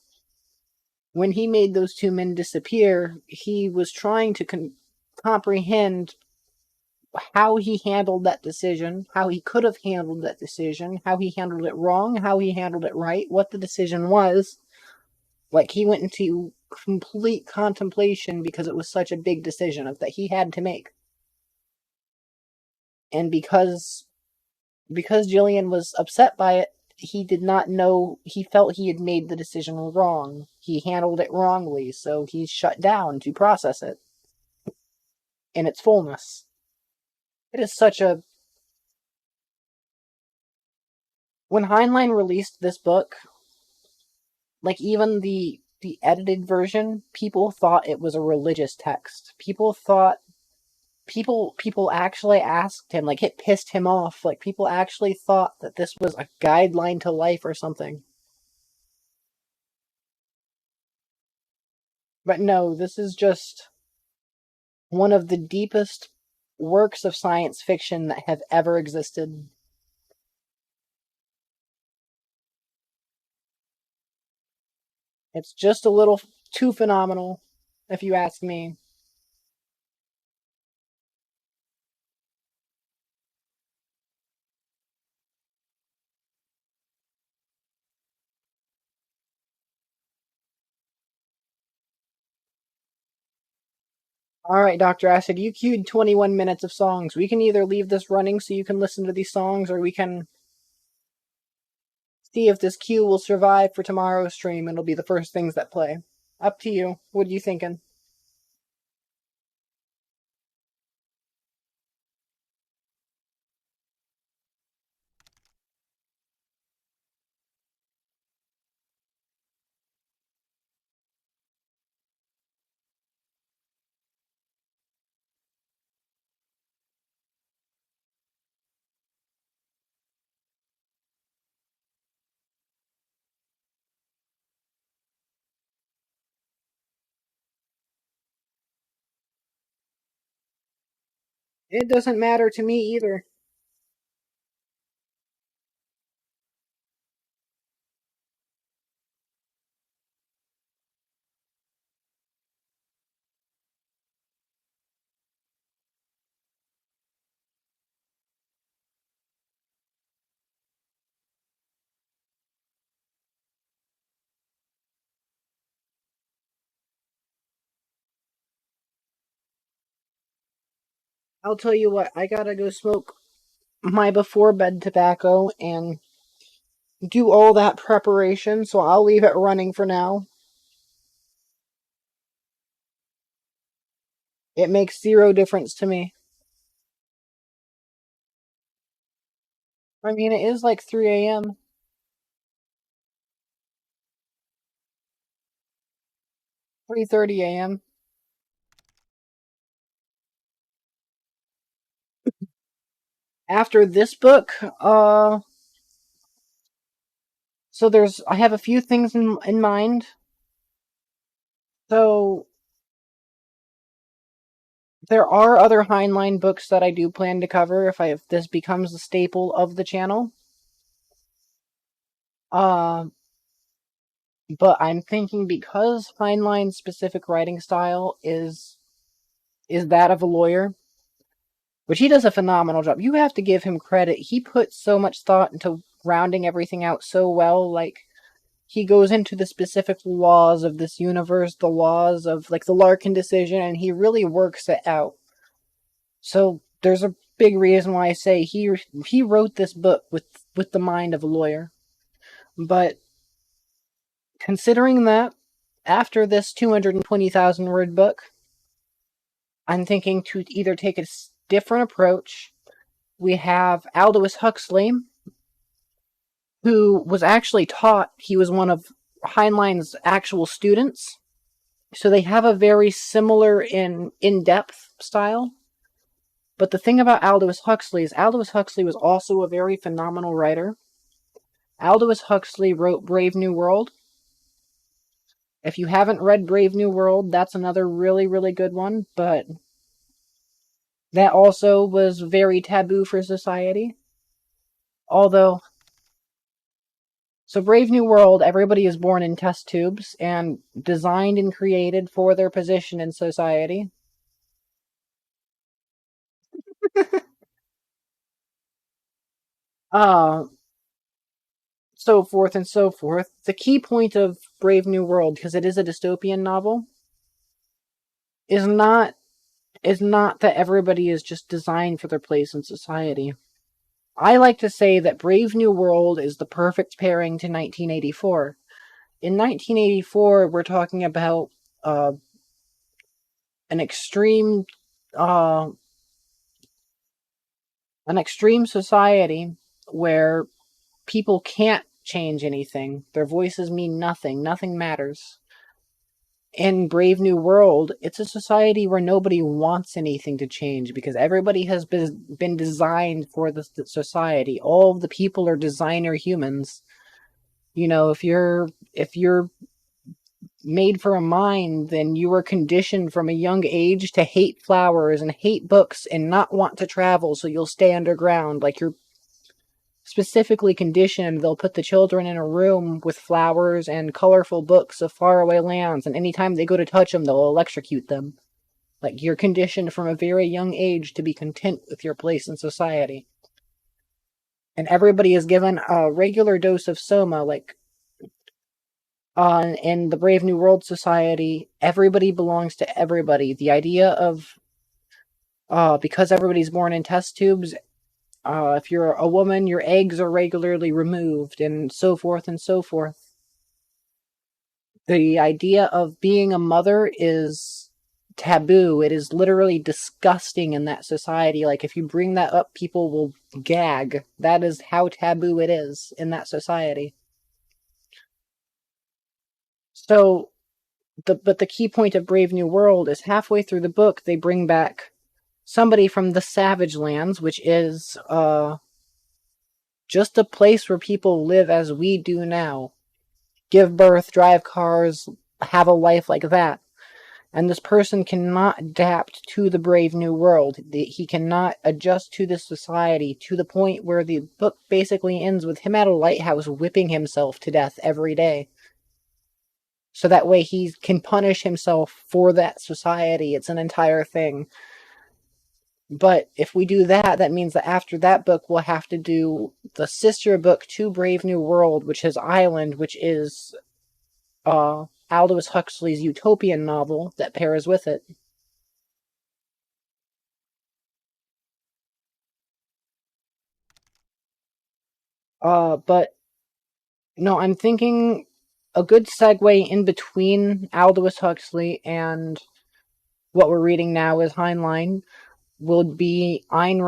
When he made those two men disappear, he was trying to comprehend how he handled that decision, how he could have handled that decision, how he handled it wrong, how he handled it right, what the decision was. Like, he went into complete contemplation because it was such a big decision that he had to make. And because Jillian was upset by it, he did not know, he felt he had made the decision wrong. He handled it wrongly, so he shut down to process it in its fullness. It is such a... When Heinlein released this book, like, even the edited version, people thought it was a religious text. People actually asked him, like, it pissed him off. Like, people actually thought that this was a guideline to life or something. But no, this is just one of the deepest works of science fiction that have ever existed. It's just a little too phenomenal, if you ask me. Alright, Dr. Acid, you queued 21 minutes of songs. We can either leave this running so you can listen to these songs, or we can see if this queue will survive for tomorrow's stream and it'll be the first things that play. Up to you. What are you thinking? It doesn't matter to me either. I'll tell you what, I gotta go smoke my before bed tobacco and do all that preparation, so I'll leave it running for now. It makes zero difference to me. I mean, it is like 3 a.m., 3:30 a.m. After this book, so I have a few things in mind. So there are other Heinlein books that I do plan to cover if this becomes a staple of the channel. Uh, but I'm thinking because Heinlein's specific writing style is that of a lawyer, which he does a phenomenal job. You have to give him credit. He puts so much thought into rounding everything out so well. Like, he goes into the specific laws of this universe, the laws of, like, the Larkin decision, and he really works it out. So there's a big reason why I say he wrote this book with the mind of a lawyer. But considering that, after this 220,000 word book, I'm thinking to either take a different approach. We have Aldous Huxley, who was actually taught, he was one of Heinlein's actual students. So they have a very similar in-depth style. But the thing about Aldous Huxley is Aldous Huxley was also a very phenomenal writer. Aldous Huxley wrote Brave New World. If you haven't read Brave New World, that's another really, really good one, but that also was very taboo for society. Although, so Brave New World, everybody is born in test tubes and designed and created for their position in society. uh, so forth and so forth. The key point of Brave New World, because it is a dystopian novel, is not that everybody is just designed for their place in society. I like to say that Brave New World is the perfect pairing to 1984. In 1984, we're talking about uh, an extreme, uh, an extreme society where people can't change anything. Their voices mean nothing. Nothing matters. In Brave New World, it's a society where nobody wants anything to change because everybody has been designed for the society. All of the people are designer humans. You know, if you're made for a mine, then you were conditioned from a young age to hate flowers and hate books and not want to travel, so you'll stay underground. Like, you're specifically conditioned. They'll put the children in a room with flowers and colorful books of faraway lands, and anytime they go to touch them, they'll electrocute them. Like, you're conditioned from a very young age to be content with your place in society. And everybody is given a regular dose of soma, like, in the Brave New World Society, everybody belongs to everybody. The idea of, because everybody's born in test tubes, if you're a woman, your eggs are regularly removed, and so forth and so forth. The idea of being a mother is taboo. It is literally disgusting in that society. Like, if you bring that up, people will gag. That is how taboo it is in that society. So, but the key point of Brave New World is halfway through the book, they bring back somebody from the Savage Lands, which is just a place where people live as we do now. Give birth, drive cars, have a life like that. And this person cannot adapt to the Brave New World. He cannot adjust to this society to the point where the book basically ends with him at a lighthouse whipping himself to death every day. So that way he can punish himself for that society. It's an entire thing. But if we do that, that means that after that book, we'll have to do the sister book to Brave New World, which is Island, which is Aldous Huxley's utopian novel that pairs with it. But no, I'm thinking a good segue in between Aldous Huxley and what we're reading now is Heinlein would be Ayn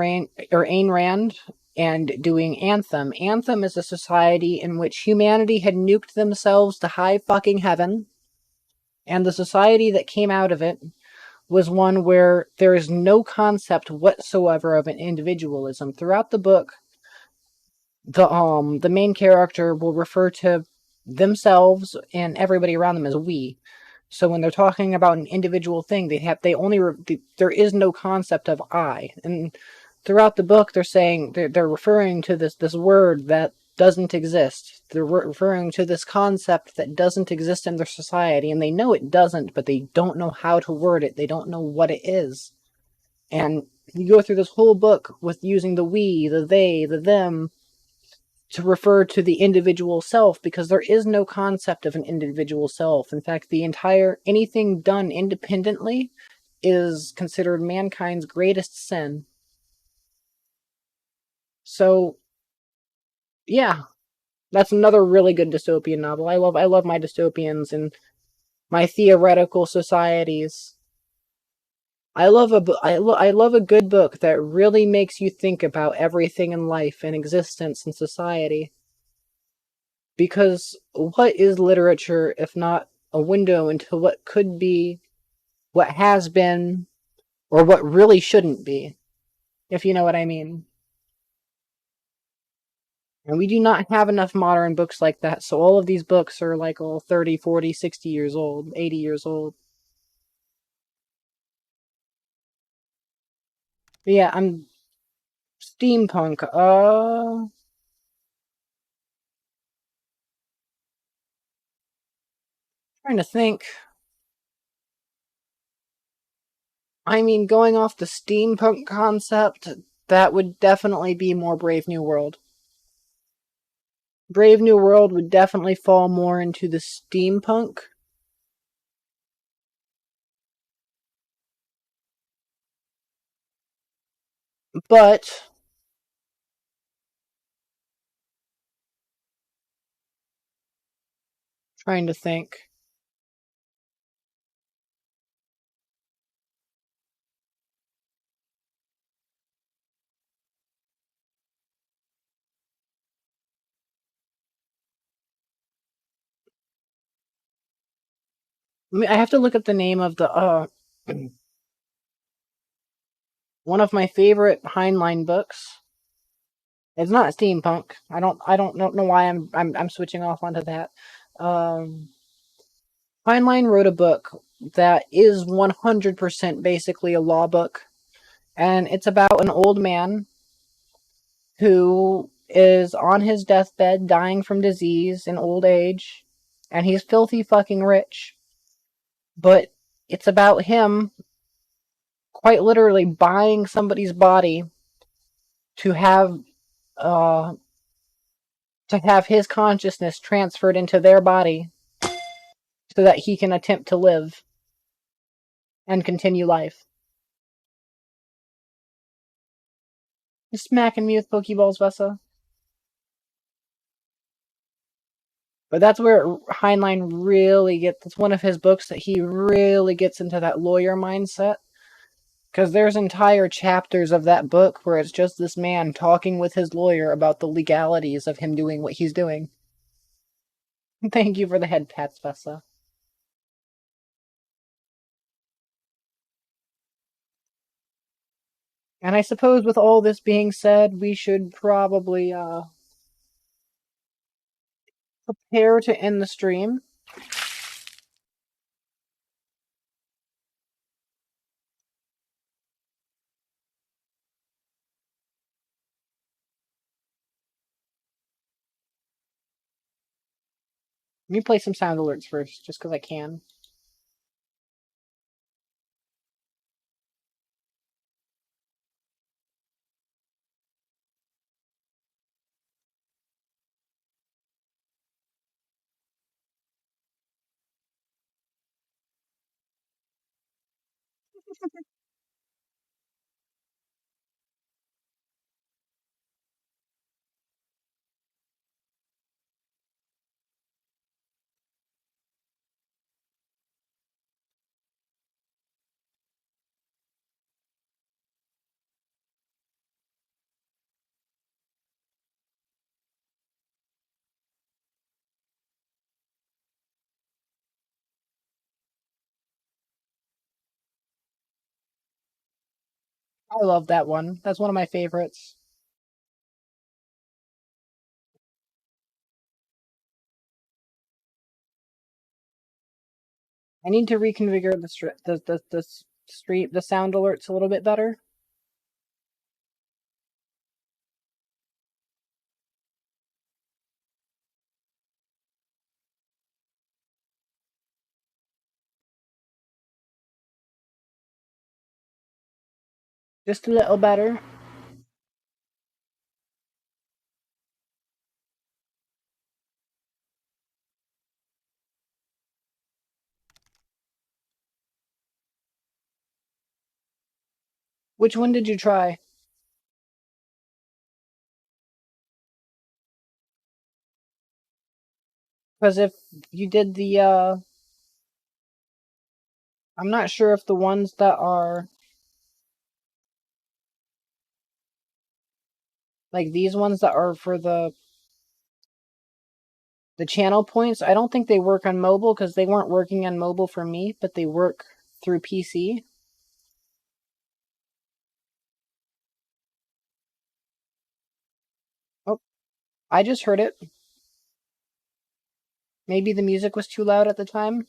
Rand and doing Anthem. Anthem is a society in which humanity had nuked themselves to high fucking heaven, and the society that came out of it was one where there is no concept whatsoever of an individualism. Throughout the book, the main character will refer to themselves and everybody around them as we. So when they're talking about an individual thing, there is no concept of I. And throughout the book, they're referring to this word that doesn't exist. They're referring to this concept that doesn't exist in their society, and they know it doesn't, but they don't know how to word it. They don't know what it is. And you go through this whole book with using the we, the they, the them, to refer to the individual self, because there is no concept of an individual self. In fact, anything done independently is considered mankind's greatest sin. So, yeah, that's another really good dystopian novel. I love my dystopians and my theoretical societies. I love a good book that really makes you think about everything in life and existence and society. Because what is literature if not a window into what could be, what has been, or what really shouldn't be, if you know what I mean? And we do not have enough modern books like that, so all of these books are like all 30, 40, 60 years old, 80 years old. But yeah, I'm steampunk. Trying to think. I mean, going off the steampunk concept, that would definitely be more Brave New World. Brave New World would definitely fall more into the steampunk. But trying to think. I have to look up the name of the one of my favorite Heinlein books. It's not steampunk. I don't know why I'm switching off onto that. Um, Heinlein wrote a book that is 100% basically a law book, and it's about an old man who is on his deathbed, dying from disease and old age, and he's filthy fucking rich. But it's about him quite literally buying somebody's body to have uh to have his consciousness transferred into their body so that he can attempt to live and continue life. You're smacking me with Pokeballs, Vessa. But that's where Heinlein really gets. It's one of his books that he really gets into that lawyer mindset. Because there's entire chapters of that book where it's just this man talking with his lawyer about the legalities of him doing what he's doing. Thank you for the head pats, Vessa. And I suppose with all this being said, we should probably prepare to end the stream. Let me play some sound alerts first, just because I can. I love that one. That's one of my favorites. I need to reconfigure the sound alerts a little bit better. Just a little better. Which one did you try? Because if you did I'm not sure if the ones that are like these ones that are for the channel points, I don't think they work on mobile because they weren't working on mobile for me, but they work through PC. Oh, I just heard it. Maybe the music was too loud at the time.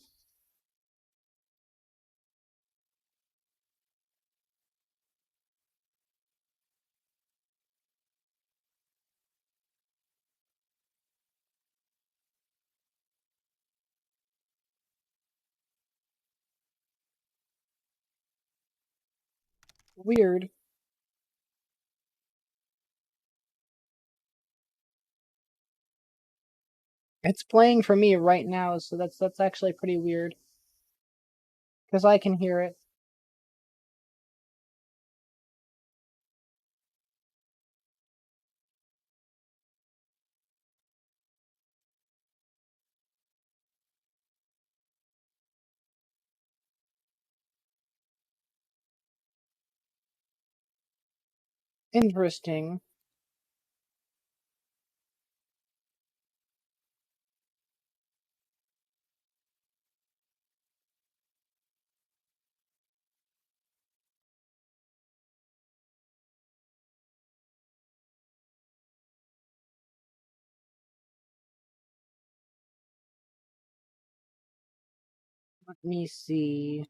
Weird. It's playing for me right now, so that's actually pretty weird because I can hear it. Interesting. Let me see.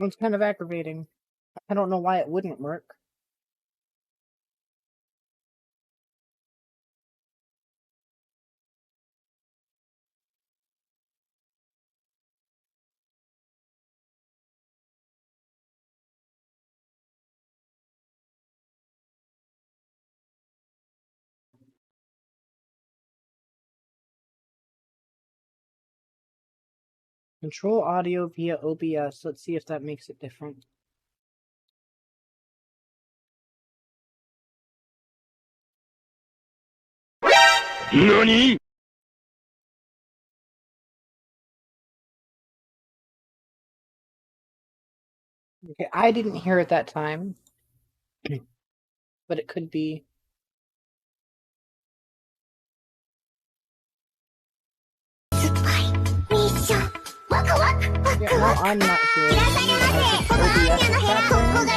It's kind of aggravating. I don't know why it wouldn't work. Control audio via OBS. Let's see if that makes it different. NANI?! Okay, I didn't hear it that time, but it could be. Yeah, no, I'm not hearing it. I think OBS is background.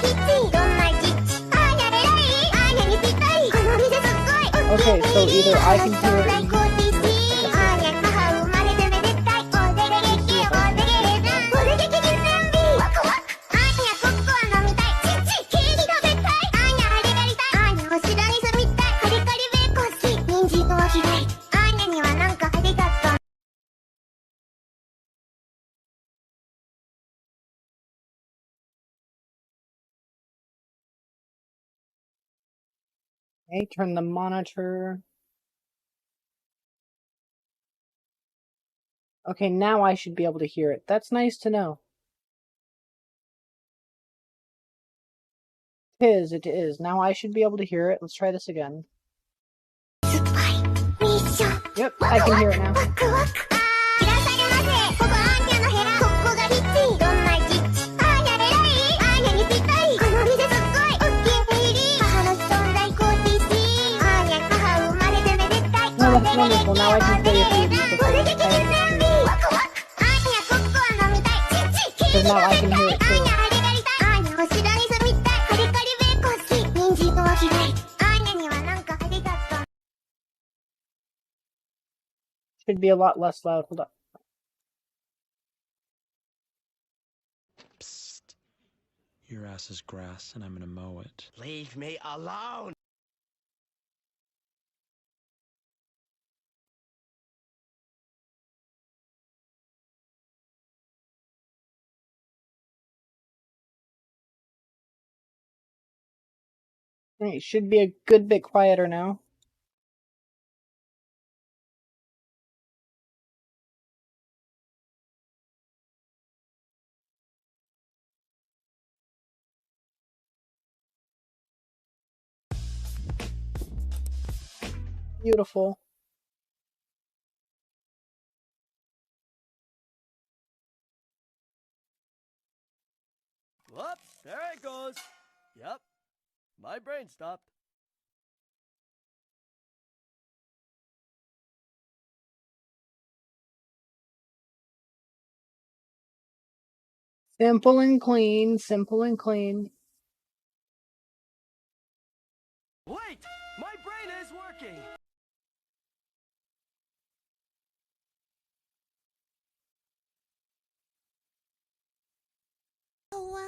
Okay, so either I can hear it and you can hear it. Okay, turn the monitor. Okay, now I should be able to hear it. That's nice to know. It is. Now I should be able to hear it. Let's try this again. Yep, I can hear it now. Oh, that's wonderful. Now I can play a few of these before I end the stream. Because now I can hear it too. Should be a lot less loud. Hold up. Psst. Your ass is grass and I'm gonna mow it. Leave me alone! It should be a good bit quieter now. Beautiful. Whoops, there it goes. Yep, my brain stopped. Simple and clean, simple and clean. Wait, my brain is working. Hello?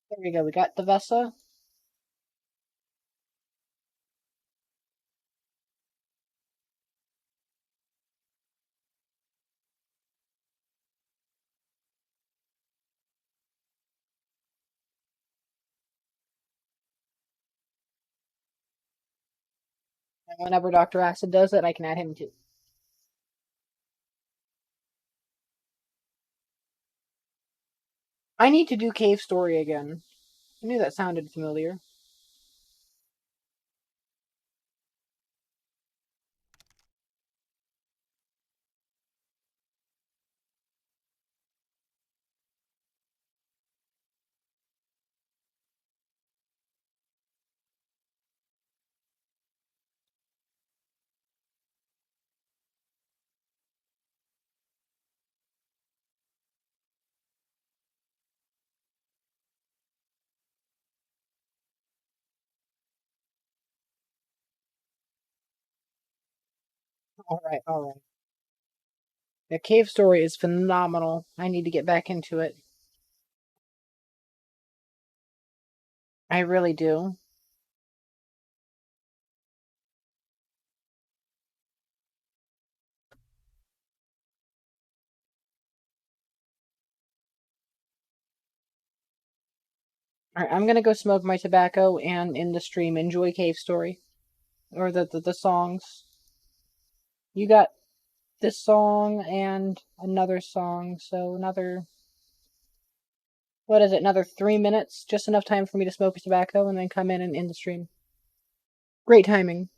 There we go. We got the Vesa. And whenever Dr. Acid does it, I can add him too. I need to do Cave Story again. I knew that sounded familiar. Alright, alright. The Cave Story is phenomenal. I need to get back into it. I really do. Alright, I'm gonna go smoke my tobacco and in the stream enjoy Cave Story. Or the songs. You got this song and another song, so another, what is it, another 3 minutes? Just enough time for me to smoke a tobacco and then come in and end the stream. Great timing.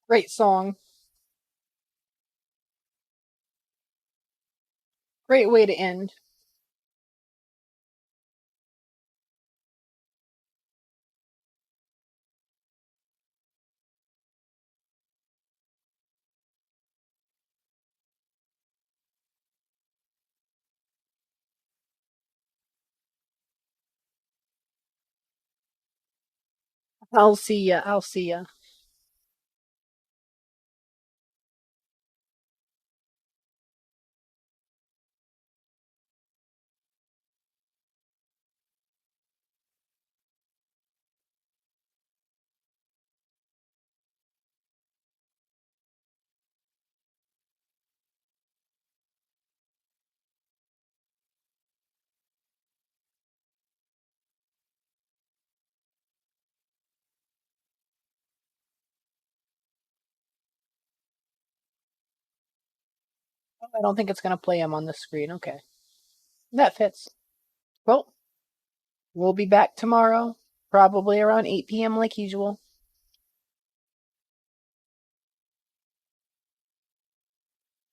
Great song. Great way to end. I'll see ya. I'll see ya. I don't think it's going to play him on the screen. Okay. That fits. Well, we'll be back tomorrow, probably around 8 p.m. like usual.